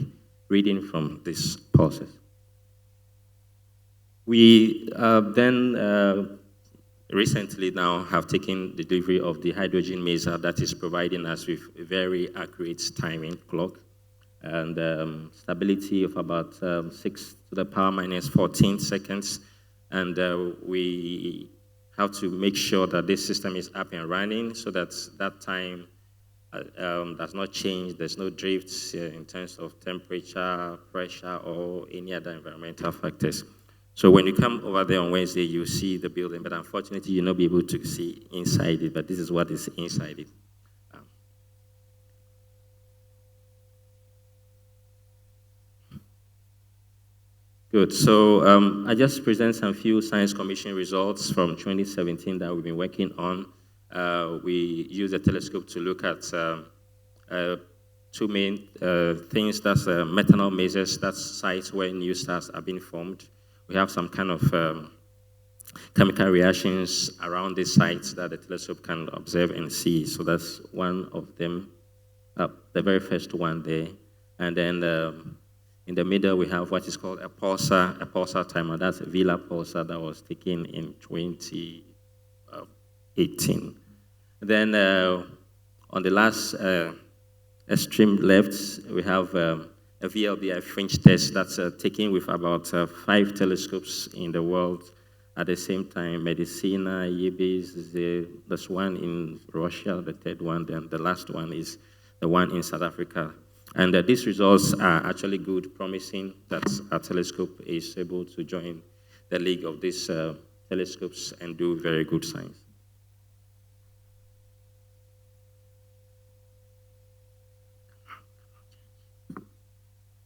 reading from these pulses. We then recently now have taken the delivery of the hydrogen maser that is providing us with a very accurate timing clock and stability of about 6 to the power minus 14 seconds. And we have to make sure that this system is up and running so that that time does not change. There's no drifts in terms of temperature, pressure, or any other environmental factors. So when you come over there on Wednesday, you see the building, but unfortunately, you'll not be able to see inside it, but this is what is inside it. Good, so I just present some few Science Commission results from 2017 that we've been working on. We use a telescope to look at 2 main things. That's methanol masers, that's sites where new stars are being formed. We have some kind of chemical reactions around these sites that the telescope can observe and see. So that's one of them, the very first one there. And then in the middle, we have what is called a pulsar timer. That's a Vela pulsar that was taken in 2018. Then on the last extreme left, we have a VLBI fringe test that's taken with about 5 telescopes in the world at the same time. Medicina, Yibis, there's one in Russia, the third one, then the last one is the one in South Africa. And these results are actually good, promising that our telescope is able to join the league of these telescopes and do very good science.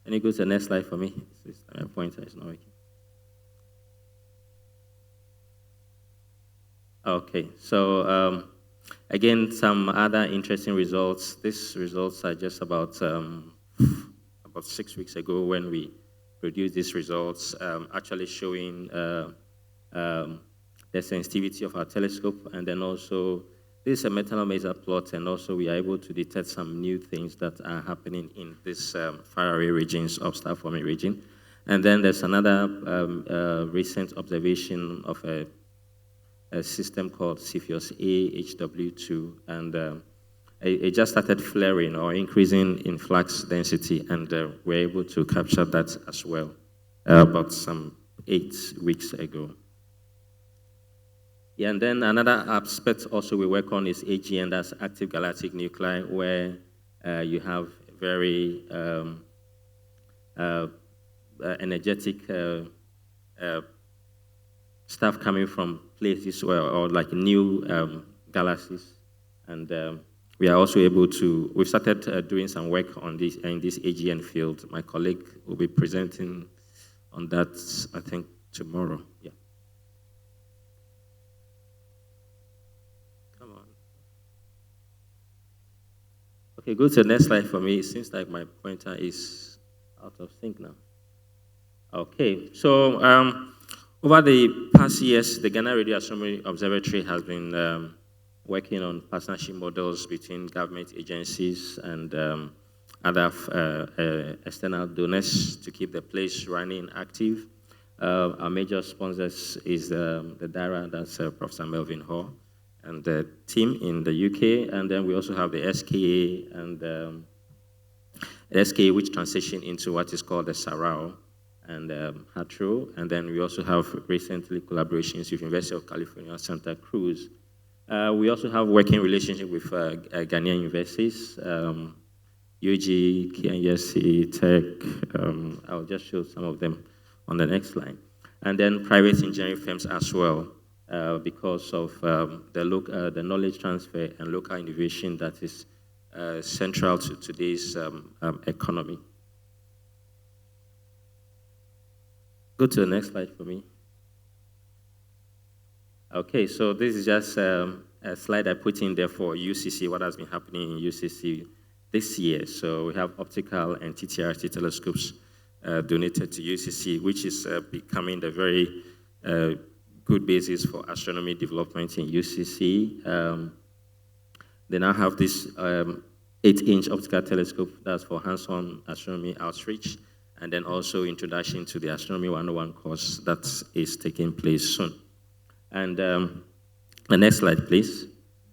Can you go to the next slide for me? My pointer is not working. Okay, so again, some other interesting results. These results are just about 6 weeks ago when we produced these results, actually showing the sensitivity of our telescope, and then also this is a methanol maser plot, and also we are able to detect some new things that are happening in this faraway regions of star-forming region. And then there's another recent observation of a a system called Cepheus A HW2, and it just started flaring or increasing in flux density, and we're able to capture that as well about some 8 weeks ago. Yeah, and then another aspect also we work on is AGN, that's active galactic nuclei, where you have very energetic stuff coming from places or like new galaxies. And we are also able to, we've started doing some work on this in this AGN field. My colleague will be presenting on that, I think, tomorrow. Yeah. Come on. Okay, go to the next slide for me. It seems like my pointer is out of sync now. Okay, so over the past years, the Ghana Radio Astronomy Observatory has been working on partnership models between government agencies and other external donors to keep the place running active. Our major sponsors is the DARA, that's Professor Melvin Hall, and the team in the UK, and then we also have the SKA, and the SKA which transitioned into what is called the SARAO, and HATRO, and then we also have recently collaborations with University of California, Santa Cruz. We also have working relationship with Ghanaian universities, UG, KNUST, Tech. I'll just show some of them on the next slide. And then private engineering firms as well, because of the knowledge transfer and local innovation that is central to today's economy. Go to the next slide for me. Okay, so this is just a slide I put in there for UCC, what has been happening in UCC this year. So we have optical and TTRT telescopes donated to UCC, which is becoming the very good basis for astronomy development in UCC. They now have this 8-inch optical telescope that's for hands-on astronomy outreach, and then also introduction to the Astronomy 101 course that is taking place soon. And the next slide, please.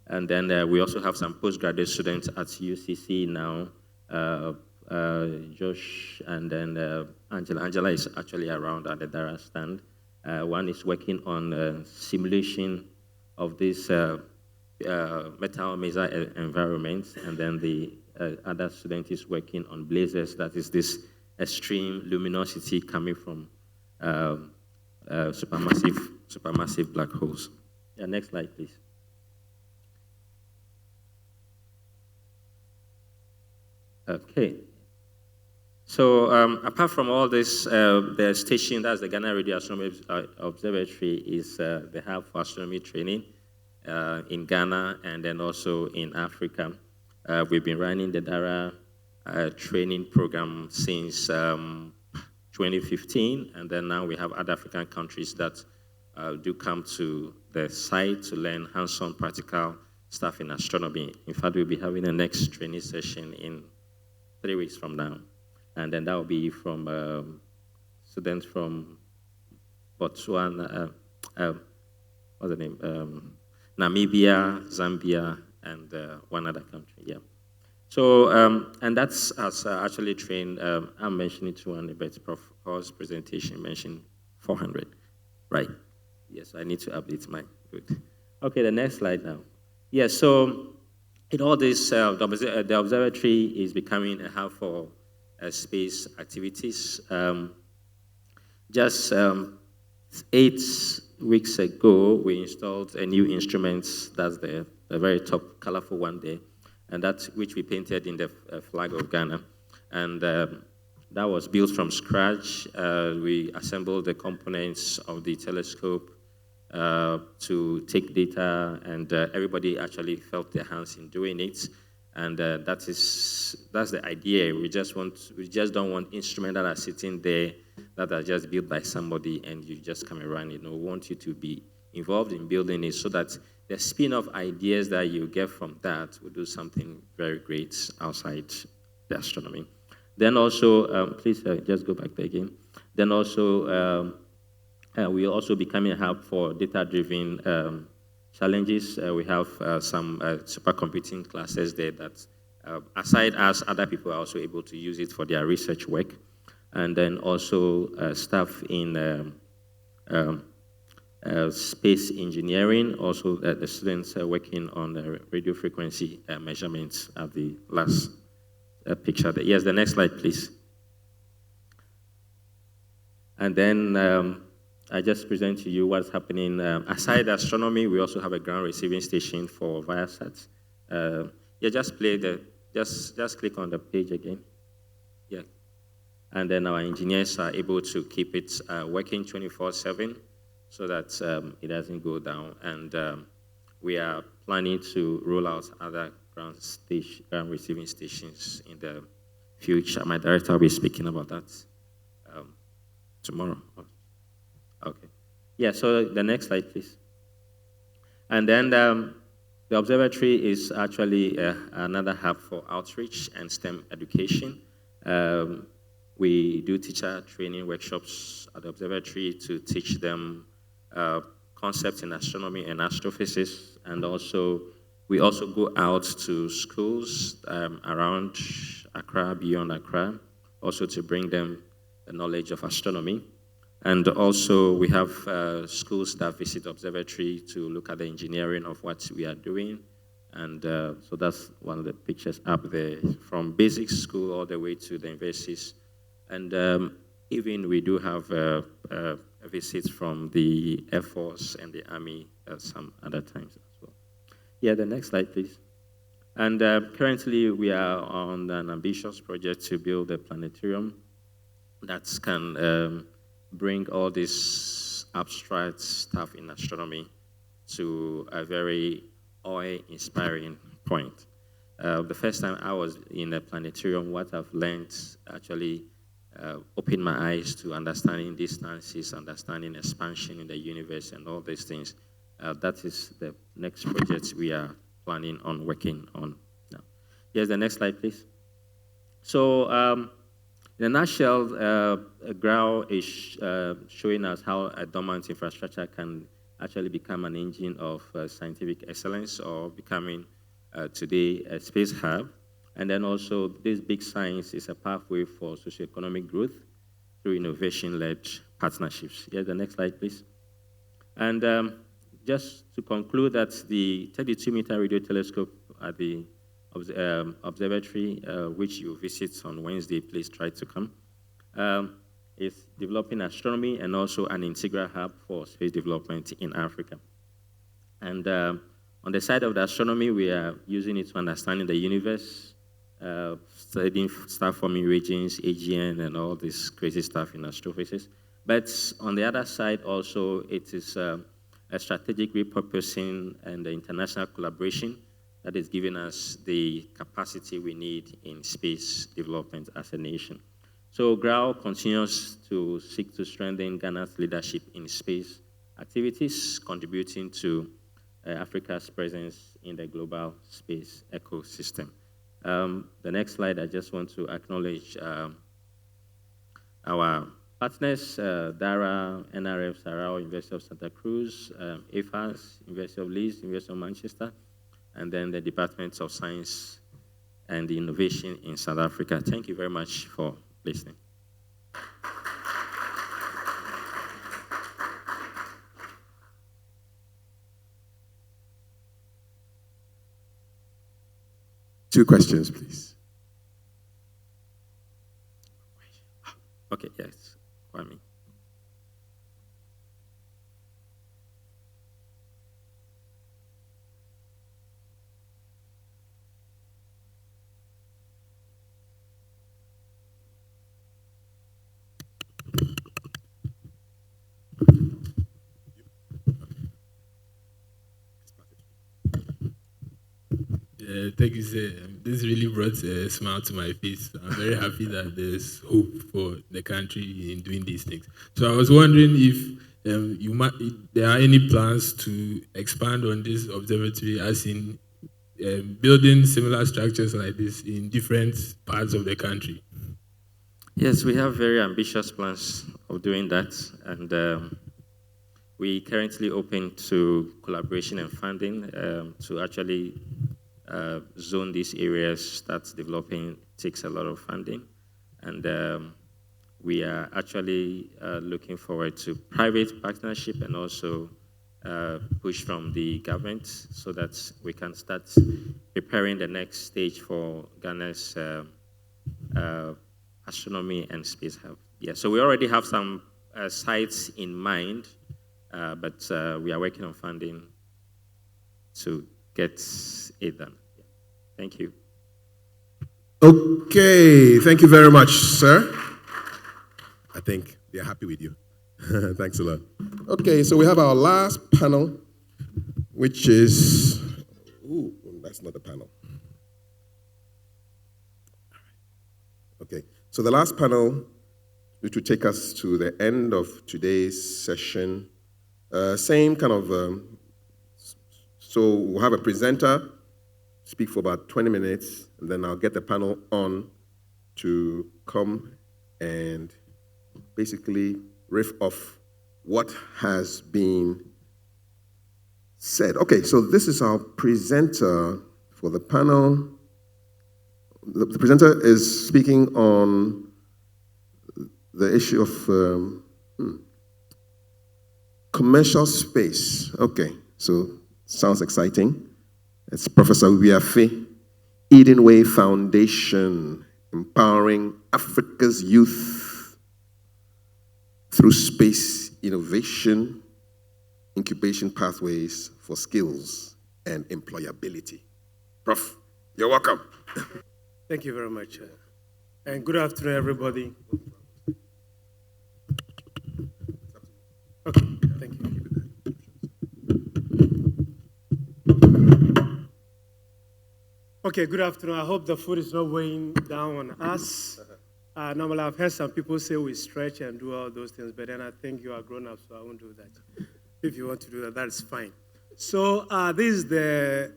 And then we also have some postgraduate students at UCC now, Josh, and then Angela. Angela is actually around at the DARA stand. One is working on simulation of this metal maser environment, and then the other student is working on blazars, that is this extreme luminosity coming from supermassive black holes. Yeah, next slide, please. Okay. So apart from all this, the station, that's the Ghana Radio Astronomy Observatory, is the hub for astronomy training in Ghana and then also in Africa. We've been running the DARA training program since 2015, and then now we have other African countries that do come to the site to learn hands-on practical stuff in astronomy. In fact, we'll be having the next training session in 3 weeks from now. And then that will be from students from Botswana, what's the name? Namibia, Zambia, and one other country, yeah. So, and that's actually trained, I'm mentioning 200, but Prof. Hall's presentation mentioned 400, right? Yes, I need to update mine, good. Okay, the next slide now. Yeah, so in all this, the observatory is becoming a hub for space activities. Just 8 weeks ago, we installed a new instrument, that's the very top colorful one there, and that's which we painted in the flag of Ghana. And that was built from scratch. We assembled the components of the telescope to take data, and everybody actually felt their hands in doing it. And that's the idea. We just don't want instruments that are sitting there that are just built by somebody and you just come around. We want you to be involved in building it so that the spin-off ideas that you get from that will do something very great outside the astronomy. Then also, please just go back there again. Then also, We will also become a hub for data-driven challenges. We have some supercomputing classes there that, aside as other people are also able to use it for their research work. And then also staff in space engineering, also the students are working on the radio frequency measurements at the last picture there. Yes, the next slide, please. And then I just present to you what's happening. Aside astronomy, we also have a ground receiving station for Viasat. Yeah, just play just click on the page again. Yeah. And then our engineers are able to keep it working 24/7 so that it doesn't go down. And we are planning to roll out other ground receiving stations in the future. My director will be speaking about that tomorrow. Okay. Yeah, so the next slide, please. And then the observatory is actually another hub for outreach and STEM education. We do teacher training workshops at the observatory to teach them concepts in astronomy and astrophysics, and also we also go out to schools around Accra, beyond Accra, also to bring them the knowledge of astronomy. And also we have schools that visit the observatory to look at the engineering of what we are doing. And so that's one of the pictures up there, from basic school all the way to the universities. And even we do have visits from the Air Force and the Army at some other times as well. Yeah, the next slide, please. And currently we are on an ambitious project to build a planetarium that can bring all this abstract stuff in astronomy to a very awe-inspiring point. The first time I was in a planetarium, what I've learned actually opened my eyes to understanding distances, understanding expansion in the universe, and all these things. That is the next project we are planning on working on now. Yes, the next slide, please. So, in a nutshell, GRAO is showing us how a dormant infrastructure can actually become an engine of scientific excellence, or becoming today a space hub. And then also, this big science is a pathway for socioeconomic growth through innovation-led partnerships. Yeah, the next slide, please. And just to conclude, that the 32-meter radio telescope at the observatory, which you visit on Wednesday, please try to come, is developing astronomy and also an integral hub for space development in Africa. And on the side of the astronomy, we are using it to understanding the universe, studying star-forming regions, AGN, and all this crazy stuff in astrophysics. But on the other side also, it is a strategic repurposing and the international collaboration that is giving us the capacity we need in space development as a nation. So GRAO continues to seek to strengthen Ghana's leadership in space activities, contributing to Africa's presence in the global space ecosystem. The next slide, I just want to acknowledge our partners, DARA, NRF, Sarao, University of Santa Cruz, AFAS, University of Leeds, University of Manchester, and then the Department of Science and Innovation in South Africa. Thank you very much for listening. Two questions, please. Okay, yes, Kwame. Thank you, sir. This really brought a smile to my face. I'm very happy that there's hope for the country in doing these things. So I was wondering if there are any plans to expand on this observatory, as in building similar structures like this in different parts of the country. Yes, we have very ambitious plans of doing that, and we currently open to collaboration and funding to actually zone these areas that's developing takes a lot of funding. And we are actually looking forward to private partnership and also push from the government so that we can start preparing the next stage for Ghana's astronomy and space hub. Yeah, so we already have some sites in mind, but we are working on funding to get it done. Yeah. Thank you. Okay, thank you very much, sir. I think they're happy with you. Thanks a lot. Okay, so we have our last panel, which is, ooh, that's not a panel. Okay, so the last panel, which will take us to the end of today's session, same kind of, so we'll have a presenter speak for about 20 minutes, and then I'll get the panel on to come and basically riff off what has been said. Okay, so this is our presenter for the panel. The presenter is speaking on the issue of commercial space. Okay, so sounds exciting. It's Professor Wiafe, Eden Way Foundation, empowering Africa's youth through space innovation, incubation pathways for skills and employability. Prof, you're welcome. Thank you very much. And good afternoon, everybody. Okay, thank you. Okay, good afternoon. I hope the food is not weighing down on us. Normally, I've heard some people say we stretch and do all those things, but then I think you are grown up, so I won't do that. If you want to do that, that's fine. So this is the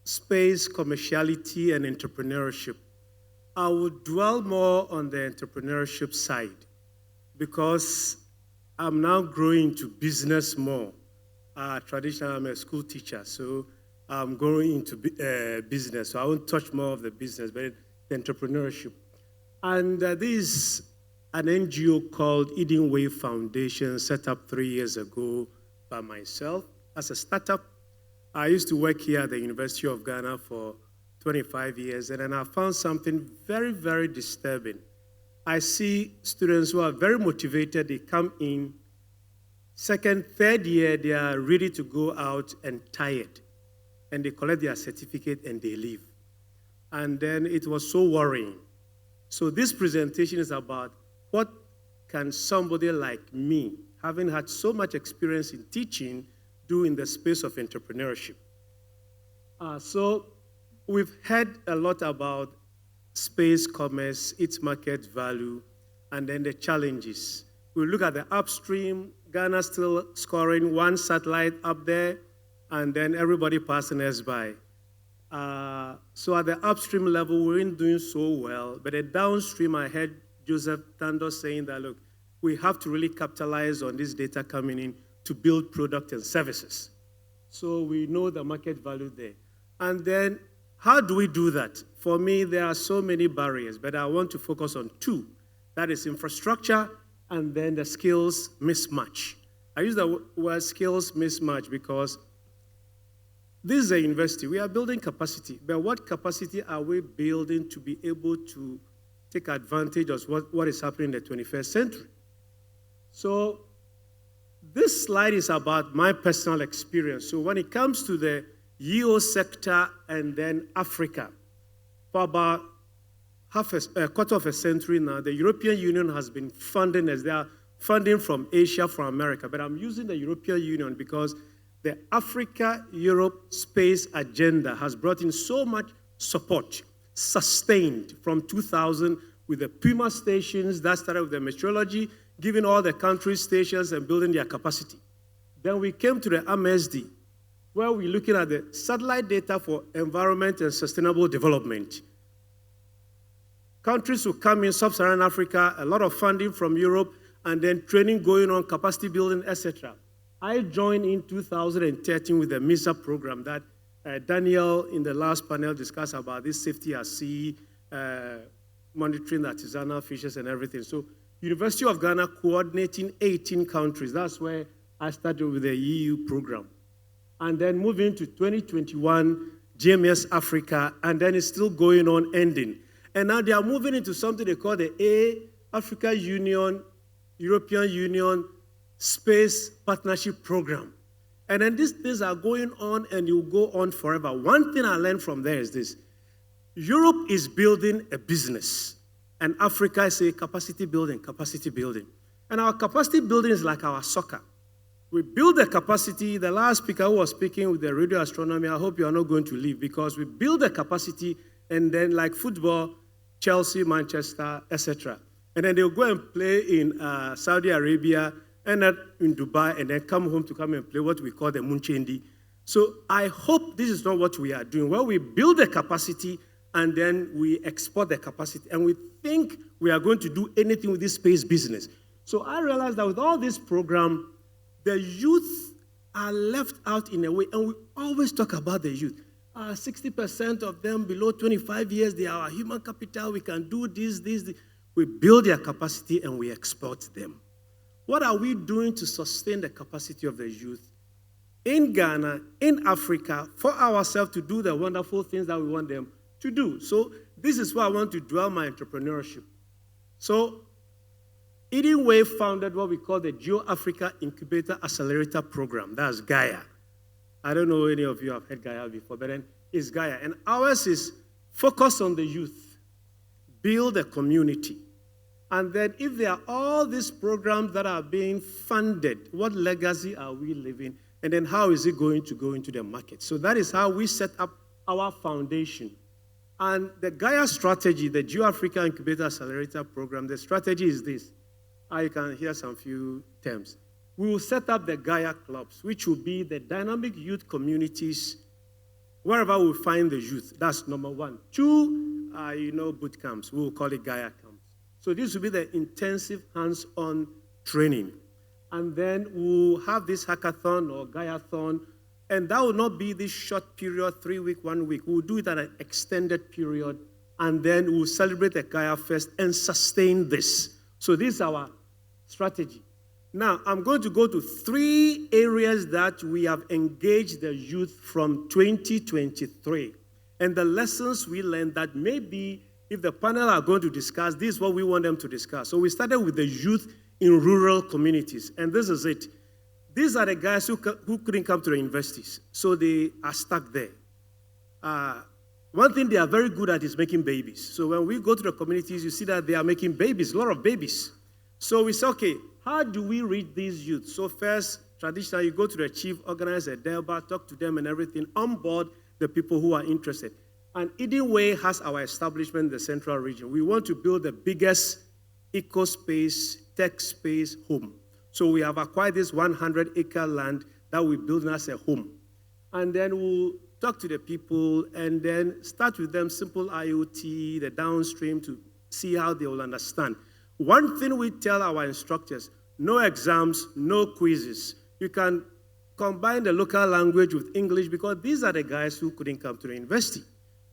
space, commerciality, and entrepreneurship. I would dwell more on the entrepreneurship side because I'm now growing into business more. Traditionally, I'm a school teacher, so I'm going into business. So I won't touch more of the business, but the entrepreneurship. And this is an NGO called Eden Way Foundation, set up 3 years ago by myself as a startup. I used to work here at the University of Ghana for 25 years, and then I found something very, very disturbing. I see students who are very motivated, they come in, second, third year, they are ready to go out and tired, and they collect their certificate and they leave. And then it was so worrying. So this presentation is about what can somebody like me, having had so much experience in teaching, do in the space of entrepreneurship. So we've heard a lot about space commerce, its market value, and then the challenges. We look at the upstream, Ghana still scoring one satellite up there, and then everybody passing us by. So at the upstream level, we weren't doing so well, but at downstream, I heard Joseph Tando saying that, look, we have to really capitalize on this data coming in to build product and services. So we know the market value there. And then how do we do that? For me, there are so many barriers, but I want to focus on two. That is infrastructure and then the skills mismatch. I use the word skills mismatch because this is a university. We are building capacity, but what capacity are we building to be able to take advantage of what is happening in the 21st century? So this slide is about my personal experience. So when it comes to the EO sector and then Africa, for about a quarter of a century now, the European Union has been funding us. They are funding from Asia, from America, but I'm using the European Union because the Africa-Europe space agenda has brought in so much support, sustained from 2000 with the Puma stations, that started with the meteorology, giving all the countries stations and building their capacity. Then we came to the MSD, where we're looking at the satellite data for environment and sustainable development. Countries will come in sub-Saharan Africa, a lot of funding from Europe, and then training going on, capacity building, etc. I joined in 2013 with the MISA program that Daniel in the last panel discussed about this safety at sea, monitoring the artisanal fishes and everything. So University of Ghana coordinating 18 countries. That's where I started with the EU program. And then moving to 2021, GMS Africa, and then it's still going on, ending. And now they are moving into something they call the Africa Union, European Union Space Partnership Program. And then these things are going on and will go on forever. One thing I learned from there is this. Europe is building a business, and Africa is a capacity building. And our capacity building is like our soccer. We build the capacity. The last speaker who was speaking with the radio astronomy, I hope you are not going to leave, because we build the capacity, and then like football, Chelsea, Manchester, etc. And then they'll go and play in Saudi Arabia, and then in Dubai, and then come home to come and play what we call the Munchendi. So I hope this is not what we are doing, where we build the capacity and then we export the capacity, and we think we are going to do anything with this space business. So I realized that with all this program, the youth are left out in a way, and we always talk about the youth. 60% of them below 25 years, they are our human capital, we can do this. We build their capacity and we export them. What are we doing to sustain the capacity of the youth in Ghana, in Africa, for ourselves to do the wonderful things that we want them to do? So this is why I want to dwell my entrepreneurship. So Eden Wave founded what we call the Geo-Africa Incubator Accelerator Program. That's Gaia. I don't know any of you have heard Gaia before, but then it's Gaia. And ours is focus on the youth, build a community. And then if there are all these programs that are being funded, what legacy are we leaving? And then how is it going to go into the market? So that is how we set up our foundation. And the Gaia strategy, the Geo-Africa Incubator Accelerator Program, the strategy is this. You can hear some few terms. We will set up the Gaia clubs, which will be the dynamic youth communities wherever we find the youth. That's number one. Two, boot camps. We will call it Gaia camps. So this will be the intensive hands-on training. And then we'll have this hackathon or Gaiathon, and that will not be this short period, 3 week, 1 week. We'll do it at an extended period, and then we'll celebrate the Gaia Fest and sustain this. So this is our strategy. Now, I'm going to go to 3 areas that we have engaged the youth from 2023. And the lessons we learned that maybe if the panel are going to discuss, this is what we want them to discuss. So we started with the youth in rural communities. And this is it. These are the guys who couldn't come to the universities. So they are stuck there. One thing they are very good at is making babies. So when we go to the communities, you see that they are making babies, a lot of babies. So we say, okay, how do we reach these youth? So first, traditionally, you go to the chief, organize a DELBA, talk to them and everything, onboard the people who are interested. And Eden Way has our establishment in the central region. We want to build the biggest eco-space, tech space home. So we have acquired this 100-acre land that we're building as a home. And then we'll talk to the people and then start with them simple IoT, the downstream, to see how they will understand. One thing we tell our instructors, no exams, no quizzes. You can combine the local language with English because these are the guys who couldn't come to the university.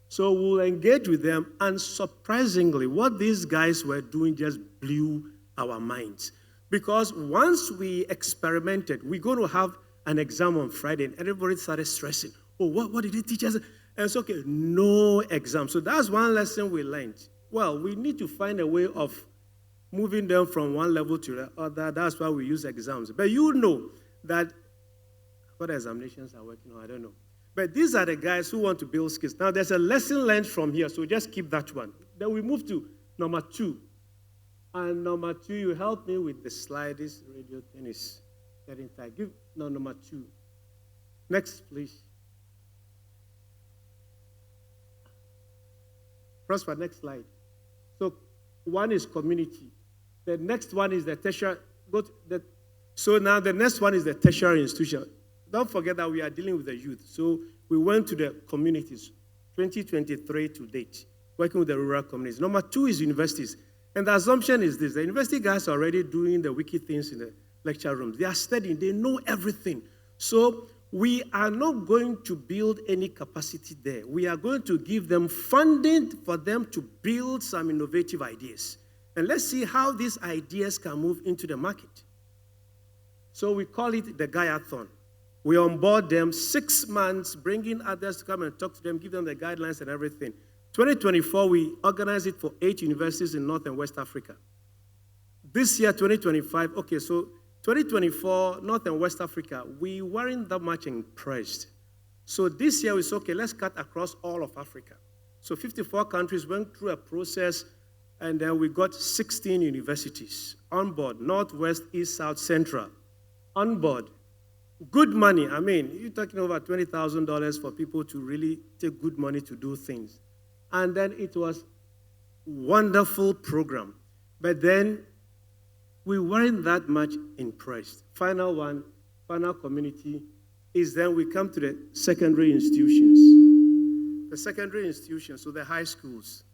So we'll engage with them, and surprisingly, what these guys were doing just blew our minds. Because once we experimented, we're going to have an exam on Friday, and everybody started stressing. Oh, what did they teach us? And it's okay, no exam. So that's one lesson we learned. Well, we need to find a way of moving them from one level to the other. That's why we use exams. But you know that what examinations are working on, I don't know. But these are the guys who want to build skills. Now, there's a lesson learned from here, so just keep that one. Then we move to number 2. And number 2, you help me with the slide. This radio thing is getting tight. Number 2. Next, please. Prosper, next slide. So 1 is community. The next one is the tertiary. So now the next one is the tertiary institution. Don't forget that we are dealing with the youth. So we went to the communities, 2023 to date, working with the rural communities. Number 2 is universities. And the assumption is this. The university guys are already doing the wiki things in the lecture rooms. They are studying. They know everything. So we are not going to build any capacity there. We are going to give them funding for them to build some innovative ideas. And let's see how these ideas can move into the market. So we call it the Gaiathon. We onboard them 6 months, bringing others to come and talk to them, give them the guidelines and everything. 2024, we organize it for 8 universities in North and West Africa. This year, 2025, okay, so 2024, North and West Africa, we weren't that much impressed. So this year we said, okay, let's cut across all of Africa. So 54 countries went through a process, and then we got 16 universities on board, North, West, East, South, Central, on board. Good money. I mean, you're talking over $20,000 for people to really take good money to do things. And then it was wonderful program. But then we weren't that much impressed. Final one, final community, is then we come to the secondary institutions. The secondary institutions, so the high schools.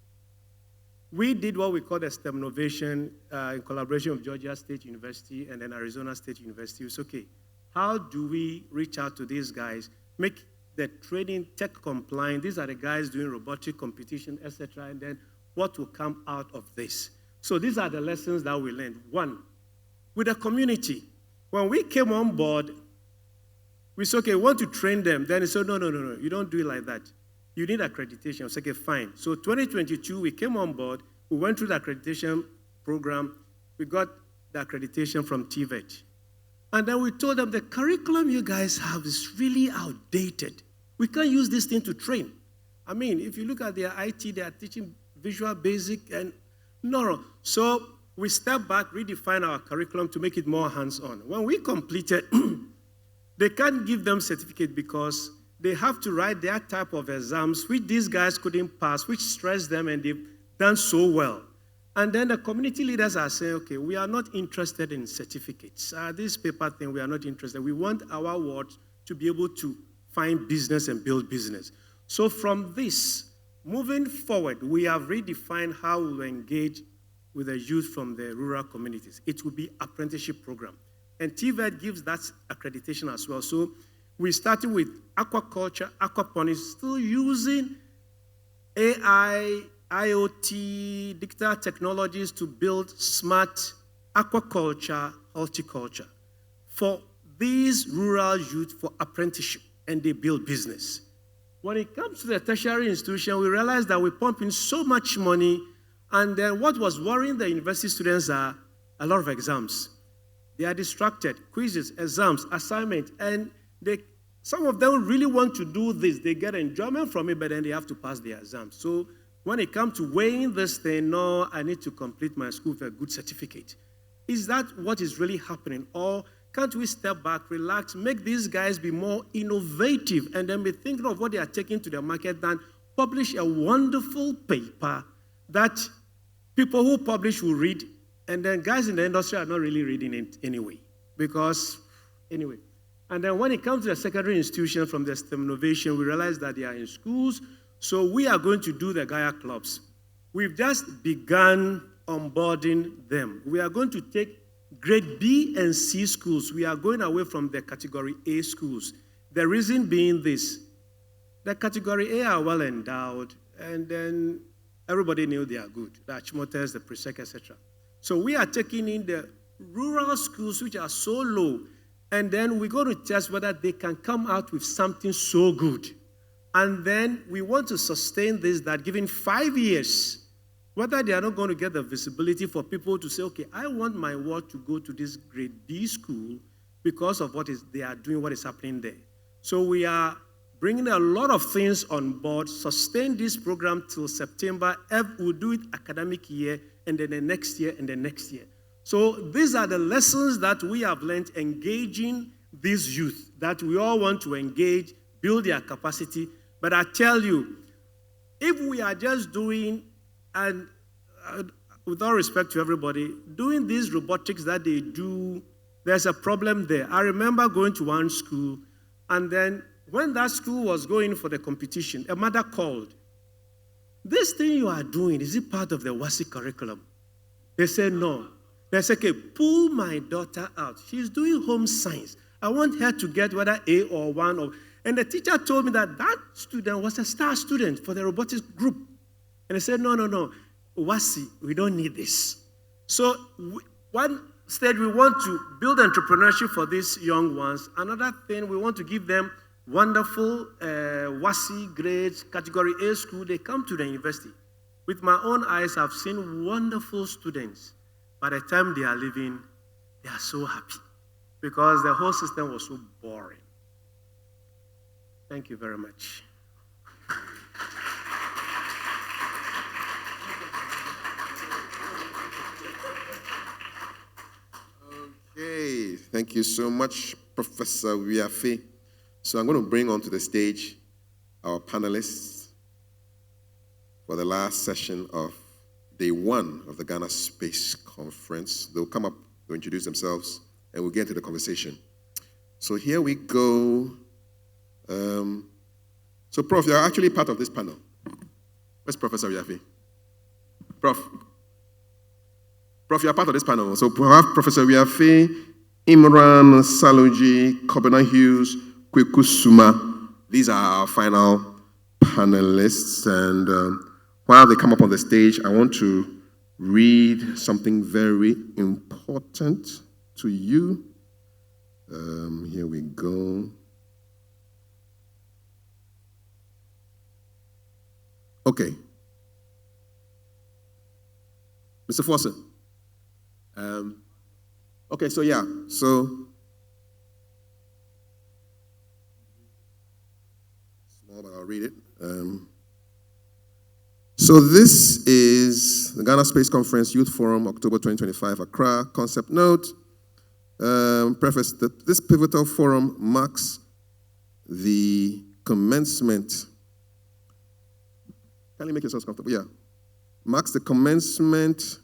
We did what we call the STEM Innovation in collaboration with Georgia State University and then Arizona State University. It's okay. How do we reach out to these guys, make the training tech compliant? These are the guys doing robotic competition, etc. And then what will come out of this? So these are the lessons that we learned. One, with the community. When we came on board, we said, okay, we want to train them. Then he said, no, you don't do it like that. You need accreditation. I said, okay, fine. So 2022, we came on board. We went through the accreditation program. We got the accreditation from TVET. And then we told them the curriculum you guys have is really outdated. We can't use this thing to train. I mean, if you look at their IT, they are teaching Visual Basic and no. So we stepped back, redefined our curriculum to make it more hands-on. When we completed, they can't give them certificate because they have to write their type of exams, which these guys couldn't pass, which stressed them, and they've done so well. And then the community leaders are saying, okay, we are not interested in certificates. This paper thing, we are not interested. We want our wards to be able to find business and build business. So from this, moving forward, we have redefined how we will engage with the youth from the rural communities. It will be apprenticeship program. And TVET gives that accreditation as well. So we started with aquaculture, aquaponics, still using AI, IoT, digital technologies to build smart aquaculture, horticulture for these rural youth for apprenticeship, and they build business. When it comes to the tertiary institution, we realized that we pump in so much money, and then what was worrying the university students are a lot of exams. They are distracted, quizzes, exams, assignments, and some of them really want to do this. They get enjoyment from it, but then they have to pass the exams. So when it comes to weighing this thing, no, I need to complete my school with a good certificate. Is that what is really happening? Or can't we step back, relax, make these guys be more innovative, and then be thinking of what they are taking to the market, than publish a wonderful paper that people who publish will read, and then guys in the industry are not really reading it anyway. Anyway. And then when it comes to the secondary institution from the STEM Innovation, we realize that they are in schools. So we are going to do the Gaia clubs. We've just begun onboarding them. We are going to take grade B and C schools. We are going away from the category A schools. The reason being this: the category A are well endowed, and then everybody knew they are good. The Achimotes, the Presec, etc. So we are taking in the rural schools, which are so low, and then we're going to test whether they can come out with something so good. And then we want to sustain this, that given 5 years, whether they are not going to get the visibility for people to say, okay, I want my ward to go to this grade B school because of they are doing, what is happening there. So we are bringing a lot of things on board, sustain this program till September. We'll do it academic year, and then the next year, and the next year. So these are the lessons that we have learned engaging these youth, that we all want to engage, build their capacity. But I tell you, if we are just doing, and with all respect to everybody, doing these robotics that they do, there's a problem there. I remember going to one school, and then when that school was going for the competition, a mother called. This thing you are doing, is it part of the WASI curriculum? They said no. They said, okay, pull my daughter out. She's doing home science. I want her to get whether A or 1 or... And the teacher told me that that student was a star student for the robotics group. And they said, no, Wasi, we don't need this. So one stage, we want to build entrepreneurship for these young ones. Another thing, we want to give them wonderful WASI grades, category A school. They come to the university. With my own eyes, I've seen wonderful students. By the time they are leaving, they are so happy because the whole system was so boring. Thank you very much. Okay, thank you so much, Professor Wiafe. So I'm going to bring onto the stage our panelists for the last session of day 1 of the Ghana Space Conference. They'll come up, they'll introduce themselves, and we'll get into the conversation. So here we go. So, Prof, you're actually part of this panel. Where's Professor Wiafe? Prof, you're part of this panel. So we have Professor Wiafe, Imran Saloji, Kobina Hughes, Kweku Suma. These are our final panelists. And while they come up on the stage, I want to read something very important to you. Here we go. Okay. Mr. Forson. Okay, so yeah, so small, but I'll read it. So this is the Ghana Space Conference Youth Forum, October 2025, Accra. Concept note. Preface, this pivotal forum marks the commencement. Can you make yourselves comfortable? Yeah. Marks the commencement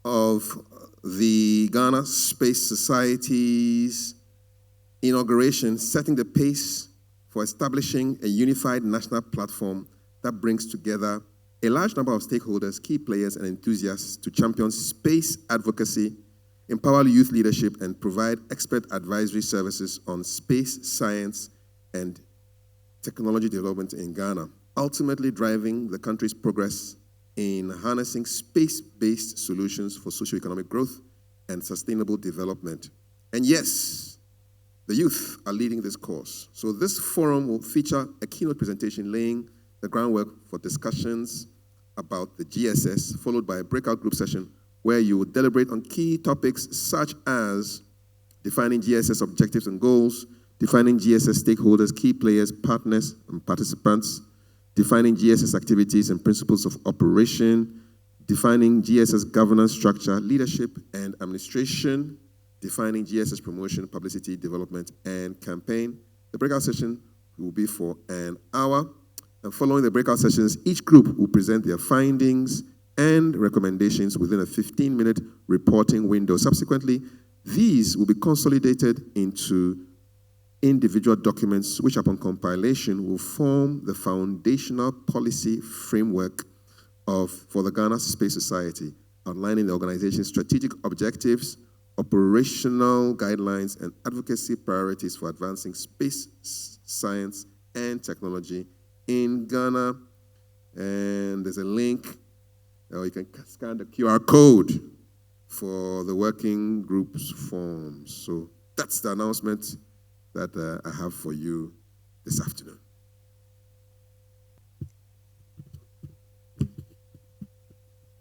of the Ghana Space Society's inauguration, setting the pace for establishing a unified national platform that brings together a large number of stakeholders, key players, and enthusiasts to champion space advocacy, empower youth leadership, and provide expert advisory services on space science and technology development in Ghana, ultimately driving the country's progress in harnessing space-based solutions for socioeconomic growth and sustainable development. And yes, the youth are leading this course. So this forum will feature a keynote presentation laying the groundwork for discussions about the GSS, followed by a breakout group session where you will deliberate on key topics such as defining GSS objectives and goals, defining GSS stakeholders, key players, partners, and participants, defining GSS activities and principles of operation, defining GSS governance structure, leadership, and administration, defining GSS promotion, publicity, development, and campaign. The breakout session will be for an hour. And following the breakout sessions, each group will present their findings and recommendations within a 15-minute reporting window. Subsequently, these will be consolidated into individual documents which, upon compilation, will form the foundational policy framework for the Ghana Space Society, outlining the organization's strategic objectives, operational guidelines, and advocacy priorities for advancing space science and technology in Ghana. And there's a link, or you can scan the QR code for the working group's forms. So that's the announcement that I have for you this afternoon.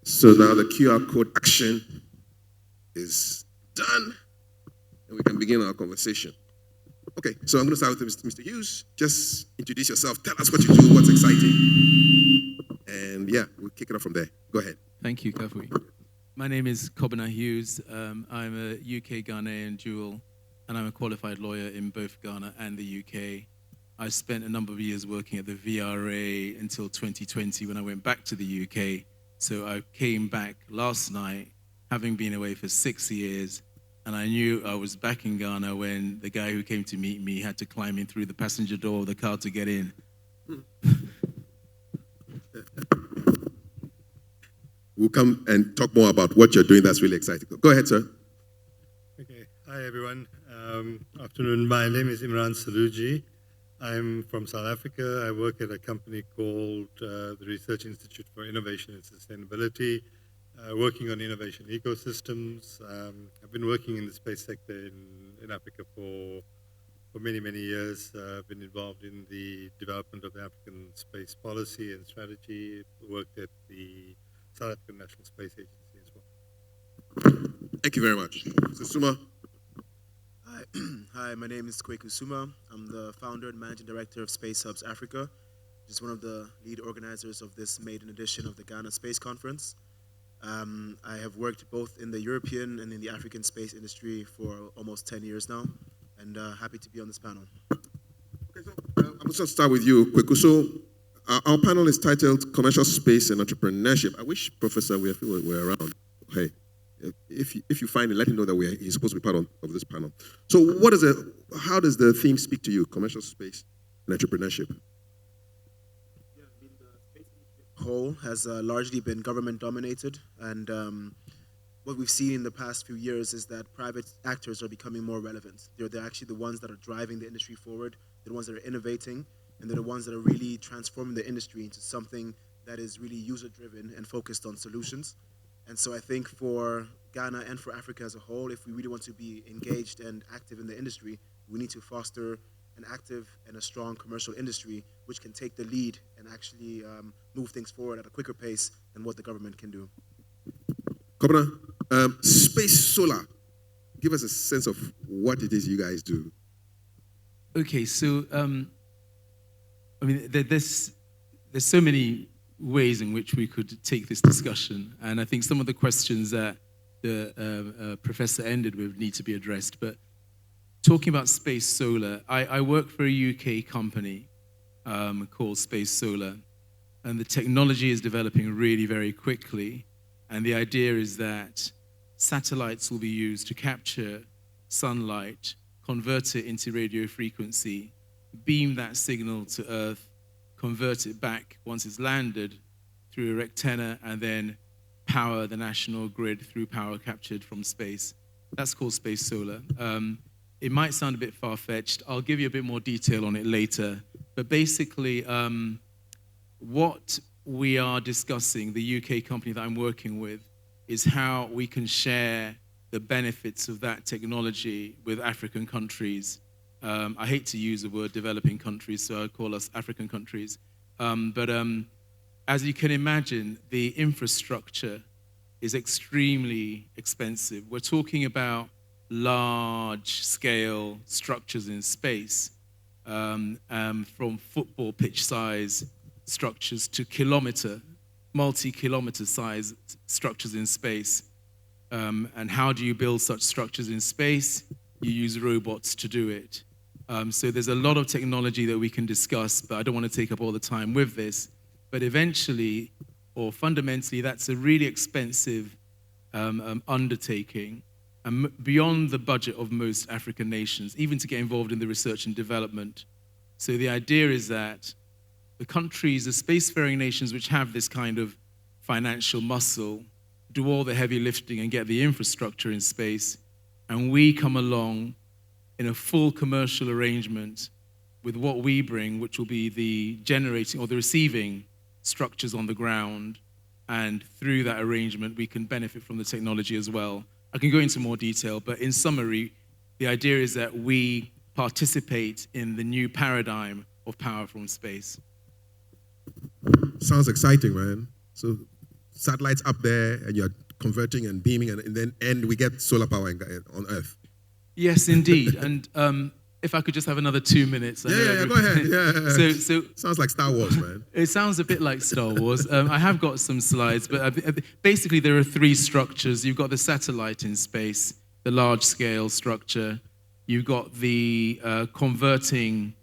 So now the QR code action is done, and we can begin our conversation. Okay, so I'm going to start with Mr. Hughes. Just introduce yourself, tell us what you do, what's exciting, and yeah, we'll kick it off from there. Go ahead. Thank you, Kafui. My name is Kobina Hughes. I'm a UK Ghanaian dual, and I'm a qualified lawyer in both Ghana and the UK. I spent a number of years working at the VRA until 2020 when I went back to the UK. So I came back last night, having been away for 6 years, and I knew I was back in Ghana when the guy who came to meet me had to climb in through the passenger door of the car to get in. we'll come and talk more about what you're doing. That's really exciting. Go ahead, sir. Okay. Hi, everyone. Afternoon. My name is Imran Saluji. I'm from South Africa. I work at a company called the Research Institute for Innovation and Sustainability, working on innovation ecosystems. I've been working in the space sector in Africa for many, many years. I've been involved in the development of the African space policy and strategy, worked at the South African National Space Agency as well. Thank you very much. So, Suma. Hi, my name is Kweku Suma. I'm the founder and managing director of Space Hubs Africa, which is one of the lead organizers of this maiden edition of the Ghana Space Conference. I have worked both in the European and in the African space industry for almost 10 years now, and happy to be on this panel. Okay, so I'm going to start with you, Kweku. So our panel is titled Commercial Space and Entrepreneurship. I wish Professor Weafield were around. Hey, if you find it, let him know that he's supposed to be part of this panel. So how does the theme speak to you, commercial space and entrepreneurship? Whole has largely been government dominated, and what we've seen in the past few years is that private actors are becoming more relevant. They're actually the ones that are driving the industry forward. They're the ones that are innovating, and they're the ones that are really transforming the industry into something that is really user-driven and focused on solutions. And so I think for Ghana and for Africa as a whole, if we really want to be engaged and active in the industry, we need to foster an active and a strong commercial industry which can take the lead and actually move things forward at a quicker pace than what the government can do. Governor, Space Solar, give us a sense of what it is you guys do. Okay, so I mean, there's so many ways in which we could take this discussion, and I think some of the questions that the professor ended with need to be addressed. But talking about Space Solar, I work for a UK company called Space Solar, and the technology is developing really very quickly, and the idea is that satellites will be used to capture sunlight, convert it into radio frequency, beam that signal to Earth, convert it back once it's landed through a rectenna, and then power the national grid through power captured from space. That's called Space Solar. It might sound a bit far-fetched. I'll give you a bit more detail on it later. But basically, what we are discussing, the UK company that I'm working with, is how we can share the benefits of that technology with African countries. I hate to use the word developing countries, so I call us African countries. But as you can imagine, the infrastructure is extremely expensive. We're talking about large-scale structures in space, from football pitch size structures to multi-kilometer size structures in space. And how do you build such structures in space? You use robots to do it. So there's a lot of technology that we can discuss, but I don't want to take up all the time with this. But eventually, or fundamentally, that's a really expensive undertaking, beyond the budget of most African nations, even to get involved in the research and development. So the idea is that the countries, the spacefaring nations which have this kind of financial muscle, do all the heavy lifting and get the infrastructure in space, and we come along in a full commercial arrangement with what we bring, which will be the generating or the receiving structures on the ground, and through that arrangement we can benefit from the technology as well. I can go into more detail, but in summary, the idea is that we participate in the new paradigm of power from space. Sounds exciting, man. So satellites up there, and you're converting and beaming, and then we get solar power on Earth. Yes, indeed. And if I could just have another 2 minutes. Go ahead. Yeah. So sounds like Star Wars, man. It sounds a bit like Star Wars. I have got some slides, but basically there are three structures. You've got the satellite in space, the large-scale structure. You've got the converting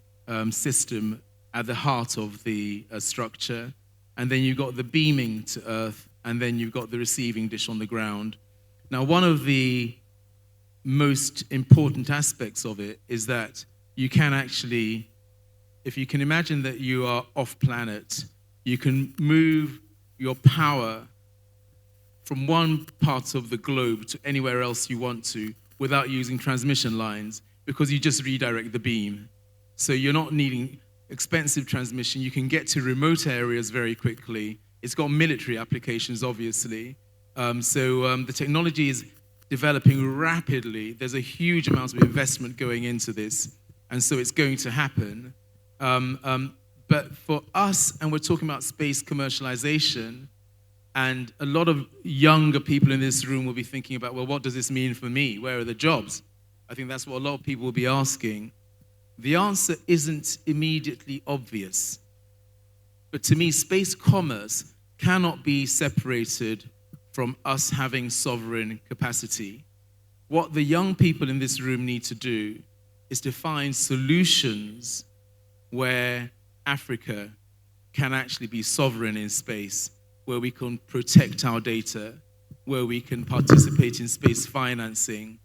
system at the heart of the structure. And then you've got the beaming to Earth, and then you've got the receiving dish on the ground. Now, one of the most important aspects of it is that you can actually, if you can imagine that you are off planet, you can move your power from one part of the globe to anywhere else you want to without using transmission lines because you just redirect the beam. So you're not needing expensive transmission. You can get to remote areas very quickly. It's got military applications, obviously. The technology is developing rapidly. There's a huge amount of investment going into this, and so it's going to happen. But for us, and we're talking about space commercialization, and a lot of younger people in this room will be thinking about, well, what does this mean for me? Where are the jobs? I think that's what a lot of people will be asking. The answer isn't immediately obvious. But to me, space commerce cannot be separated from us having sovereign capacity. What the young people in this room need to do is to find solutions where Africa can actually be sovereign in space, where we can protect our data, where we can participate in space financing.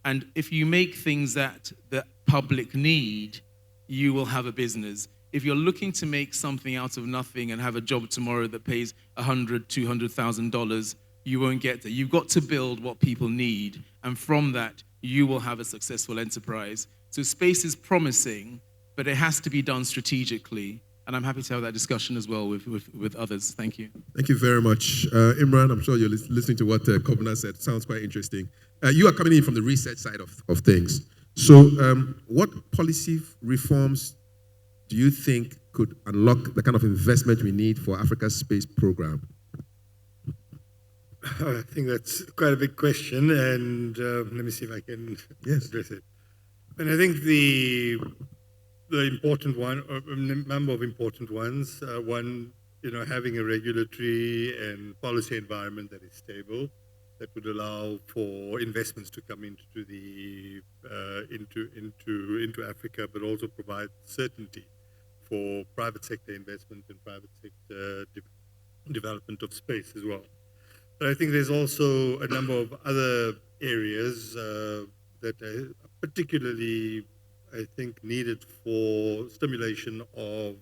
And if you make things that the public need, you will have a business. If you're looking to make something out of nothing and have a job tomorrow that pays $100,000, $200,000, you won't get there. You've got to build what people need, and from that, you will have a successful enterprise. So space is promising, but it has to be done strategically, and I'm happy to have that discussion as well with others. Thank you. Thank you very much. Imran, I'm sure you're listening to what Kovna said. Sounds quite interesting. You are coming in from the research side of things. So what policy reforms do you think could unlock the kind of investment we need for Africa's space program? I think that's quite a big question, and let me see if I can address it. And I think the important one, or a number of important ones, one, having a regulatory and policy environment that is stable, that would allow for investments to come into Africa, but also provide certainty for private sector investment and private sector development of space as well. But I think there's also a number of other areas that are particularly, I think, needed for stimulation of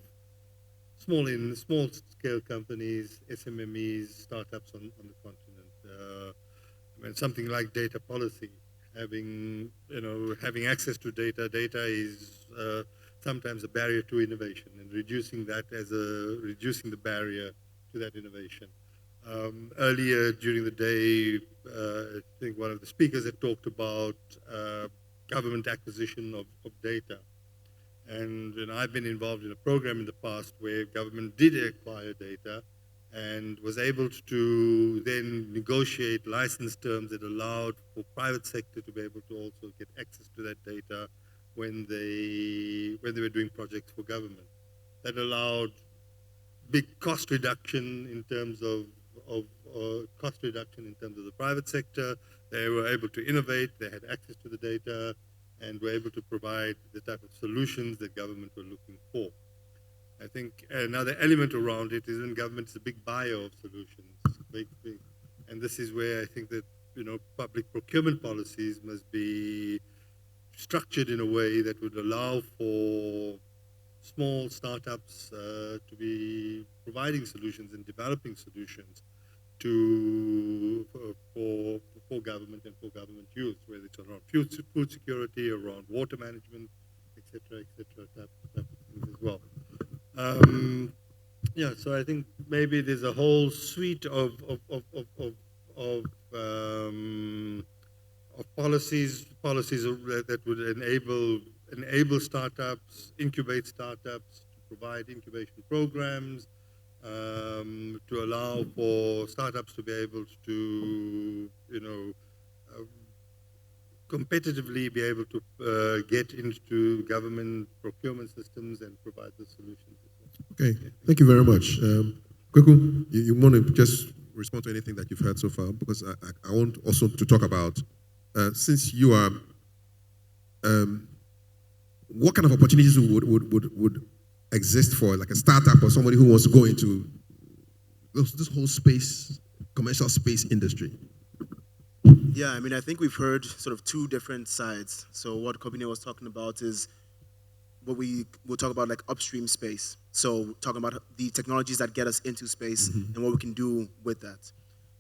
small-scale companies, SMMEs, startups on the continent. Something like data policy, having access to data. Data is sometimes a barrier to innovation, and reducing the barrier to that innovation. Earlier during the day, I think one of the speakers had talked about government acquisition of data. And I've been involved in a program in the past where government did acquire data and was able to then negotiate license terms that allowed for private sector to be able to also get access to that data when they were doing projects for government. That allowed big cost reduction in terms of the private sector. They were able to innovate, they had access to the data, and were able to provide the type of solutions that government were looking for. I think another element around it is when government is a big buyer of solutions, big. And this is where I think that public procurement policies must be structured in a way that would allow for small startups to be providing solutions and developing solutions for government and for government use, whether it's around food security, around water management, etc., type of things as well. So I think maybe there's a whole suite of policies that would enable startups, incubate startups, to provide incubation programs, to allow for startups to be able to, competitively be able to get into government procurement systems and provide the solutions. Okay, thank you very much. Kweku, you want to just respond to anything that you've heard so far? Because I want also to talk about, since you are, what kind of opportunities would exist for like a startup or somebody who wants to go into this whole space, commercial space industry? Yeah, I mean, I think we've heard sort of two different sides. So what Kobine was talking about is what we will talk about, like upstream space. So talking about the technologies that get us into space and what we can do with that.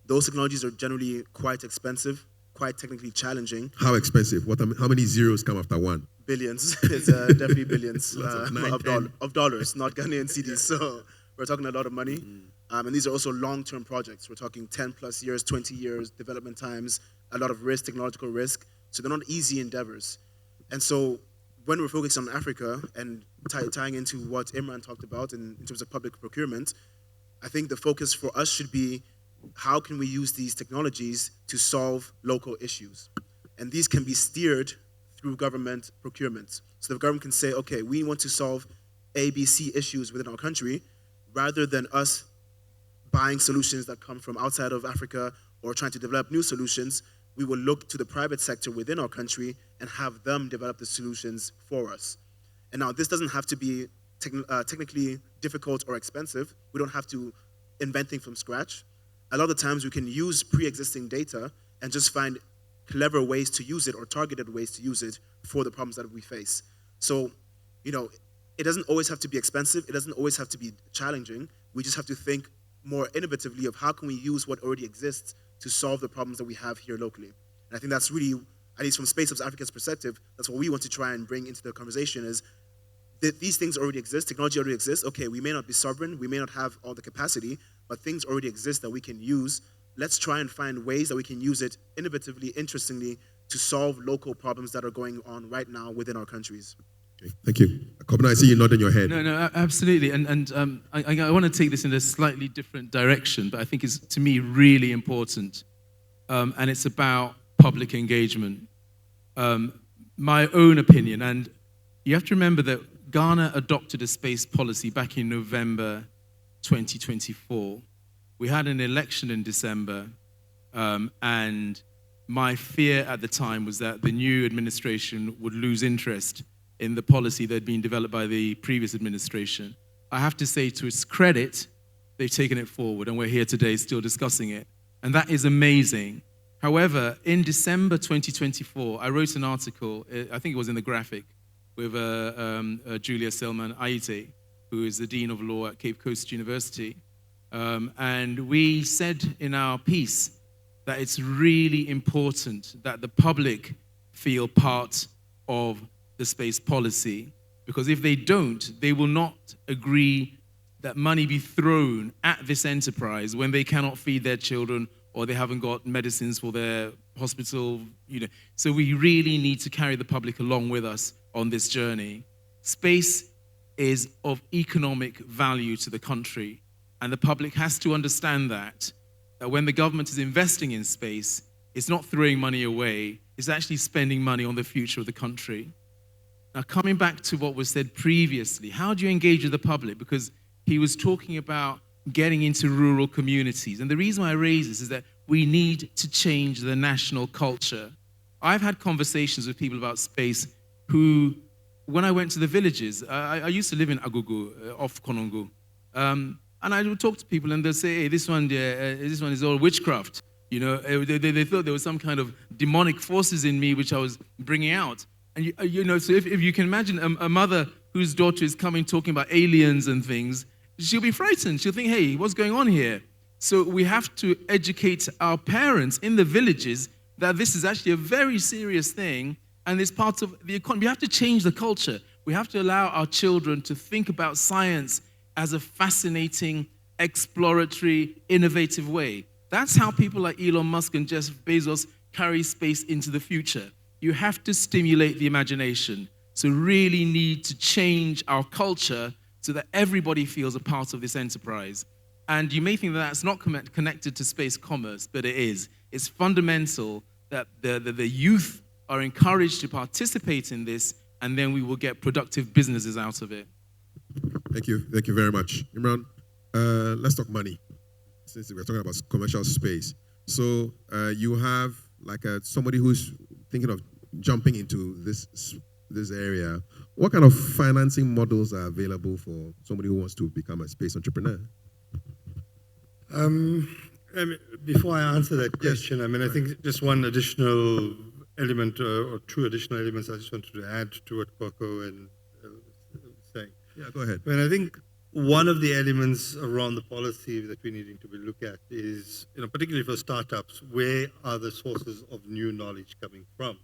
Those technologies are generally quite expensive, quite technically challenging. How expensive? How many zeros come after one? Billions. It's definitely billions Nine, of dollars, not Ghanaian cedis. So we're talking a lot of money. And these are also long-term projects. We're talking 10 plus years, 20 years, development times, a lot of risk, technological risk. So they're not easy endeavors. And so when we're focusing on Africa and tying into what Imran talked about in terms of public procurement, I think the focus for us should be how can we use these technologies to solve local issues? And these can be steered through government procurement. So the government can say, okay, we want to solve A, B, C issues within our country, rather than us buying solutions that come from outside of Africa or trying to develop new solutions. We will look to the private sector within our country and have them develop the solutions for us. And now this doesn't have to be technically difficult or expensive. We don't have to invent things from scratch. A lot of the times we can use pre-existing data and just find clever ways to use it or targeted ways to use it for the problems that we face. So, you know, it doesn't always have to be expensive. It doesn't always have to be challenging. We just have to think more innovatively of how can we use what already exists to solve the problems that we have here locally. And I think that's really, at least from Space Hubs Africa's perspective, that's what we want to try and bring into the conversation is that these things already exist, technology already exists. Okay, we may not be sovereign, we may not have all the capacity, but things already exist that we can use. Let's try and find ways that we can use it innovatively, interestingly, to solve local problems that are going on right now within our countries. Okay, thank you. Kobna, I see you nodding your head. No, absolutely. And I want to take this in a slightly different direction, but I think it's, to me, really important. And it's about public engagement. My own opinion, and you have to remember that Ghana adopted a space policy back in November 2024. We had an election in December, and my fear at the time was that the new administration would lose interest in the policy that had been developed by the previous administration. I have to say, to its credit, they've taken it forward, and we're here today still discussing it. And that is amazing. However, in December 2024, I wrote an article, I think it was in The Graphic, with Julia Selman Aite, who is the Dean of Law at Cape Coast University. And we said in our piece that it's really important that the public feel part of the space policy, because if they don't, they will not agree that money be thrown at this enterprise when they cannot feed their children or they haven't got medicines for their hospital, you know. So we really need to carry the public along with us on this journey. Space is of economic value to the country, and the public has to understand that when the government is investing in space, it's not throwing money away, it's actually spending money on the future of the country. Now, coming back to what was said previously, how do you engage with the public? Because he was talking about getting into rural communities. And the reason I raise this is that we need to change the national culture. I've had conversations with people about space who, when I went to the villages, I used to live in Agogo, off Konongo, and I would talk to people and they'll say, hey, this one is all witchcraft. You know, they thought there was some kind of demonic forces in me which I was bringing out. And you know, so if you can imagine a mother whose daughter is coming talking about aliens and things, she'll be frightened. She'll think, hey, what's going on here? So we have to educate our parents in the villages that this is actually a very serious thing and it's part of the economy. We have to change the culture. We have to allow our children to think about science as a fascinating, exploratory, innovative way. That's how people like Elon Musk and Jeff Bezos carry space into the future. You have to stimulate the imagination. So really need to change our culture so that everybody feels a part of this enterprise. And you may think that that's not connected to space commerce, but it is. It's fundamental that the youth are encouraged to participate in this, and then we will get productive businesses out of it. Thank you very much. Imran, let's talk money, since we're talking about commercial space. So you have like somebody who's thinking of jumping into this area. What kind of financing models are available for somebody who wants to become a space entrepreneur? Before I answer that question, I think just one additional element or two additional elements I just wanted to add to what Kwako and saying. Yeah, go ahead. I think one of the elements around the policy that we're needing to be look at is, particularly for startups, where are the sources of new knowledge coming from?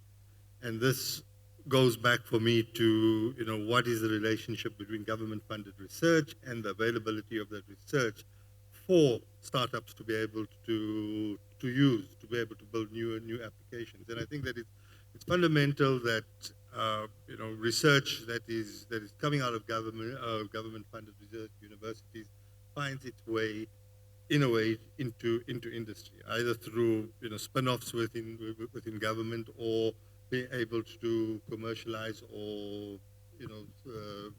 And this goes back for me to, what is the relationship between government-funded research and the availability of that research for startups to be able to use, to be able to build new applications. And I think that it's fundamental that research that is coming out of government-funded research universities finds its way, in a way, into industry, either through spin-offs within government, or being able to commercialize or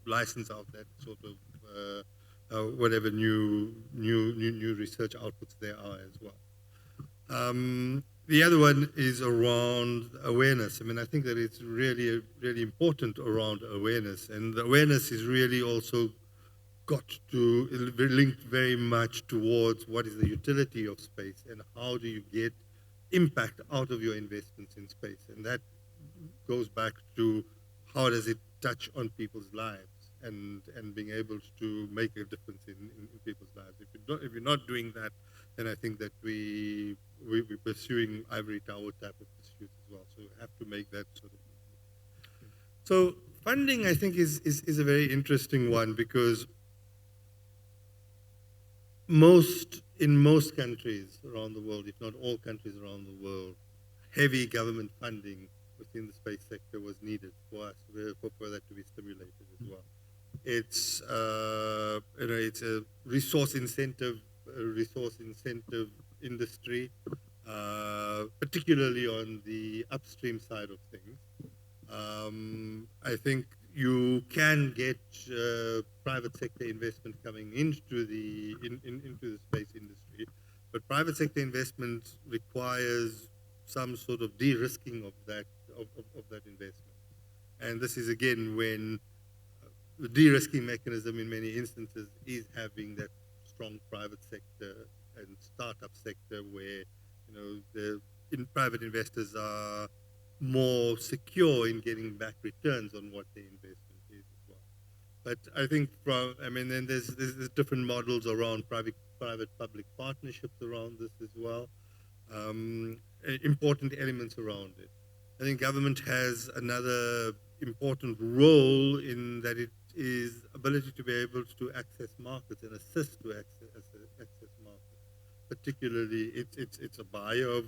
license out that sort of whatever new research outputs there are as well. The other one is around awareness. I think that it's really important around awareness, and the awareness is really also got to linked very much towards what is the utility of space and how do you get impact out of your investments in space, and that goes back to how does it touch on people's lives and being able to make a difference in people's lives. If you're not doing that, then I think that we're pursuing ivory tower type of pursuits as well. So we have to make that sort of. So funding, I think, is a very interesting one, because in most countries around the world, if not all countries around the world, heavy government funding within the space sector was needed for that to be stimulated as well. It's it's a resource incentive industry, particularly on the upstream side of things. I think you can get private sector investment coming into the space industry, but private sector investment requires some sort of de-risking of that investment, and this is again when the de-risking mechanism in many instances is having that strong private sector and startup sector where the private investors are more secure in getting back returns on what their investment is as well. But I think then there's different models around private-public partnerships around this as well. Important elements around it. I think government has another important role in that it is ability to be able to access markets and assist to access markets. Particularly, it's a buyer of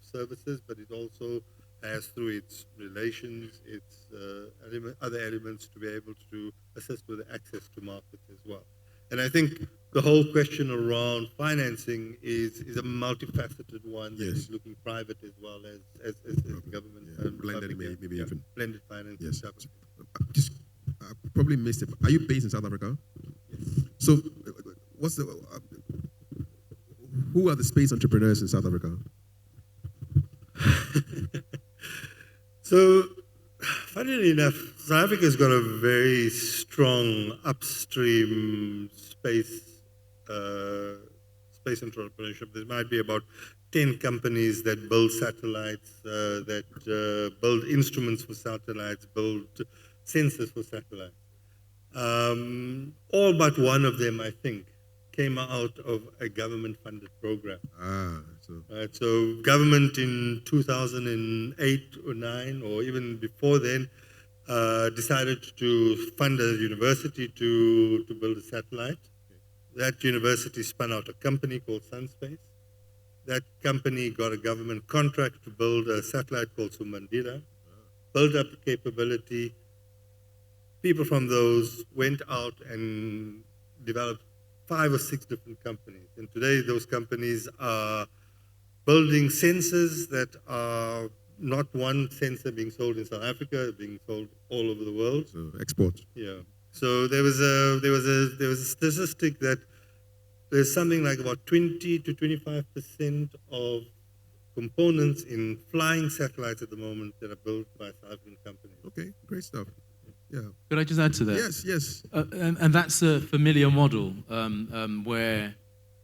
services, but it also has, through its relations, its other elements, to be able to assist with access to markets as well. And I think the whole question around financing is a multifaceted one that is looking private as well as government. Blended, maybe even. Blended finance. Yes. Just probably missed it. Are you based in South Africa? Yes. So, who are the space entrepreneurs in South Africa? So, funnily enough, South Africa's got a very strong upstream space entrepreneurship. There might be about 10 companies that build satellites, that build instruments for satellites, build sensors for satellites. All but one of them, I think, came out of a government-funded program. So government in 2008 or 9, or even before then, decided to fund a university to build a satellite. That university spun out a company called Sunspace. That company got a government contract to build a satellite called Sumandira, built up the capability. People from those went out and developed 5 or 6 different companies. And today those companies are building sensors that are not one sensor being sold in South Africa, being sold all over the world. So export. Yeah. So there was a statistic that there's something like about 20 to 25% of components in flying satellites at the moment that are built by South African companies. Okay, great stuff. Yeah. Could I just add to that? Yes. And that's a familiar model where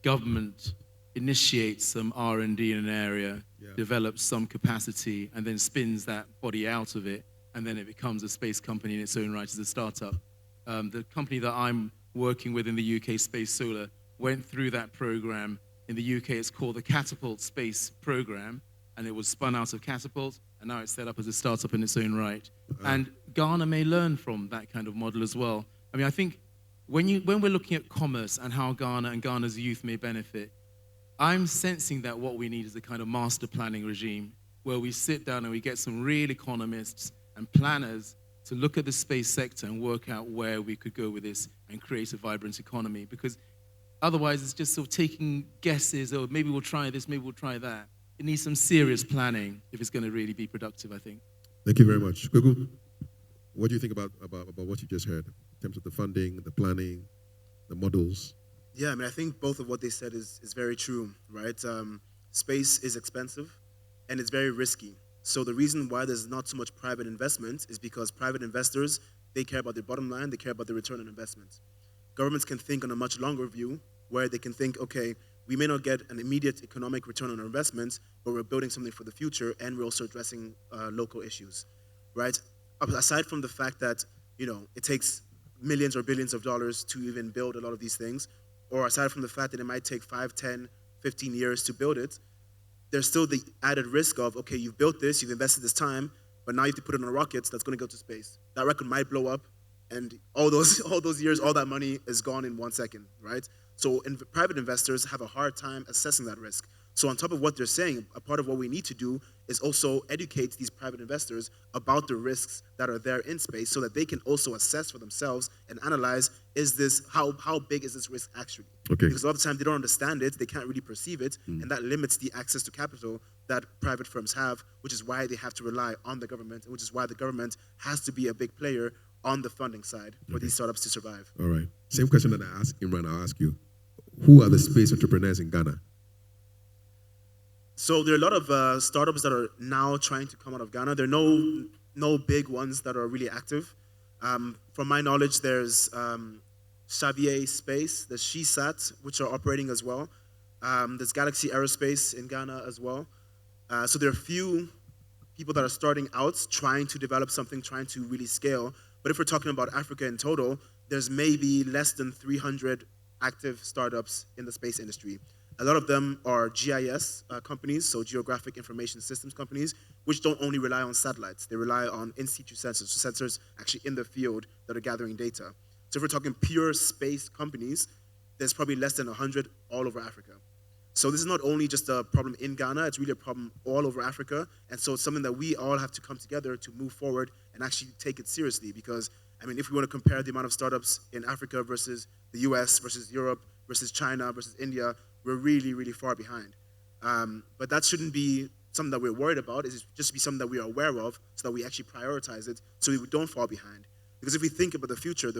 government initiates some R&D in an area, develops some capacity, and then spins that body out of it, and then it becomes a space company in its own right as a startup. The company that I'm working within the UK Space Solar, went through that program. In the UK, it's called the Catapult Space Program, and it was spun out of Catapult, and now it's set up as a startup in its own right. And Ghana may learn from that kind of model as well. I mean, I think when we're looking at commerce and how Ghana and Ghana's youth may benefit, I'm sensing that what we need is a kind of master planning regime where we sit down and we get some real economists and planners to look at the space sector and work out where we could go with this and create a vibrant economy. Because otherwise, it's just sort of taking guesses, or maybe we'll try this, maybe we'll try that. It needs some serious planning if it's going to really be productive, I think. Thank you very much. Gugu, what do you think about what you just heard in terms of the funding, the planning, the models? Yeah, I mean, I think both of what they said is very true, right? Space is expensive and it's very risky. So the reason why there's not so much private investment is because private investors, they care about their bottom line, they care about the return on investment. Governments can think on a much longer view where they can think, okay, we may not get an immediate economic return on our investments, but we're building something for the future and we're also addressing local issues, right? Aside from the fact that, it takes millions or billions of dollars to even build a lot of these things, or aside from the fact that it might take 5, 10, 15 years to build it, there's still the added risk of, okay, you've built this, you've invested this time, but now you have to put it on a rocket that's going to go to space. That rocket might blow up, and all those years, all that money is gone in 1 second, right? So private investors have a hard time assessing that risk. So on top of what they're saying, a part of what we need to do is also educate these private investors about the risks that are there in space so that they can also assess for themselves and analyze, how big is this risk actually? Okay. Because a lot of the time they don't understand it, they can't really perceive it, and that limits the access to capital that private firms have, which is why they have to rely on the government, and which is why the government has to be a big player on the funding side for these startups to survive. All right. Same question that I asked Imran, I'll ask you. Who are the space entrepreneurs in Ghana? So there are a lot of startups that are now trying to come out of Ghana. There are no big ones that are really active. From my knowledge, there's Xavier Space, there's SheSat, which are operating as well. There's Galaxy Aerospace in Ghana as well. So there are a few people that are starting out, trying to develop something, trying to really scale. But if we're talking about Africa in total, there's maybe less than 300 active startups in the space industry. A lot of them are GIS companies, so Geographic Information Systems companies, which don't only rely on satellites. They rely on in-situ sensors, so sensors actually in the field that are gathering data. So if we're talking pure space companies, there's probably less than 100 all over Africa. So this is not only just a problem in Ghana, it's really a problem all over Africa. And so it's something that we all have to come together to move forward and actually take it seriously. Because, I mean, if we want to compare the amount of startups in Africa versus the US versus Europe versus China versus India, we're really, really far behind. But that shouldn't be something that we're worried about. It's just be something that we are aware of so that we actually prioritize it so we don't fall behind. Because if we think about the future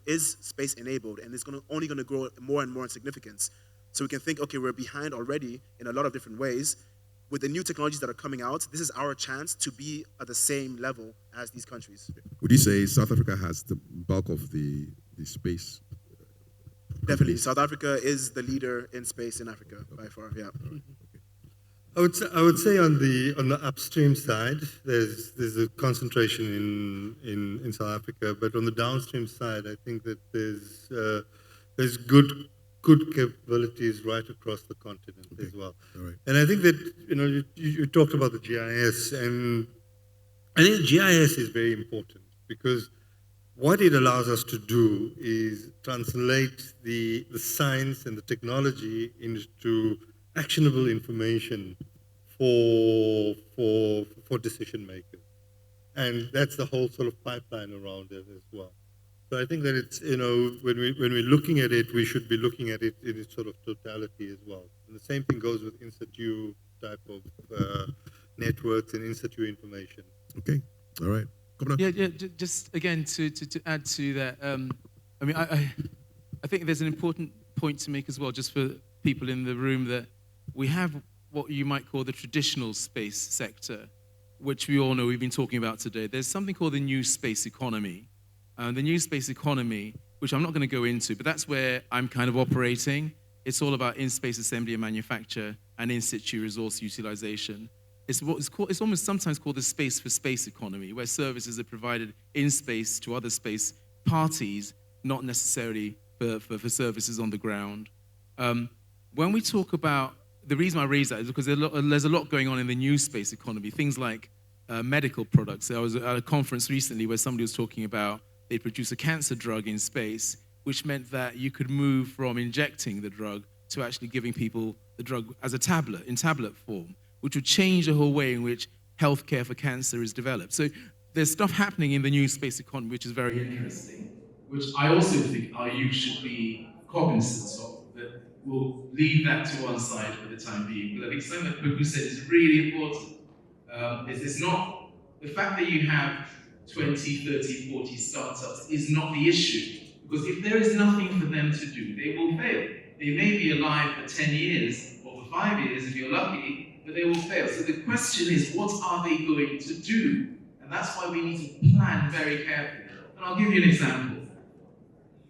is space enabled, and it's only going to grow more and more in significance. So we can think, okay, we're behind already in a lot of different ways. With the new technologies that are coming out, this is our chance to be at the same level as these countries. Would you say South Africa has the bulk of the space? Definitely. South Africa is the leader in space in Africa by far, yeah. I would say on the upstream side, there's a concentration in South Africa, but on the downstream side, I think that there's good capabilities right across the continent as well. All right. And I think that you talked about the GIS, and I think GIS is very important because what it allows us to do is translate the science and the technology into actionable information for decision makers, and that's the whole sort of pipeline around it as well. So I think that it's when we're looking at it, we should be looking at it in its sort of totality as well. And the same thing goes with in-situ type of networks and in-situ information. Okay, all right. Yeah. Just again to add to that, I mean, I think there's an important point to make as well, just for people in the room, that we have what you might call the traditional space sector, which we all know we've been talking about today. There's something called the new space economy. The new space economy, which I'm not going to go into, but that's where I'm kind of operating. It's all about in-space assembly and manufacture and in-situ resource utilization. It's almost sometimes called the space for space economy, where services are provided in space to other space parties, not necessarily for services on the ground. When we talk about, the reason I raise that is because there's a lot going on in the new space economy, things like medical products. I was at a conference recently where somebody was talking about they produce a cancer drug in space, which meant that you could move from injecting the drug to actually giving people the drug as a tablet, in tablet form, which would change the whole way in which healthcare for cancer is developed. So there's stuff happening in the new space economy which is very interesting, which I also think our youth should be cognizant of, that we'll leave that to one side for the time being. But I think something that Puku said is really important. It's not, the fact that you have 20, 30, 40 startups is not the issue. Because if there is nothing for them to do, they will fail. They may be alive for 10 years or for 5 years if you're lucky, but they will fail. So the question is, what are they going to do? And that's why we need to plan very carefully. And I'll give you an example.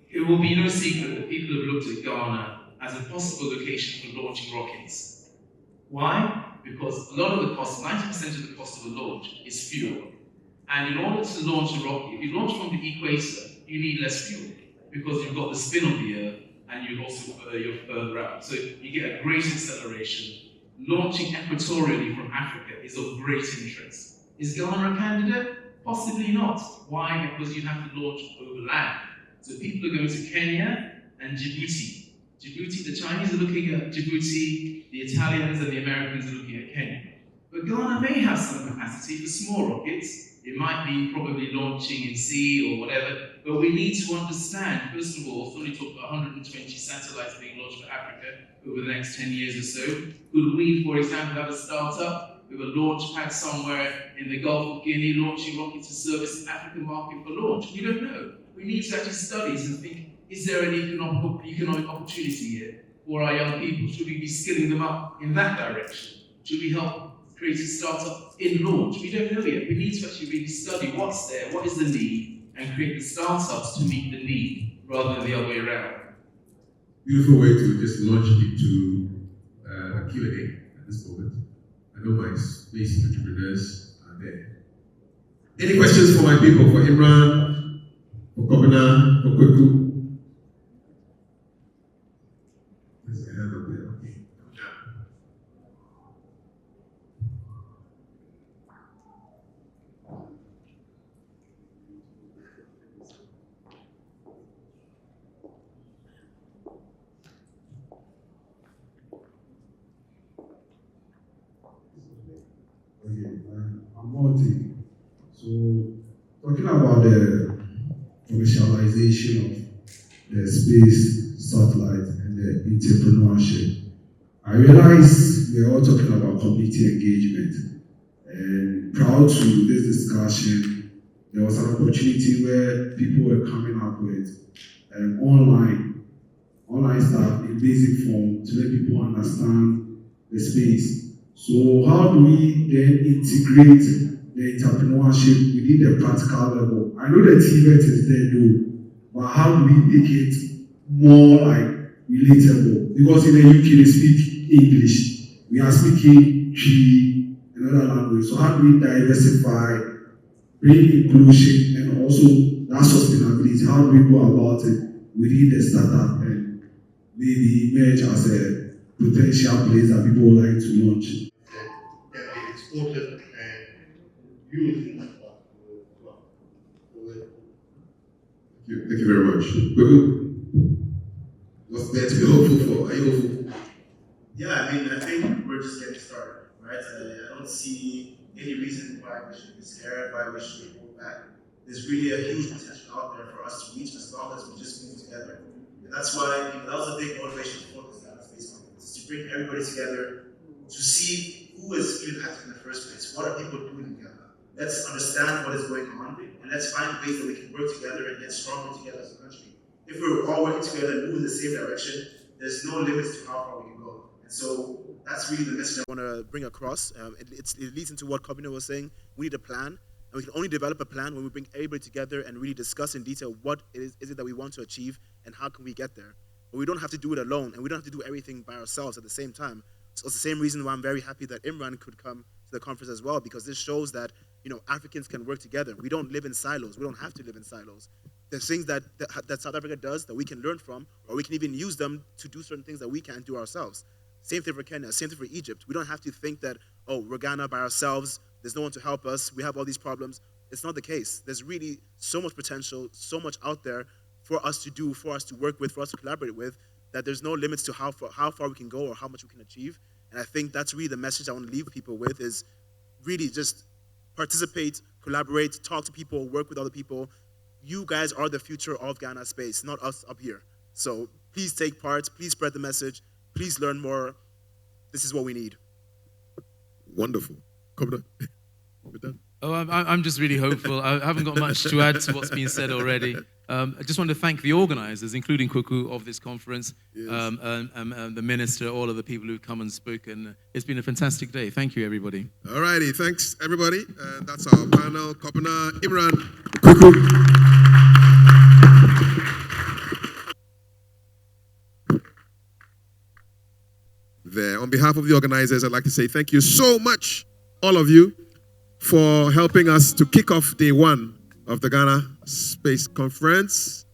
It will be no secret that people have looked at Ghana as a possible location for launching rockets. Why? Because a lot of the cost, 90% of the cost of a launch is fuel. And in order to launch a rocket, if you launch from the equator, you need less fuel because you've got the spin of the Earth and you're further out. So you get a great acceleration. Launching equatorially from Africa is of great interest. Is Ghana a candidate? Possibly not. Why? Because you have to launch over land. So people are going to Kenya and Djibouti. Djibouti, the Chinese are looking at Djibouti, the Italians and the Americans are looking at Kenya. But Ghana may have some capacity for small rockets. It might be probably launching in sea or whatever, but we need to understand, first of all, somebody talked about 120 satellites being launched for Africa over the next 10 years or so. Could we, for example, have a startup with a launch pad somewhere in the Gulf of Guinea launching rockets to service the African market for launch? We don't know. We need to actually study and think, is there an economic opportunity here for our young people? Should we be skilling them up in that direction? Should we help create a startup in launch? We don't know yet. We need to actually really study what's there, what is the need, and create the startups to meet the need rather than the other way around. Beautiful way to just launch into a Q&A at this moment. I know my space entrepreneurs are there. Any questions for my people, for Imran, for Kobina, for Kweku? There's a hand up there. Okay. Okay, I'm multi. So, talking about the commercialization of the space satellite and the entrepreneurship, I realize we're all talking about community engagement. And proud to this discussion, there was an opportunity where people were coming up with online stuff in basic form to let people understand the space. So how do we then integrate the entrepreneurship within the practical level? I know the TVET is there though, but how do we make it more like relatable? Because in the UK they speak English, we are speaking Twi, another language. So how do we diversify, bring inclusion and also that sustainability? How do we go about it within the startup and maybe emerge as a potential place that people would like to launch? Exported and used. Thank you very much. What's there to be hopeful for? Are you hopeful? Yeah, I think we're just getting started, right? I don't see any reason why we should be scared, why we should hold back. There's really a huge potential out there for us to reach as long as we just move together. And that's why that was a big motivation for this space conference, to bring everybody together to see who is even active in the first place. What are people doing together? Let's understand what is going on, and let's find ways that we can work together and get stronger together as a country. If we're all working together and moving in the same direction, there's no limits to how far we can go. And so that's really the message I want to bring across. It leads into what Kobina was saying. We need a plan, and we can only develop a plan when we bring everybody together and really discuss in detail what is it that we want to achieve and how can we get there. But we don't have to do it alone, and we don't have to do everything by ourselves at the same time. So it's the same reason why I'm very happy that Imran could come to the conference as well, because this shows that Africans can work together. We don't live in silos. We don't have to live in silos. there's things that South Africa does that we can learn from, or we can even use them to do certain things that we can't do ourselves. Same thing for Kenya, same thing for Egypt. We don't have to think that, oh, we're Ghana by ourselves, there's no one to help us, we have all these problems. It's not the case. There's really so much potential, so much out there for us to do, for us to work with, for us to collaborate with, that there's no limits to how far we can go or how much we can achieve. And I think that's really the message I want to leave people with, is really just participate, collaborate, talk to people, work with other people. You guys are the future of Ghana space, not us up here. So please take part, please spread the message, please learn more. This is what we need. Wonderful. Come on. Oh, I'm just really hopeful. I haven't got much to add to what's been said already. I just want to thank the organizers, including Kwaku, of this conference, Yes. the minister, all of the people who've come and spoken. It's been a fantastic day. Thank you, everybody. All righty, thanks everybody. That's our panel. Kobina, Imran, Kwaku. There, on behalf of the organizers, I'd like to say thank you so much, all of you, for helping us to kick off day one of the Ghana Space Conference.